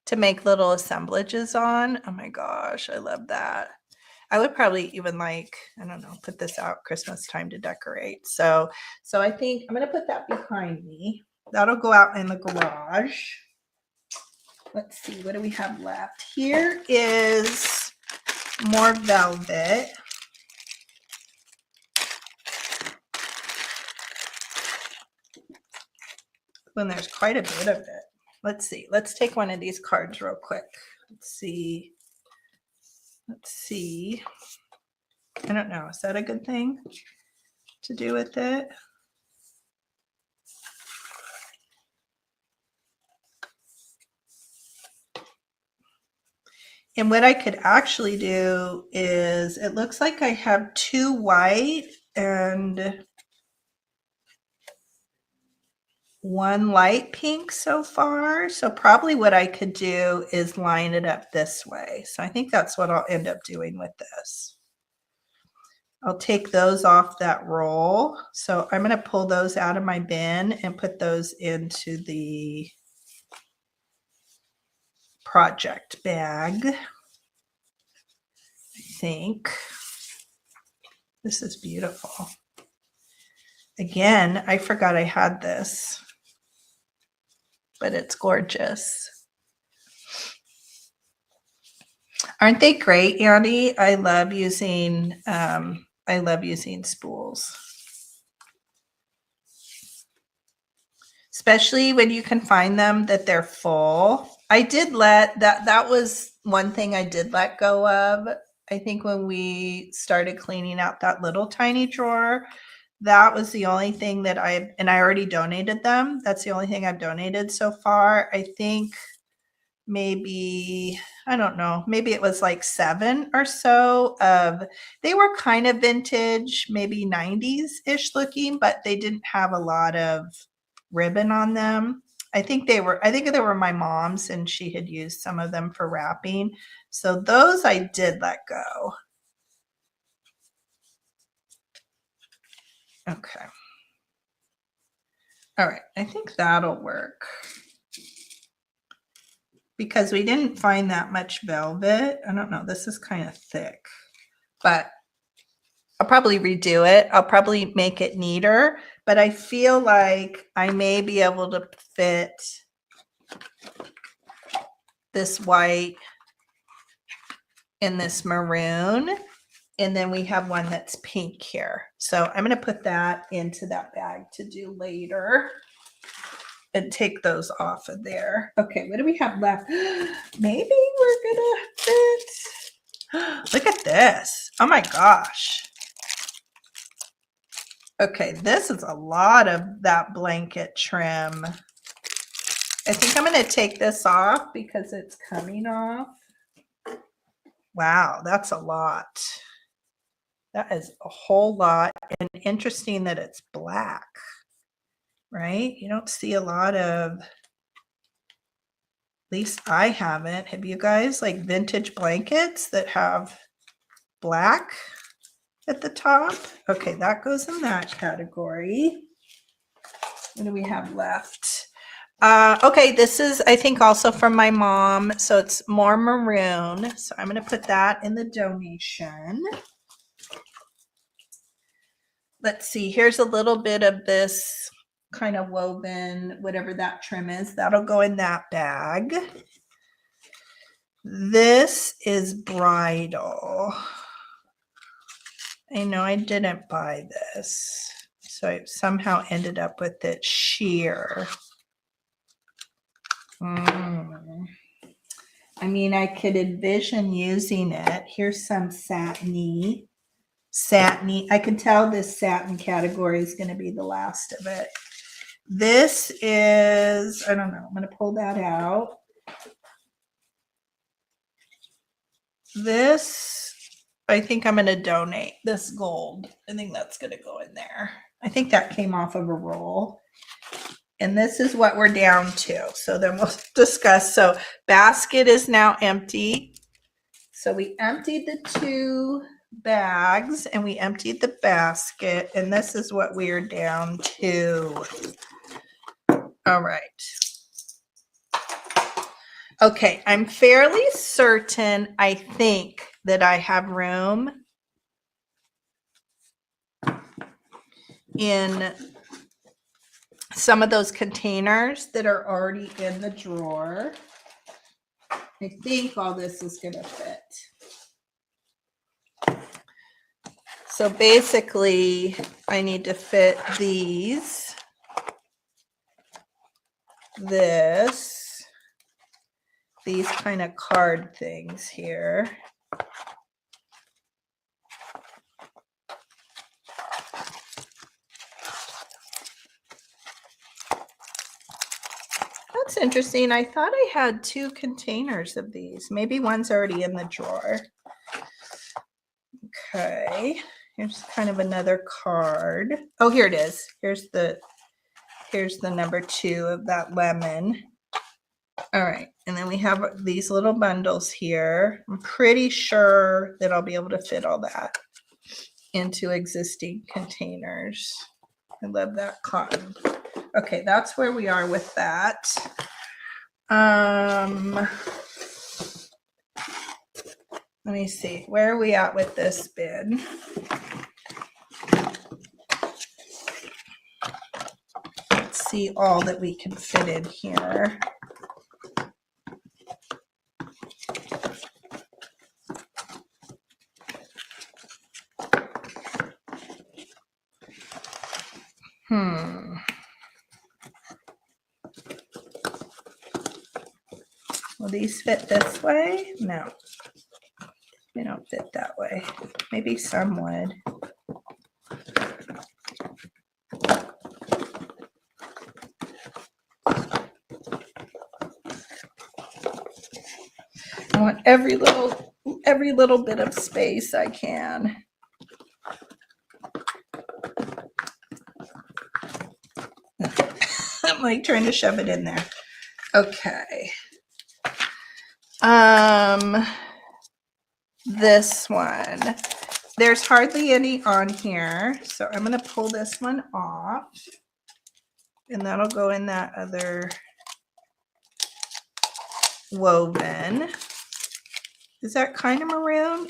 to make little assemblages on. Oh my gosh, I love that. I would probably even like, I don't know, put this out Christmas time to decorate. So I think I'm going to put that behind me. That'll go out in the garage. Let's see, what do we have left? Here is more velvet. When there's quite a bit of it. Let's see. Let's take one of these cards real quick. Let's see. I don't know. Is that a good thing to do with it? And what I could actually do is, it looks like I have 2 white and 1 light pink so far. So probably what I could do is line it up this way. So I think that's what I'll end up doing with this. I'll take those off that roll. So I'm going to pull those out of my bin and put those into the project bag. I think this is beautiful. Again, I forgot I had this, but it's gorgeous. Aren't they great, Andy? I love using spools. Especially when you can find them that they're full. I did that was one thing I did let go of. I think when we started cleaning out that little tiny drawer, that was the only thing that I already donated them. That's the only thing I've donated so far. I think maybe, I don't know, maybe it was like 7 or so of, they were kind of vintage, maybe 90s-ish looking, but they didn't have a lot of ribbon on them. I think they were my mom's and she had used some of them for wrapping. So those I did let go. Okay. All right, I think that'll work. Because we didn't find that much velvet. I don't know, this is kind of thick, but I'll probably redo it. I'll probably make it neater, but I feel like I may be able to fit this white in this maroon. And then we have one that's pink here. So I'm going to put that into that bag to do later and take those off of there. Okay, what do we have left? Maybe we're going to fit. Look at this. Oh my gosh. Okay, this is a lot of that blanket trim. I think I'm going to take this off because it's coming off. Wow, that's a lot. That is a whole lot. And interesting that it's black, right? You don't see a lot of, at least I haven't. Have you guys like vintage blankets that have black at the top? Okay, that goes in that category. What do we have left? Okay, this is, I think, also from my mom. So it's more maroon. So I'm going to put that in the donation. Let's see, here's a little bit of this kind of woven, whatever that trim is. That'll go in that bag. This is bridal. I know I didn't buy this, so I somehow ended up with it sheer. I mean, I could envision using it. Here's some satiny. I can tell this satin category is going to be the last of it. This is, I don't know, I'm going to pull that out. This, I think I'm going to donate this gold. I think that's going to go in there. I think that came off of a roll. And this is what we're down to. So then we'll discuss. So basket is now empty. So we emptied the 2 bags and we emptied the basket, and this is what we are down to. All right. Okay, I'm fairly certain, I think, that I have room in some of those containers that are already in the drawer. I think all this is going to fit. So basically, I need to fit these, these kind of card things here. That's interesting. I thought I had 2 containers of these. Maybe one's already in the drawer. Okay. Here's kind of another card. Oh, here it is. Here's the number 2 of that lemon. All right. And then we have these little bundles here. I'm pretty sure that I'll be able to fit all that into existing containers. I love that cotton. Okay, that's where we are with that. Let me see. Where are we at with this bin? Let's see all that we can fit in here. Will these fit this way? No, they don't fit that way. Maybe some would. I want every little bit of space I can. I'm like trying to shove it in there. Okay. This one, there's hardly any on here, so I'm going to pull this one off, and that'll go in that other woven. Is that kind of maroon?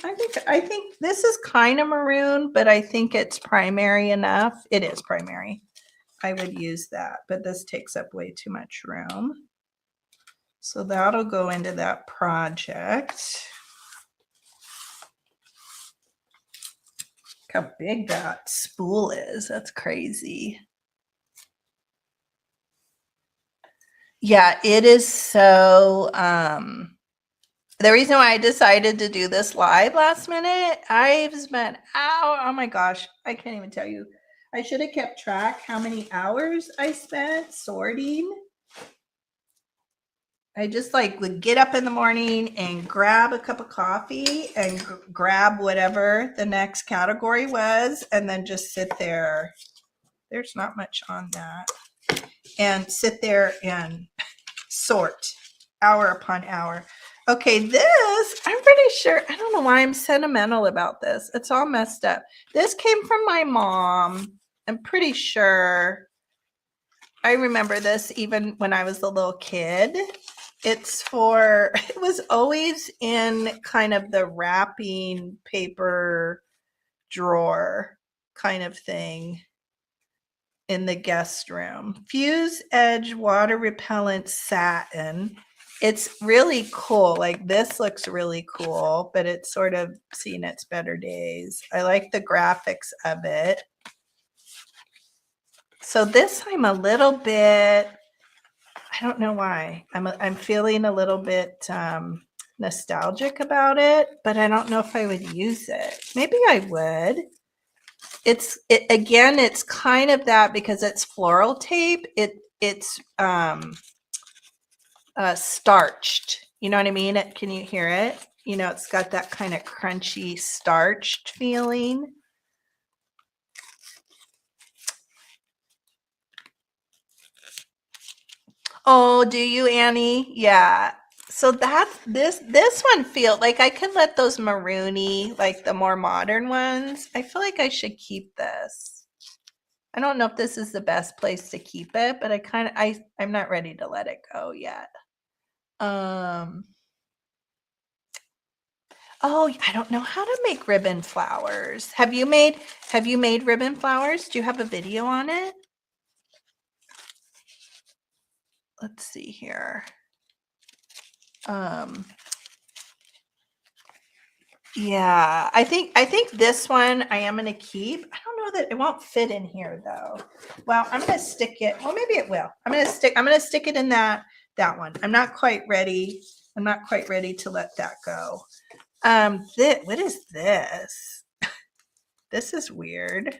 I think this is kind of maroon, but I think it's primary enough. It is primary. I would use that, but this takes up way too much room. So that'll go into that project. Look how big that spool is. That's crazy. Yeah, it is so the reason why I decided to do this live last minute, I've spent oh my gosh, I can't even tell you. I should have kept track how many hours I spent sorting. I just like would get up in the morning and grab a cup of coffee and grab whatever the next category was, and then just sit there. There's not much on that. And sit there and sort hour upon hour. Okay, this, I'm pretty sure, I don't know why I'm sentimental about this. It's all messed up. This came from my mom. I'm pretty sure I remember this even when I was a little kid. It's for, it was always in kind of the wrapping paper drawer kind of thing in the guest room. Fuse edge water repellent satin. It's really cool. Like this looks really cool, but it's sort of seen its better days. I like the graphics of it. So this I'm a little bit, I don't know why. I'm feeling a little bit nostalgic about it, but I don't know if I would use it. Maybe I would. Again, it's kind of that because it's floral tape. It's starched. You know what I mean? Can you hear it? You know, it's got that kind of crunchy starched feeling. Oh, do you, Annie? Yeah. So that's this one feels like I can let those maroony, like the more modern ones. I feel like I should keep this. I don't know if this is the best place to keep it, but I'm not ready to let it go yet. Oh, I don't know how to make ribbon flowers. Have you made ribbon flowers? Do you have a video on it? Let's see here. Yeah, I think this one I am going to keep. I don't know that it won't fit in here though. Well, I'm going to stick it. Well, maybe it will. I'm going to stick it in that one. I'm not quite ready. I'm not quite ready to let that go. What is this? This is weird.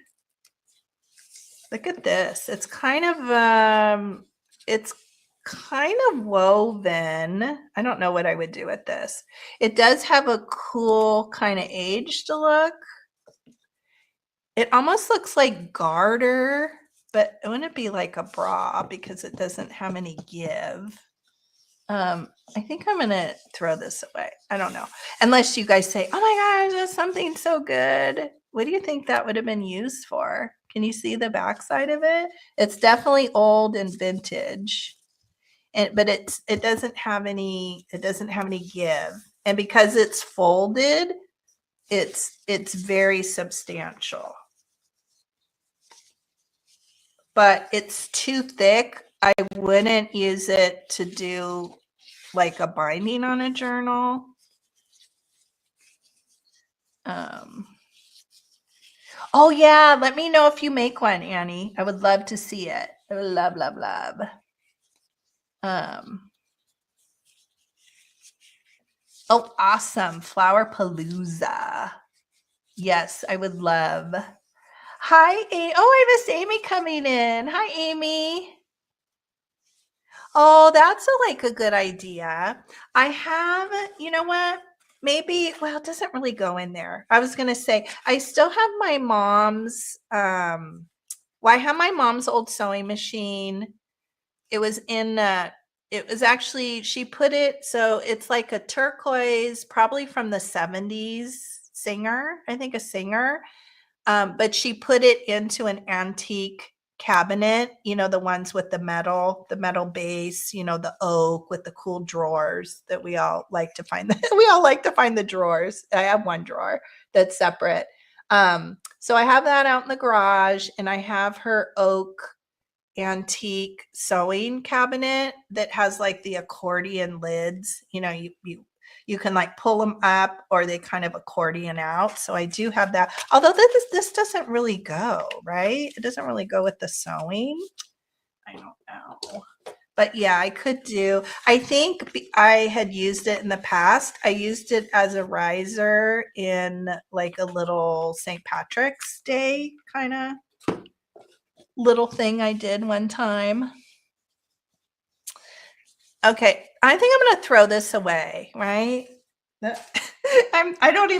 Look at this. It's kind of woven. I don't know what I would do with this. It does have a cool kind of aged look. It almost looks like garter, but it wouldn't be like a bra because it doesn't have any give. I think I'm gonna throw this away. I don't know. Unless you guys say, oh my gosh, that's something so good. What do you think that would have been used for? Can you see the backside of it? It's definitely old and vintage. But it doesn't have any give. And because it's folded, it's very substantial. But it's too thick. I wouldn't use it to do like a binding on a journal. Oh yeah, let me know if you make one, Annie. I would love to see it. I would love, love, love. Oh, awesome. Flower Palooza. Yes, I would love. Hi, I missed Amy coming in. Hi, Amy. Oh, that's a good idea. I have, you know what? Maybe, well, it doesn't really go in there. I was going to say, I still have my mom's, I have my mom's old sewing machine. It was it was actually, she put it, so it's like a turquoise, probably from the 70s singer, I think a singer. But she put it into an antique cabinet, you know, the ones with the metal base, you know, the oak with the cool drawers that we all like to find. We all like to find the drawers. I have one drawer that's separate. So I have that out in the garage, and I have her oak antique sewing cabinet that has like the accordion lids. You know, you can like pull them up, or they kind of accordion out. So I do have that. Although this doesn't really go, right? It doesn't really go with the sewing. I don't know. But yeah, I could do, I think I had used it in the past. I used it as a riser in like a little St. Patrick's Day kind of little thing I did one time. Okay, I think I'm going to throw this away, right? I don't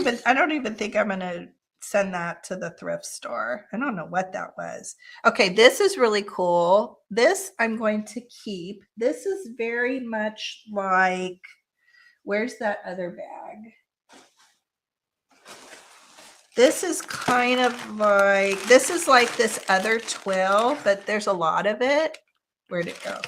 even think I'm going to send that to the thrift store. I don't know what that was. Okay, this is really cool. This I'm going to keep. This is very much like, where's that other bag? This is kind of like, this is like this other twill, but there's a lot of it. Where'd it go?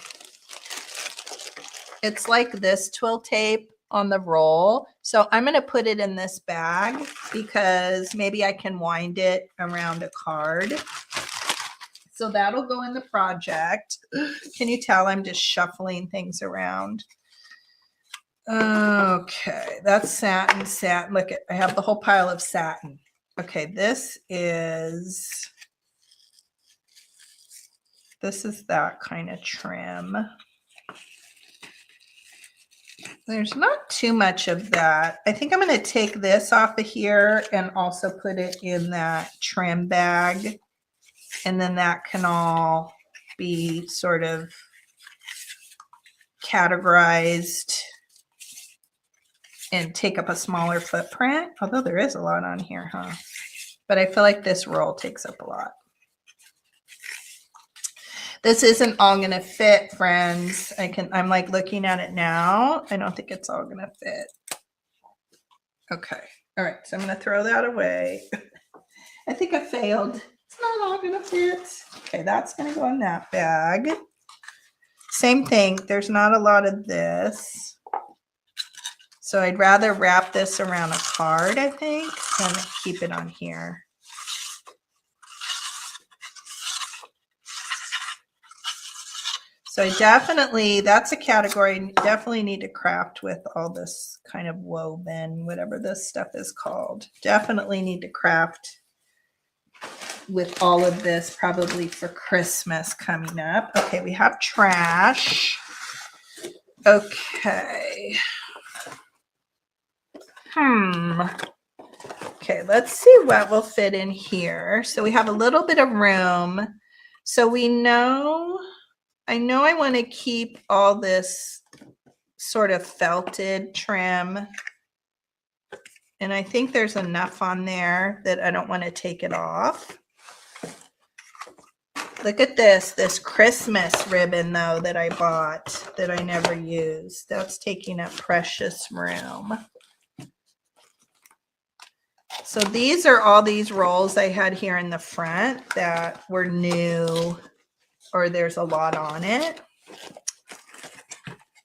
It's like this twill tape on the roll. So I'm going to put it in this bag because maybe I can wind it around a card. So that'll go in the project. Can you tell I'm just shuffling things around? Okay, that's satin. Look, I have the whole pile of satin. Okay, this is that kind of trim. There's not too much of that. I think I'm going to take this off of here and also put it in that trim bag. And then that can all be sort of categorized and take up a smaller footprint. Although there is a lot on here, huh? But I feel like this roll takes up a lot. This isn't all going to fit, friends. I'm like looking at it now. I don't think it's all going to fit. Okay. All right. So I'm going to throw that away. I think I failed. It's not all going to fit. Okay. That's going to go in that bag. Same thing. There's not a lot of this. So I'd rather wrap this around a card, I think, than keep it on here. So I definitely, that's a category, definitely need to craft with all this kind of woven, whatever this stuff is called. Definitely need to craft with all of this probably for Christmas coming up. Okay, we have trash. Okay. Okay, let's see what will fit in here. So we have a little bit of room. So we know, I know I want to keep all this sort of felted trim. And I think there's enough on there that I don't want to take it off. Look at this Christmas ribbon though that I bought that I never used. That's taking up precious room. So these are all these rolls I had here in the front that were new, or there's a lot on it.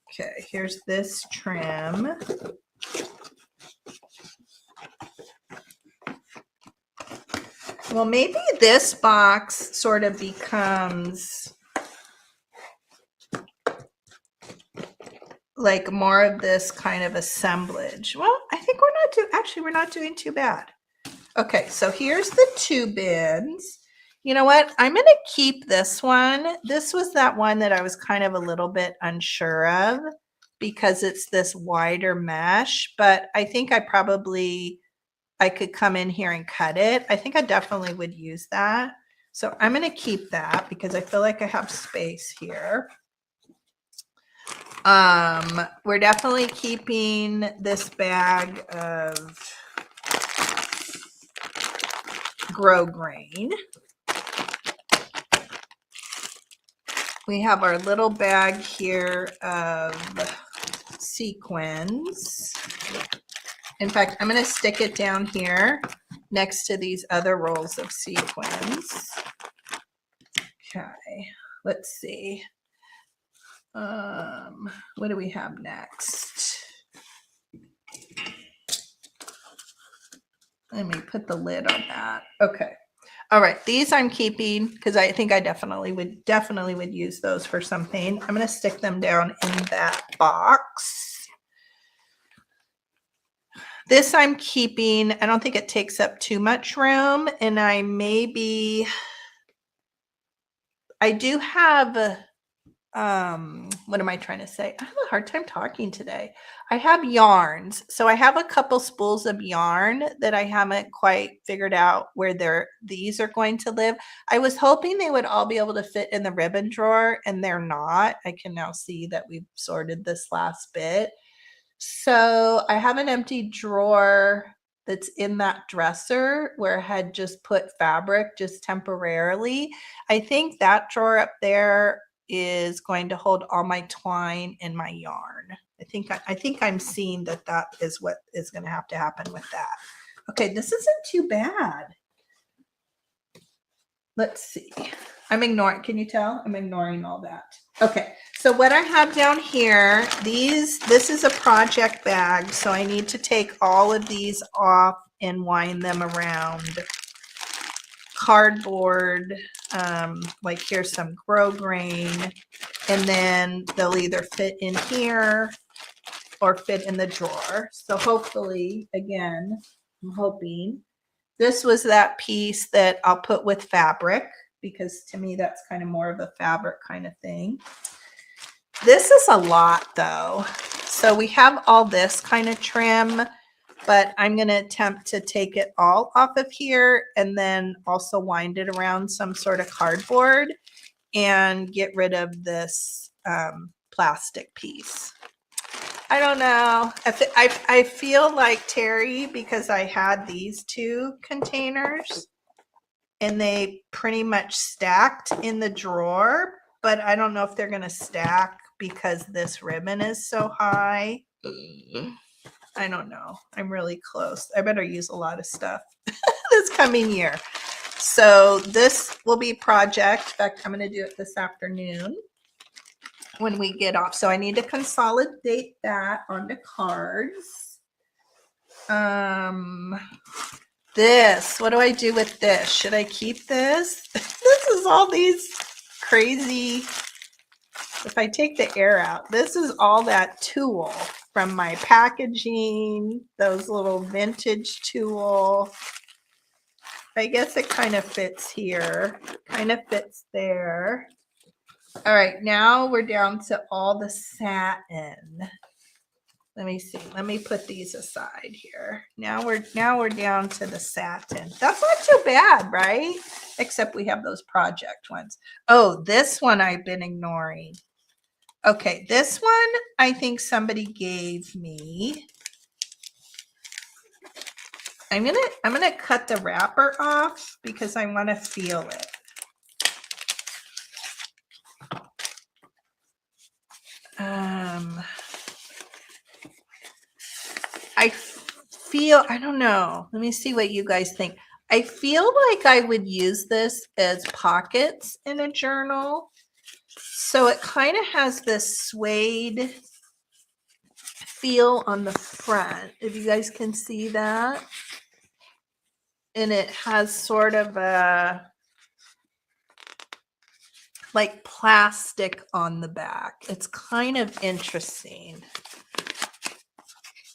Okay, here's this trim. Well, maybe this box sort of becomes like more of this kind of assemblage. Well, I think we're not doing too bad. Okay, so here's the 2 bins. You know what? I'm going to keep this one. This was that one that I was kind of a little bit unsure of because it's this wider mesh, but I think I could come in here and cut it. I think I definitely would use that. So I'm going to keep that because I feel like I have space here. We're definitely keeping this bag of Grow Grain. We have our little bag here of sequins. In fact, I'm going to stick it down here next to these other rolls of sequins. Okay, let's see. What do we have next? Let me put the lid on that. Okay. All right, these I'm keeping because I think I definitely would use those for something. I'm going to stick them down in that box. This I'm keeping. I don't think it takes up too much room, and I do have what am I trying to say? I have a hard time talking today. I have yarns. So I have a couple spools of yarn that I haven't quite figured out where these are going to live. I was hoping they would all be able to fit in the ribbon drawer, and they're not. I can now see that we've sorted this last bit. So I have an empty drawer that's in that dresser where I had just put fabric just temporarily. I think that drawer up there is going to hold all my twine and my yarn. I think I'm seeing that is what is going to have to happen with that. Okay, this isn't too bad. Let's see. I'm ignoring, can you tell? I'm ignoring all that. Okay, so what I have down here, this is a project bag, so I need to take all of these off and wind them around. Cardboard, like here's some grosgrain, and then they'll either fit in here or fit in the drawer. So hopefully, again, I'm hoping this was that piece that I'll put with fabric, because to me that's kind of more of a fabric kind of thing. This is a lot though. So we have all this kind of trim, but I'm going to attempt to take it all off of here and then also wind it around some sort of cardboard and get rid of this plastic piece. I don't know. I feel like Terry, because I had these two containers and they pretty much stacked in the drawer, but I don't know if they're going to stack because this ribbon is so high. I don't know. I'm really close. I better use a lot of stuff this coming year. So this will be project. In fact, I'm going to do it this afternoon when we get off. So I need to consolidate that onto cards. This, what do I do with this? Should I keep this? This is all these crazy, if I take the air out, this is all that tulle from my packaging, those little vintage tulle. I guess it kind of fits here, kind of fits there. All right, now we're down to all the satin. Let me see. Let me put these aside here. Now we're down to the satin. That's not too bad, right? Except we have those project ones. Oh, this one I've been ignoring. Okay, this one I think somebody gave me. I'm gonna cut the wrapper off because I want to feel it. I don't know. Let me see what you guys think. I feel like I would use this as pockets in a journal. So it kind of has this suede feel on the front, if you guys can see that. And it has sort of a like plastic on the back. It's kind of interesting.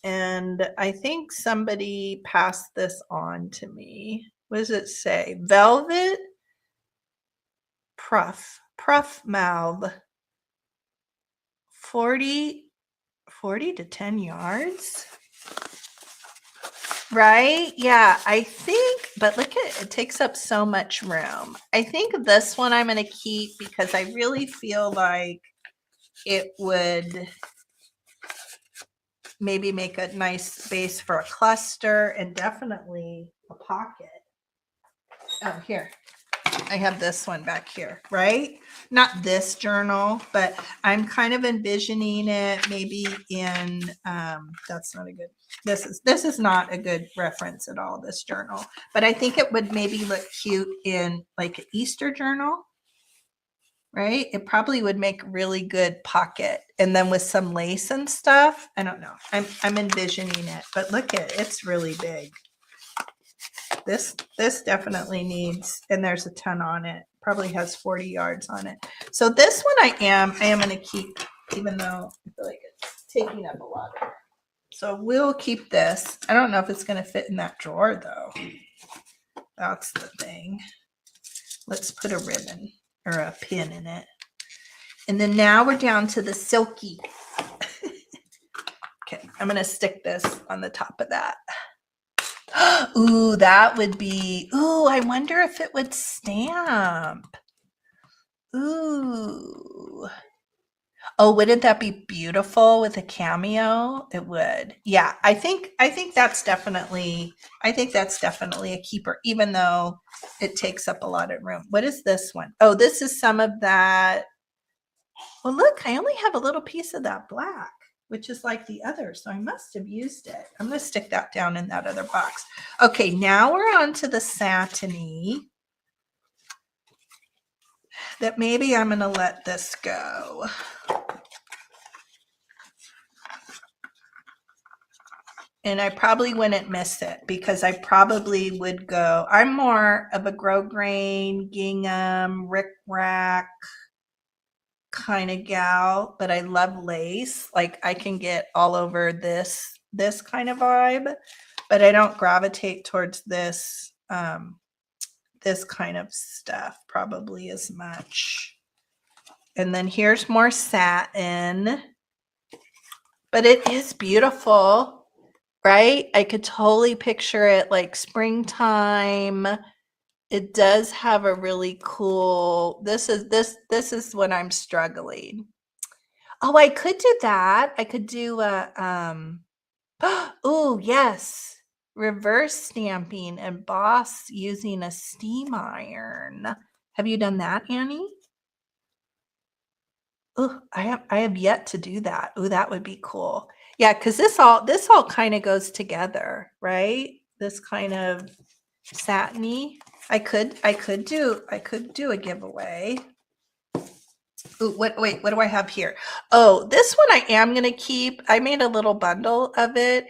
And I think somebody passed this on to me. What does it say? Velvet puff mouth. 40 to 10 yards. Right? Yeah, I think, but look at it, it takes up so much room. I think this one I'm going to keep because I really feel like it would maybe make a nice space for a cluster and definitely a pocket. Oh, here. I have this one back here, right? Not this journal, but I'm kind of envisioning it maybe in, that's not a good, this is not a good reference at all, this journal, but I think it would maybe look cute in like an Easter journal. right? It probably would make really good pocket. And then with some lace and stuff, I don't know. I'm envisioning it, but look at it, it's really big. This definitely needs, and there's a ton on it. Probably has 40 yards on it. So this one I am going to keep, even though I feel like it's taking up a lot of it. So we'll keep this. I don't know if it's going to fit in that drawer though. That's the thing. Let's put a ribbon or a pin in it. And then now we're down to the silky. Okay, I'm going to stick this on the top of that. Ooh, that would be, ooh, I wonder if it would stamp. Ooh. Oh, wouldn't that be beautiful with a cameo? It would. Yeah, I think that's definitely a keeper, even though it takes up a lot of room. What is this one? Oh, this is some of that. Well, look, I only have a little piece of that black, which is like the other, so I must have used it. I'm going to stick that down in that other box. Okay, now we're on to the satiny. That maybe I'm going to let this go. And I probably wouldn't miss it because I probably would go, I'm more of a grosgrain, gingham, rickrack kind of gal, but I love lace. Like I can get all over this kind of vibe, but I don't gravitate towards this this kind of stuff probably as much. And then here's more satin, but it is beautiful, right? I could totally picture it like springtime. It does have a really cool, this is when I'm struggling. Oh, I could do that. I could do a oh, yes. Reverse stamping and emboss using a steam iron. Have you done that, Annie? Oh, I have yet to do that. Oh, that would be cool. Yeah, because this all kind of goes together, right? This kind of satiny. I could do a giveaway. Ooh, wait, what do I have here? Oh, this one I am gonna keep. I made a little bundle of it.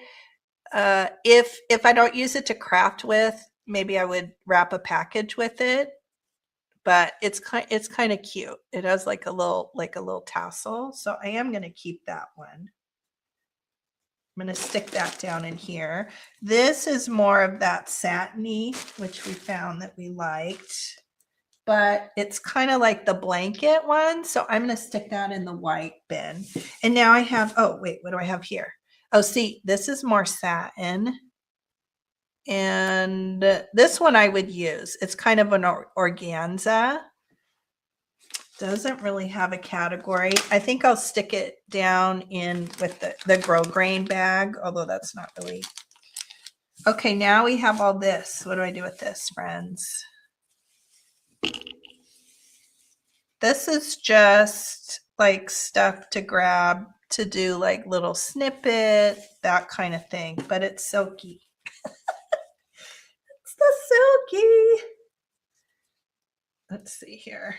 If I don't use it to craft with, maybe I would wrap a package with it. But it's kind of cute. It has like a little tassel. So I am gonna keep that one. I'm going to stick that down in here. This is more of that satiny, which we found that we liked, but it's kind of like the blanket one. So I'm going to stick that in the white bin. And now I have, oh, wait, what do I have here? Oh, see, this is more satin. And this one I would use. It's kind of an organza. Doesn't really have a category. I think I'll stick it down in with the grosgrain bag, although that's not really. Okay, now we have all this. What do I do with this, friends? This is just like stuff to grab to do like little snippet, that kind of thing, but it's silky. It's the silky. Let's see here.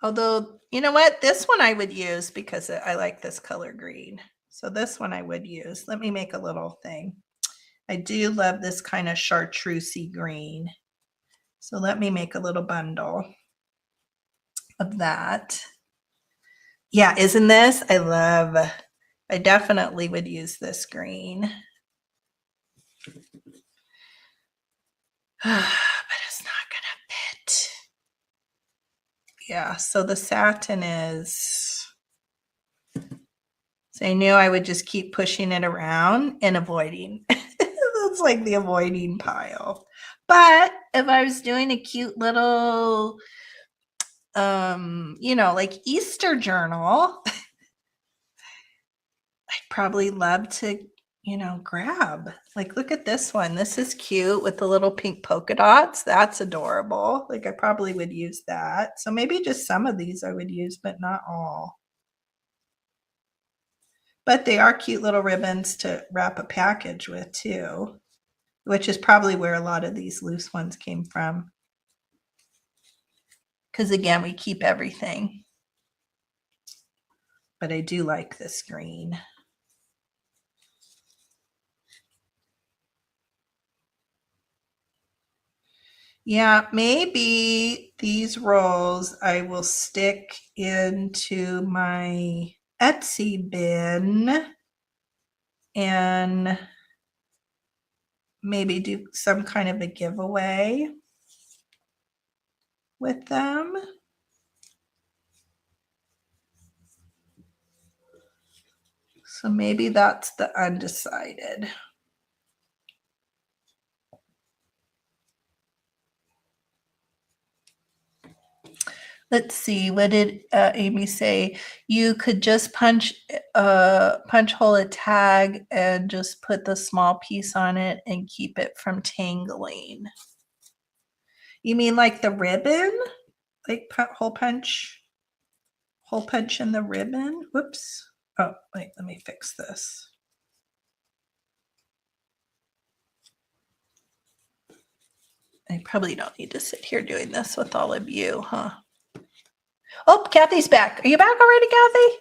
Although, you know what? This one I would use because I like this color green. So this one I would use. Let me make a little thing. I do love this kind of chartreusey green. So let me make a little bundle of that. Yeah, isn't this? I definitely would use this green. But it's not gonna fit. Yeah, so the satin is, so I knew I would just keep pushing it around and avoiding. It's like the avoiding pile. But if I was doing a cute little, like Easter journal, I'd probably love to, grab. Like, look at this one. This is cute with the little pink polka dots. That's adorable. Like, I probably would use that. So maybe just some of these I would use, but not all. But they are cute little ribbons to wrap a package with too, which is probably where a lot of these loose ones came from. because again, we keep everything. But I do like this green. Yeah, maybe these rolls I will stick into my Etsy bin and maybe do some kind of a giveaway with them. So maybe that's the undecided. Let's see, what did Amy say? You could just punch hole a tag and just put the small piece on it and keep it from tangling. You mean like the ribbon? Like hole punch in the ribbon? Whoops. Oh, wait, let me fix this. I probably don't need to sit here doing this with all of you, huh? Oh, Kathy's back. Are you back already, Kathy?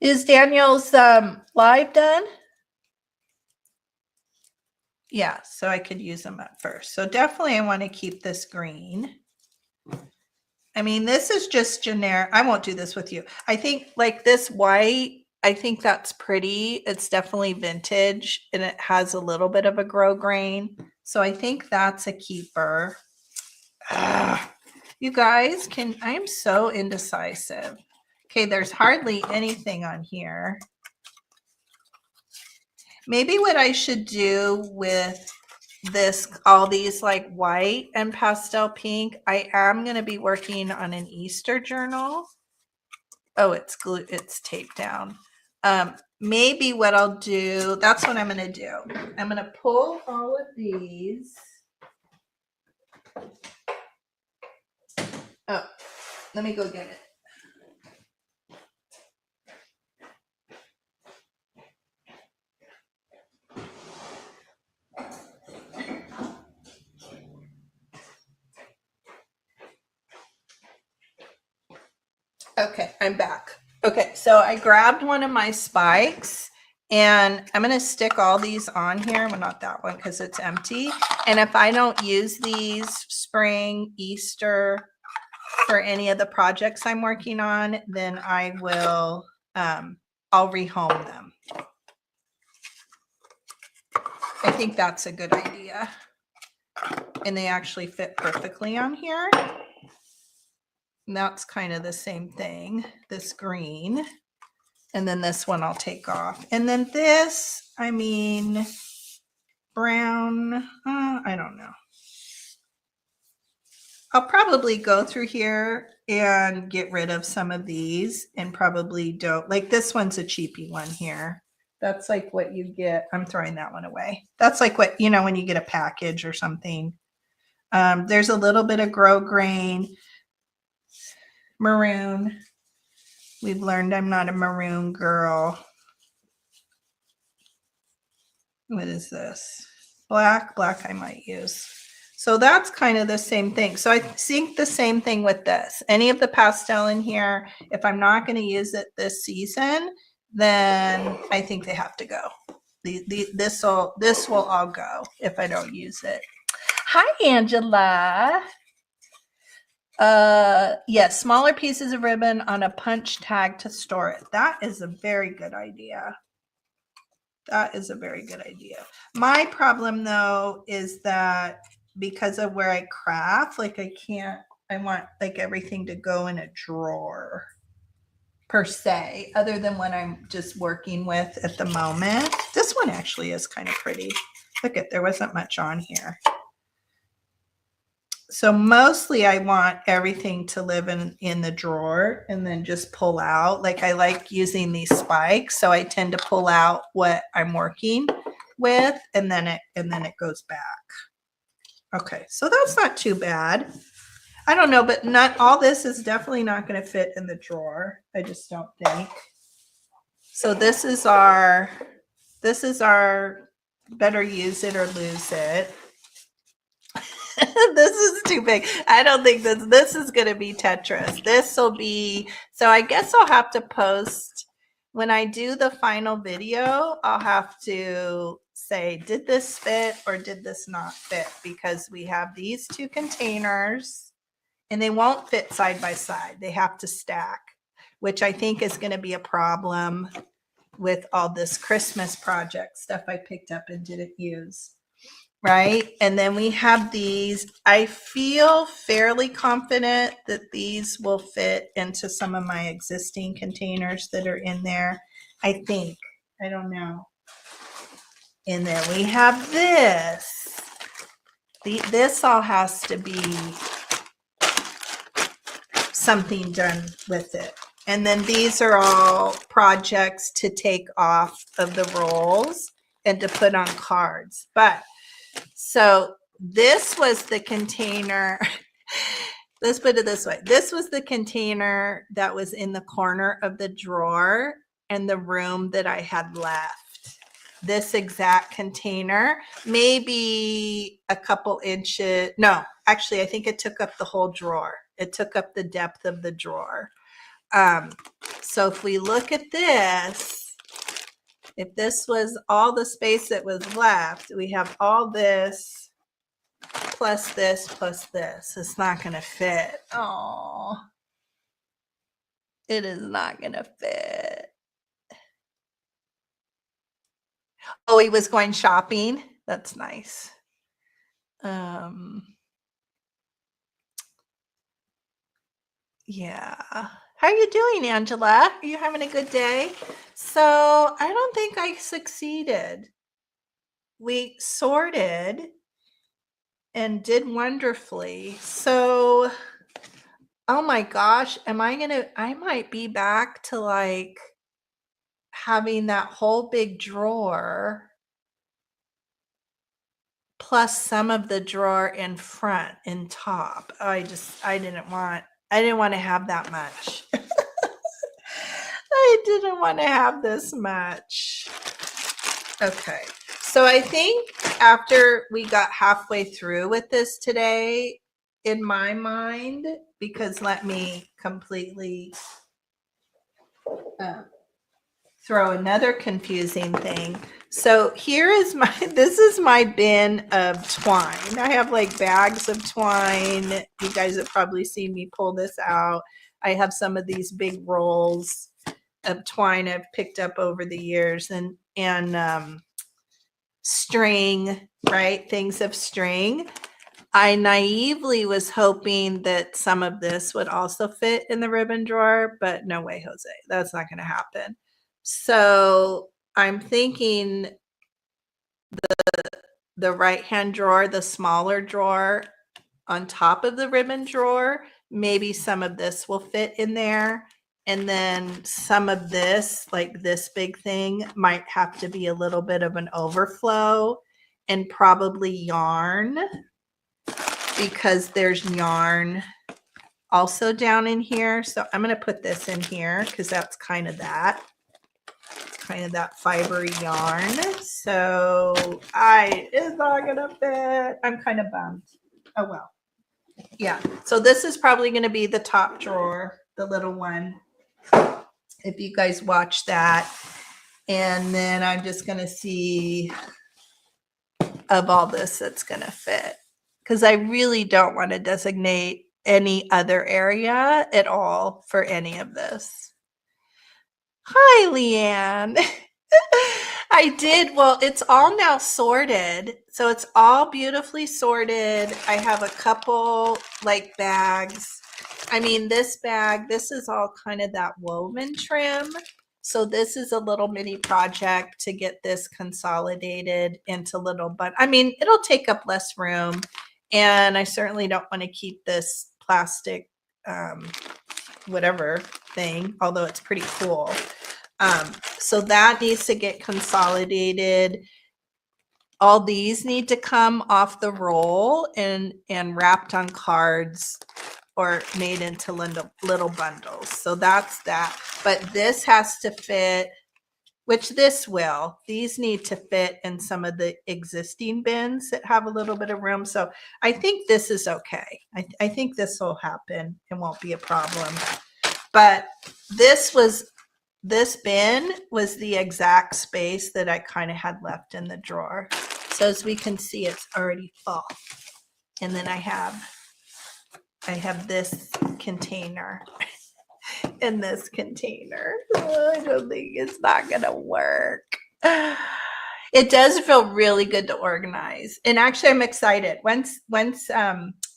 Is Daniel's live done? Yeah, so I could use them at first. So definitely I want to keep this green. I mean, this is just generic. I won't do this with you. I think like this white, I think that's pretty. It's definitely vintage and it has a little bit of a grosgrain. So I think that's a keeper. You guys I'm so indecisive. Okay, there's hardly anything on here. Maybe what I should do with all these like white and pastel pink, I am going to be working on an Easter journal. Oh, it's taped down. Maybe what I'll do, that's what I'm going to do. I'm going to pull all of these. Oh, let me go get it. Okay, I'm back. Okay, so I grabbed one of my spikes and I'm going to stick all these on here. Well, not that one because it's empty. And if I don't use these spring, Easter, for any of the projects I'm working on, then I will, I'll rehome them. I think that's a good idea. And they actually fit perfectly on here. And that's kind of the same thing, this green. And then this one I'll take off. And then this, I mean, brown, I don't know. I'll probably go through here and get rid of some of these and probably don't, like this one's a cheapy one here. That's like what you get. I'm throwing that one away. That's like what, you know, when you get a package or something. There's a little bit of grosgrain, maroon. We've learned I'm not a maroon girl. What is this? Black I might use. So that's kind of the same thing. So I think the same thing with this. Any of the pastel in here, if I'm not going to use it this season, then I think they have to go. This will all go if I don't use it. Hi, Angela. Yes, smaller pieces of ribbon on a punch tag to store it. That is a very good idea. That is a very good idea. My problem though is that because of where I craft, like I want like everything to go in a drawer per se, other than when I'm just working with at the moment. This one actually is kind of pretty. Look at, there wasn't much on here. So mostly I want everything to live in the drawer and then just pull out. Like I like using these spikes, so I tend to pull out what I'm working with and then it goes back. Okay, so that's not too bad. I don't know, but not all this is definitely not going to fit in the drawer. I just don't think. So this is our better use it or lose it. This is too big. I don't think this is going to be Tetris. This will be, so I guess I'll have to post, when I do the final video, I'll have to say, did this fit or did this not fit? Because we have these two containers and they won't fit side by side. They have to stack, which I think is going to be a problem with all this Christmas project stuff I picked up and didn't use. Right? And then we have these. I feel fairly confident that these will fit into some of my existing containers that are in there. I think. I don't know. And then we have this. This all has to be something done with it. And then these are all projects to take off of the rolls and to put on cards. But so this was the container. Let's put it this way. This was the container that was in the corner of the drawer in the room that I had left. This exact container, maybe a couple inches. No, actually, I think it took up the whole drawer. It took up the depth of the drawer. So if we look at this, if this was all the space that was left, we have all this plus this plus this. It's not going to fit. Oh, it is not going to fit. Oh, he was going shopping. That's nice. Yeah. How are you doing, Angela? Are you having a good day? So I don't think I succeeded. We sorted and did wonderfully. So, oh my gosh, I might be back to like having that whole big drawer plus some of the drawer in front and top. I didn't want to have that much. I didn't want to have this much. Okay. So I think after we got halfway through with this today, in my mind, because let me completely throw another confusing thing. So here is this is my bin of twine. I have like bags of twine. You guys have probably seen me pull this out. I have some of these big rolls of twine I've picked up over the years, and string, right? Things of string. I naively was hoping that some of this would also fit in the ribbon drawer, but no way, Jose. That's not going to happen. So I'm thinking the right-hand drawer, the smaller drawer on top of the ribbon drawer, maybe some of this will fit in there. And then some of this, like this big thing, might have to be a little bit of an overflow, and probably yarn, because there's yarn also down in here. So I'm going to put this in here because that's kind of that. Kind of that fibery yarn. So it's not going to fit. I'm kind of bummed. Oh, well. Yeah. So this is probably going to be the top drawer, the little one, if you guys watch that. And then I'm just going to see of all this that's going to fit, because I really don't want to designate any other area at all for any of this. Hi, Leanne. I did. Well, it's all now sorted. So it's all beautifully sorted. I have a couple like bags. I mean, this bag, this is all kind of that woven trim. So this is a little mini project to get this consolidated into little, but I mean, it'll take up less room. And I certainly don't want to keep this plastic, whatever thing, although it's pretty cool. So that needs to get consolidated. All these need to come off the roll and wrapped on cards or made into little bundles. So that's that. But this has to fit which this will. These need to fit in some of the existing bins that have a little bit of room. So I think this is okay. I think this will happen. It won't be a problem. But this bin was the exact space that I kind of had left in the drawer. So as we can see, it's already full. And then I have this container in this container. Oh, I don't think it's not gonna work. It does feel really good to organize. And actually I'm excited. Once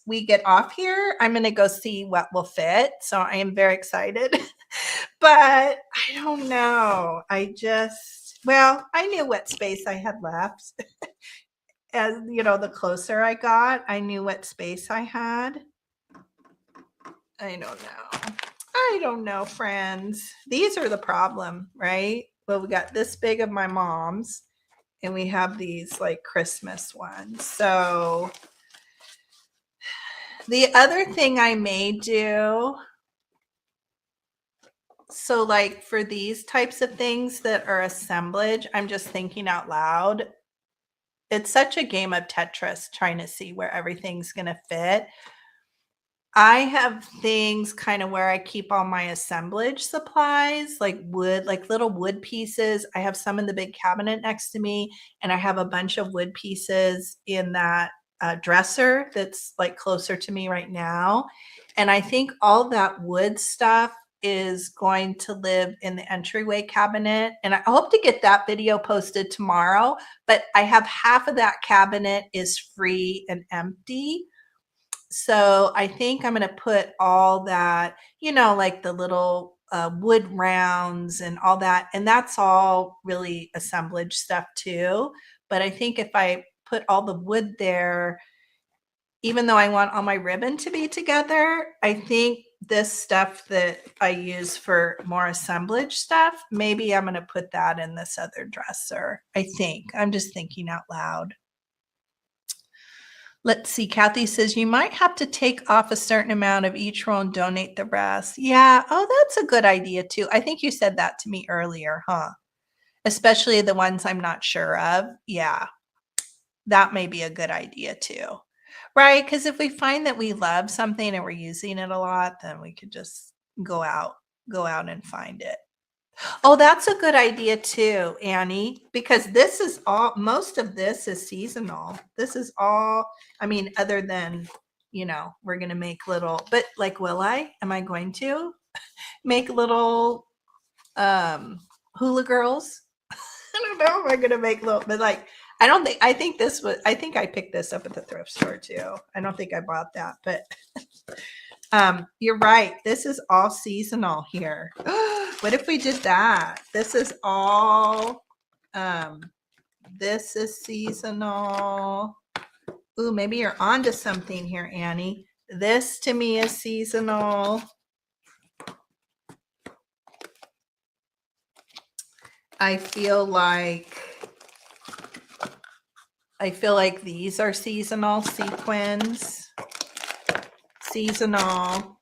we get off here, I'm gonna go see what will fit. So I am very excited. But I don't know. I knew what space I had left. As you know, the closer I got, I knew what space I had. I don't know, friends. These are the problem, right? Well, we got this big of my mom's, and we have these like Christmas ones. So the other thing I may do, so like for these types of things that are assemblage, I'm just thinking out loud. It's such a game of Tetris trying to see where everything's going to fit. I have things kind of where I keep all my assemblage supplies, like wood, like little wood pieces. I have some in the big cabinet next to me, and I have a bunch of wood pieces in that dresser that's like closer to me right now. And I think all that wood stuff is going to live in the entryway cabinet. And I hope to get that video posted tomorrow, but I have half of that cabinet is free and empty. So I think I'm going to put all that, like the little wood rounds and all that. And that's all really assemblage stuff too. But I think if I put all the wood there, even though I want all my ribbon to be together, I think this stuff that I use for more assemblage stuff, maybe I'm going to put that in this other dresser. I think. I'm just thinking out loud. Let's see. Kathy says you might have to take off a certain amount of each roll and donate the rest. Yeah. Oh, that's a good idea too. I think you said that to me earlier, huh? Especially the ones I'm not sure of. Yeah. That may be a good idea too. Right? Because if we find that we love something and we're using it a lot, then we could just go out and find it. Oh, that's a good idea too, Annie, because this is most of this is seasonal. This is all, other than, we're going to make little, but like, am I going to make little hula girls? I don't know if I'm going to make little, but like, I think I picked this up at the thrift store too. I don't think I bought that, but you're right. This is all seasonal here. What if we did that? This is all, this is seasonal. Ooh, maybe you're onto something here, Annie. This to me is seasonal. I feel like these are seasonal sequins. Seasonal.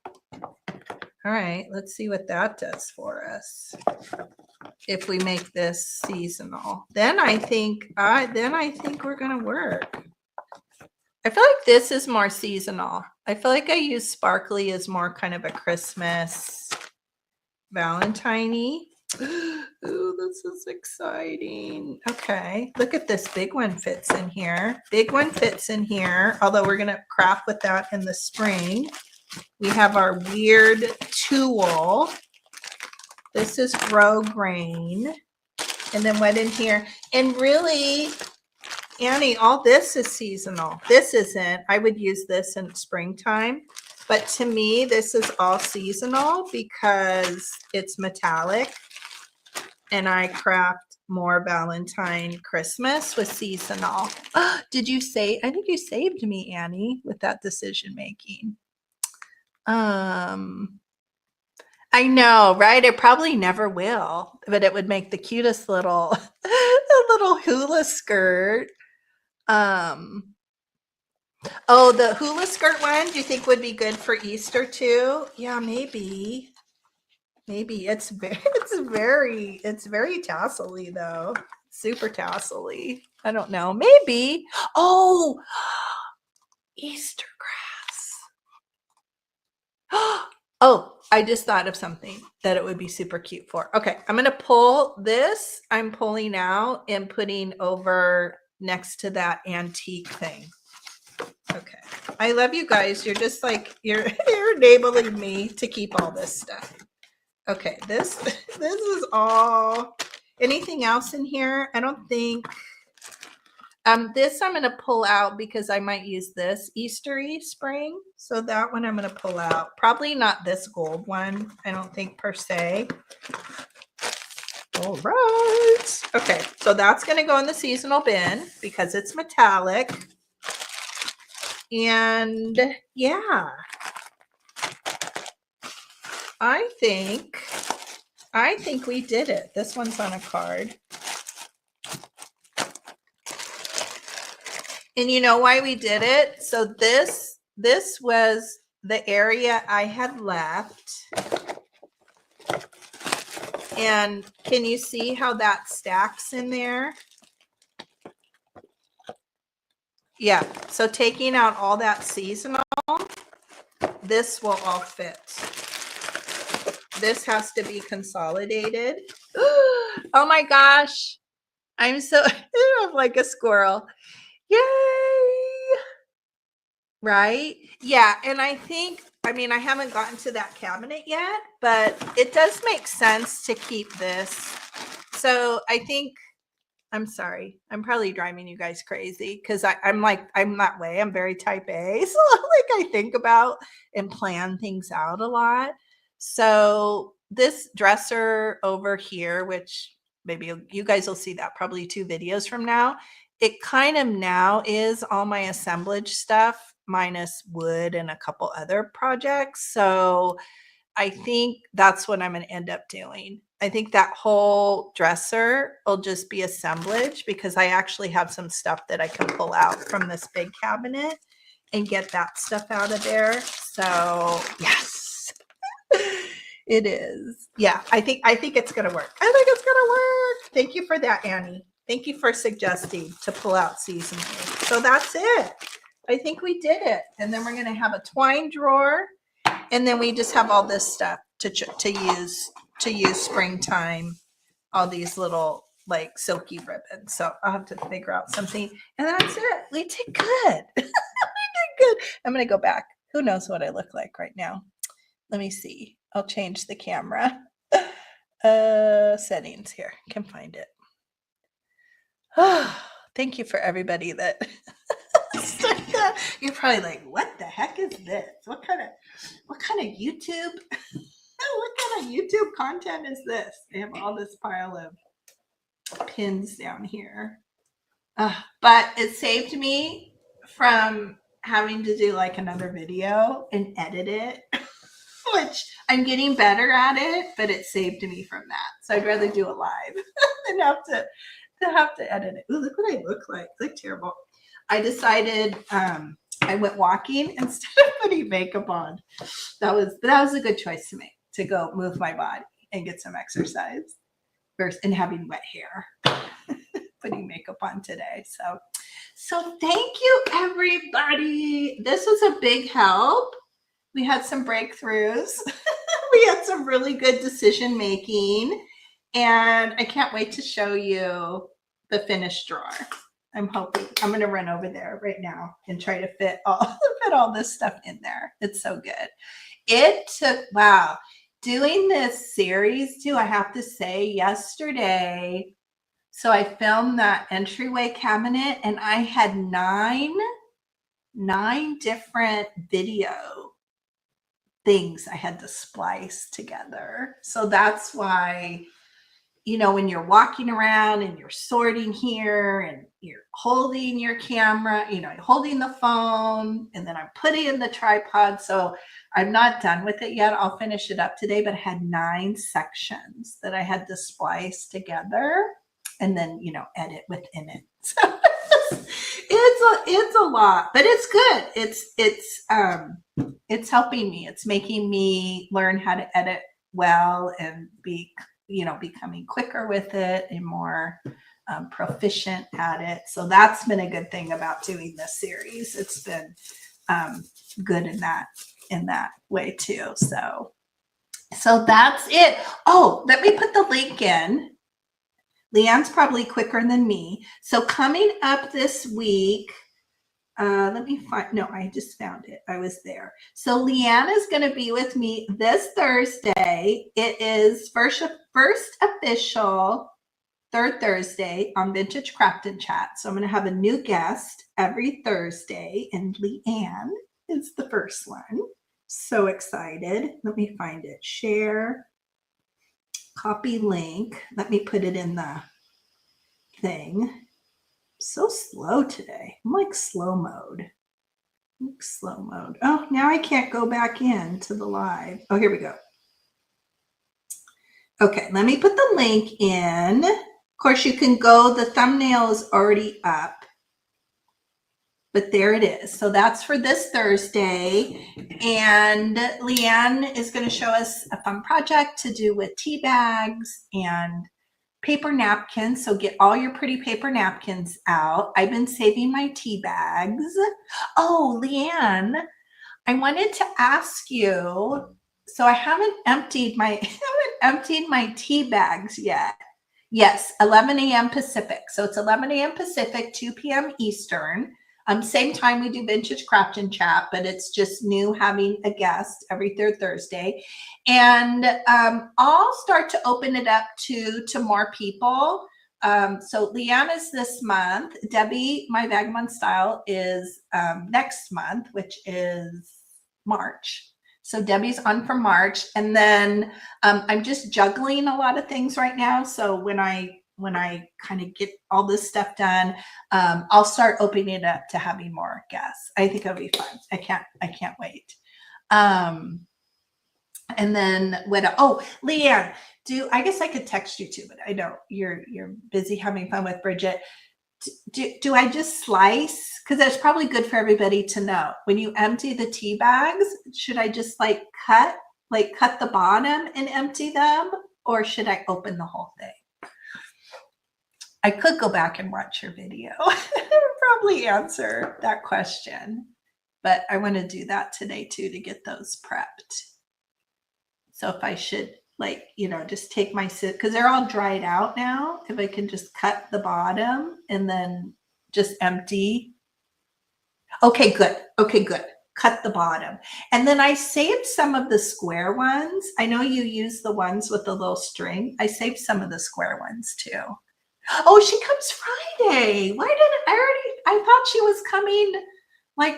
All right, let's see what that does for us. If we make this seasonal, then I think we're gonna work. I feel like this is more seasonal. I feel like I use sparkly as more kind of a Christmas, Valentine-y. Ooh, this is exciting. Okay, look at this. Big one fits in here. Big one fits in here, although we're going to craft with that in the spring. We have our weird tulle. This is grosgrain. And then what in here? And really, Annie, all this is seasonal. This isn't. I would use this in springtime. But to me, this is all seasonal because it's metallic. And I craft more Valentine Christmas with seasonal. Did you say? I think you saved me, Annie, with that decision making. I know, right? It probably never will, but it would make the cutest little, little hula skirt. Oh, the hula skirt one, do you think would be good for Easter too? Yeah, maybe. Maybe it's very tassely though. Super tassely. I don't know. Maybe. Oh, Easter grass. Oh, I just thought of something that it would be super cute for. Okay, I'm going to pull this. I'm pulling out and putting over next to that antique thing. Okay. I love you guys. You're just like, you're enabling me to keep all this stuff. Okay, this is all. Anything else in here? I don't think. This I'm going to pull out because I might use this Eastery spring. So that one I'm going to pull out. Probably not this gold one. I don't think per se. All right. Okay, so that's going to go in the seasonal bin because it's metallic. And yeah, I think we did it. This one's on a card. And you know why we did it? So this was the area I had left. And can you see how that stacks in there? Yeah, so taking out all that seasonal, this will all fit. This has to be consolidated. Oh my gosh. I'm like a squirrel. Yay! Right? Yeah, and I mean, I haven't gotten to that cabinet yet, but it does make sense to keep this. So I think, I'm sorry, I'm probably driving you guys crazy because I'm that way. I'm very type A. So like I think about and plan things out a lot. So this dresser over here, which maybe you guys will see that probably 2 videos from now, it kind of now is all my assemblage stuff minus wood and a couple other projects. So I think that's what I'm going to end up doing. I think that whole dresser will just be assemblage because I actually have some stuff that I can pull out from this big cabinet and get that stuff out of there. So yes, it is. Yeah, I think it's going to work. I think it's going to work. Thank you for that, Annie. Thank you for suggesting to pull out seasonally. So that's it. I think we did it. And then we're going to have a twine drawer. And then we just have all this stuff to use springtime, all these little like silky ribbons. So I'll have to figure out something. And that's it. We did good. We did good. I'm going to go back. Who knows what I look like right now? Let me see. I'll change the camera. Settings here. I can find it. Thank you for everybody that you're probably like, what the heck is this? What kind of YouTube what kind of YouTube content is this? They have all this pile of pins down here. But it saved me from having to do like another video and edit it, which I'm getting better at it, but it saved me from that. So I'd rather do it live than have to edit it. Ooh, look what I look like. I look terrible. I decided I went walking instead of putting makeup on. That was a good choice to make, to go move my body and get some exercise versus and having wet hair. Putting makeup on today. So thank you, everybody. This was a big help. We had some breakthroughs. We had some really good decision making. And I can't wait to show you the finished drawer. I'm hoping I'm going to run over there right now and try to fit all this stuff in there. It's so good. It took, wow, doing this series too, I have to say, yesterday. So I filmed that entryway cabinet and I had nine different video things I had to splice together. So that's why, you know, when you're walking around and you're sorting here and you're holding your camera, you know, holding the phone, and then I'm putting in the tripod. So I'm not done with it yet. I'll finish it up today, but I had 9 sections that I had to splice together and then, you know, edit within it. So it's a lot, but it's good. It's helping me. It's making me learn how to edit well and be, becoming quicker with it and more proficient at it. So that's been a good thing about doing this series. It's been good in that way too. So that's it. Oh, let me put the link in. Leanne's probably quicker than me. So coming up this week, let me find, no, I just found it. I was there. So Leanne is going to be with me this Thursday. It is first official third Thursday on Vintage Craft and Chat. So I'm going to have a new guest every Thursday, and Leanne is the first one. So excited. Let me find it. Share, copy link. Let me put it in the thing. So slow today. I'm like slow mode. Oh, now I can't go back into the live. Oh, here we go. Okay, let me put the link in. Of course, you can go, the thumbnail is already up, but there it is. So that's for this Thursday. And Leanne is going to show us a fun project to do with tea bags and paper napkins. So get all your pretty paper napkins out. I've been saving my tea bags. Oh, Leanne, I wanted to ask you, so I haven't emptied my tea bags yet. Yes, 11 a.m. Pacific. So it's 11 a.m. Pacific, 2 p.m. Eastern. Same time we do Vintage Craft and Chat, but it's just new having a guest every third Thursday. And I'll start to open it up to more people. So Leanne is this month. Debbie, my Vagabond Style, is next month, which is March. So Debbie's on for March. And then I'm just juggling a lot of things right now. So when I kind of get all this stuff done, I'll start opening it up to having more guests. I think it'll be fun. I can't wait. And then Leanne, I guess I could text you too, but I know you're busy having fun with Bridget. Do I just slice? Because that's probably good for everybody to know. When you empty the tea bags, should I just cut the bottom and empty them, or should I open the whole thing? I could go back and watch your video and probably answer that question, but I want to do that today too to get those prepped. So if I should just take my because they're all dried out now, if I can just cut the bottom and then just empty. Okay, good. Cut the bottom. And then I saved some of the square ones. I know you use the ones with the little string. I saved some of the square ones too. Oh, she comes Friday. I thought she was coming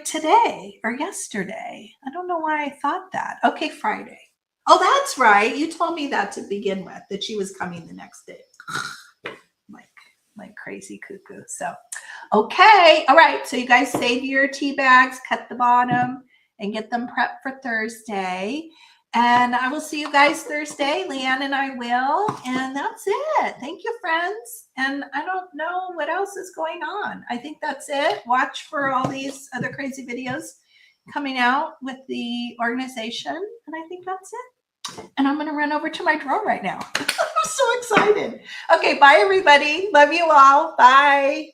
today or yesterday. I don't know why I thought that. Okay, Friday. Oh, that's right. You told me that to begin with, that she was coming the next day. like crazy cuckoo. So, okay. All right. So you guys save your tea bags, cut the bottom, and get them prepped for Thursday. And I will see you guys Thursday. Leanne and I will. And that's it. Thank you, friends. And I don't know what else is going on. I think that's it. Watch for all these other crazy videos coming out with the organization. And I think that's it. And I'm going to run over to my drawer right now. I'm so excited. Okay. Bye, everybody. Love you all. Bye.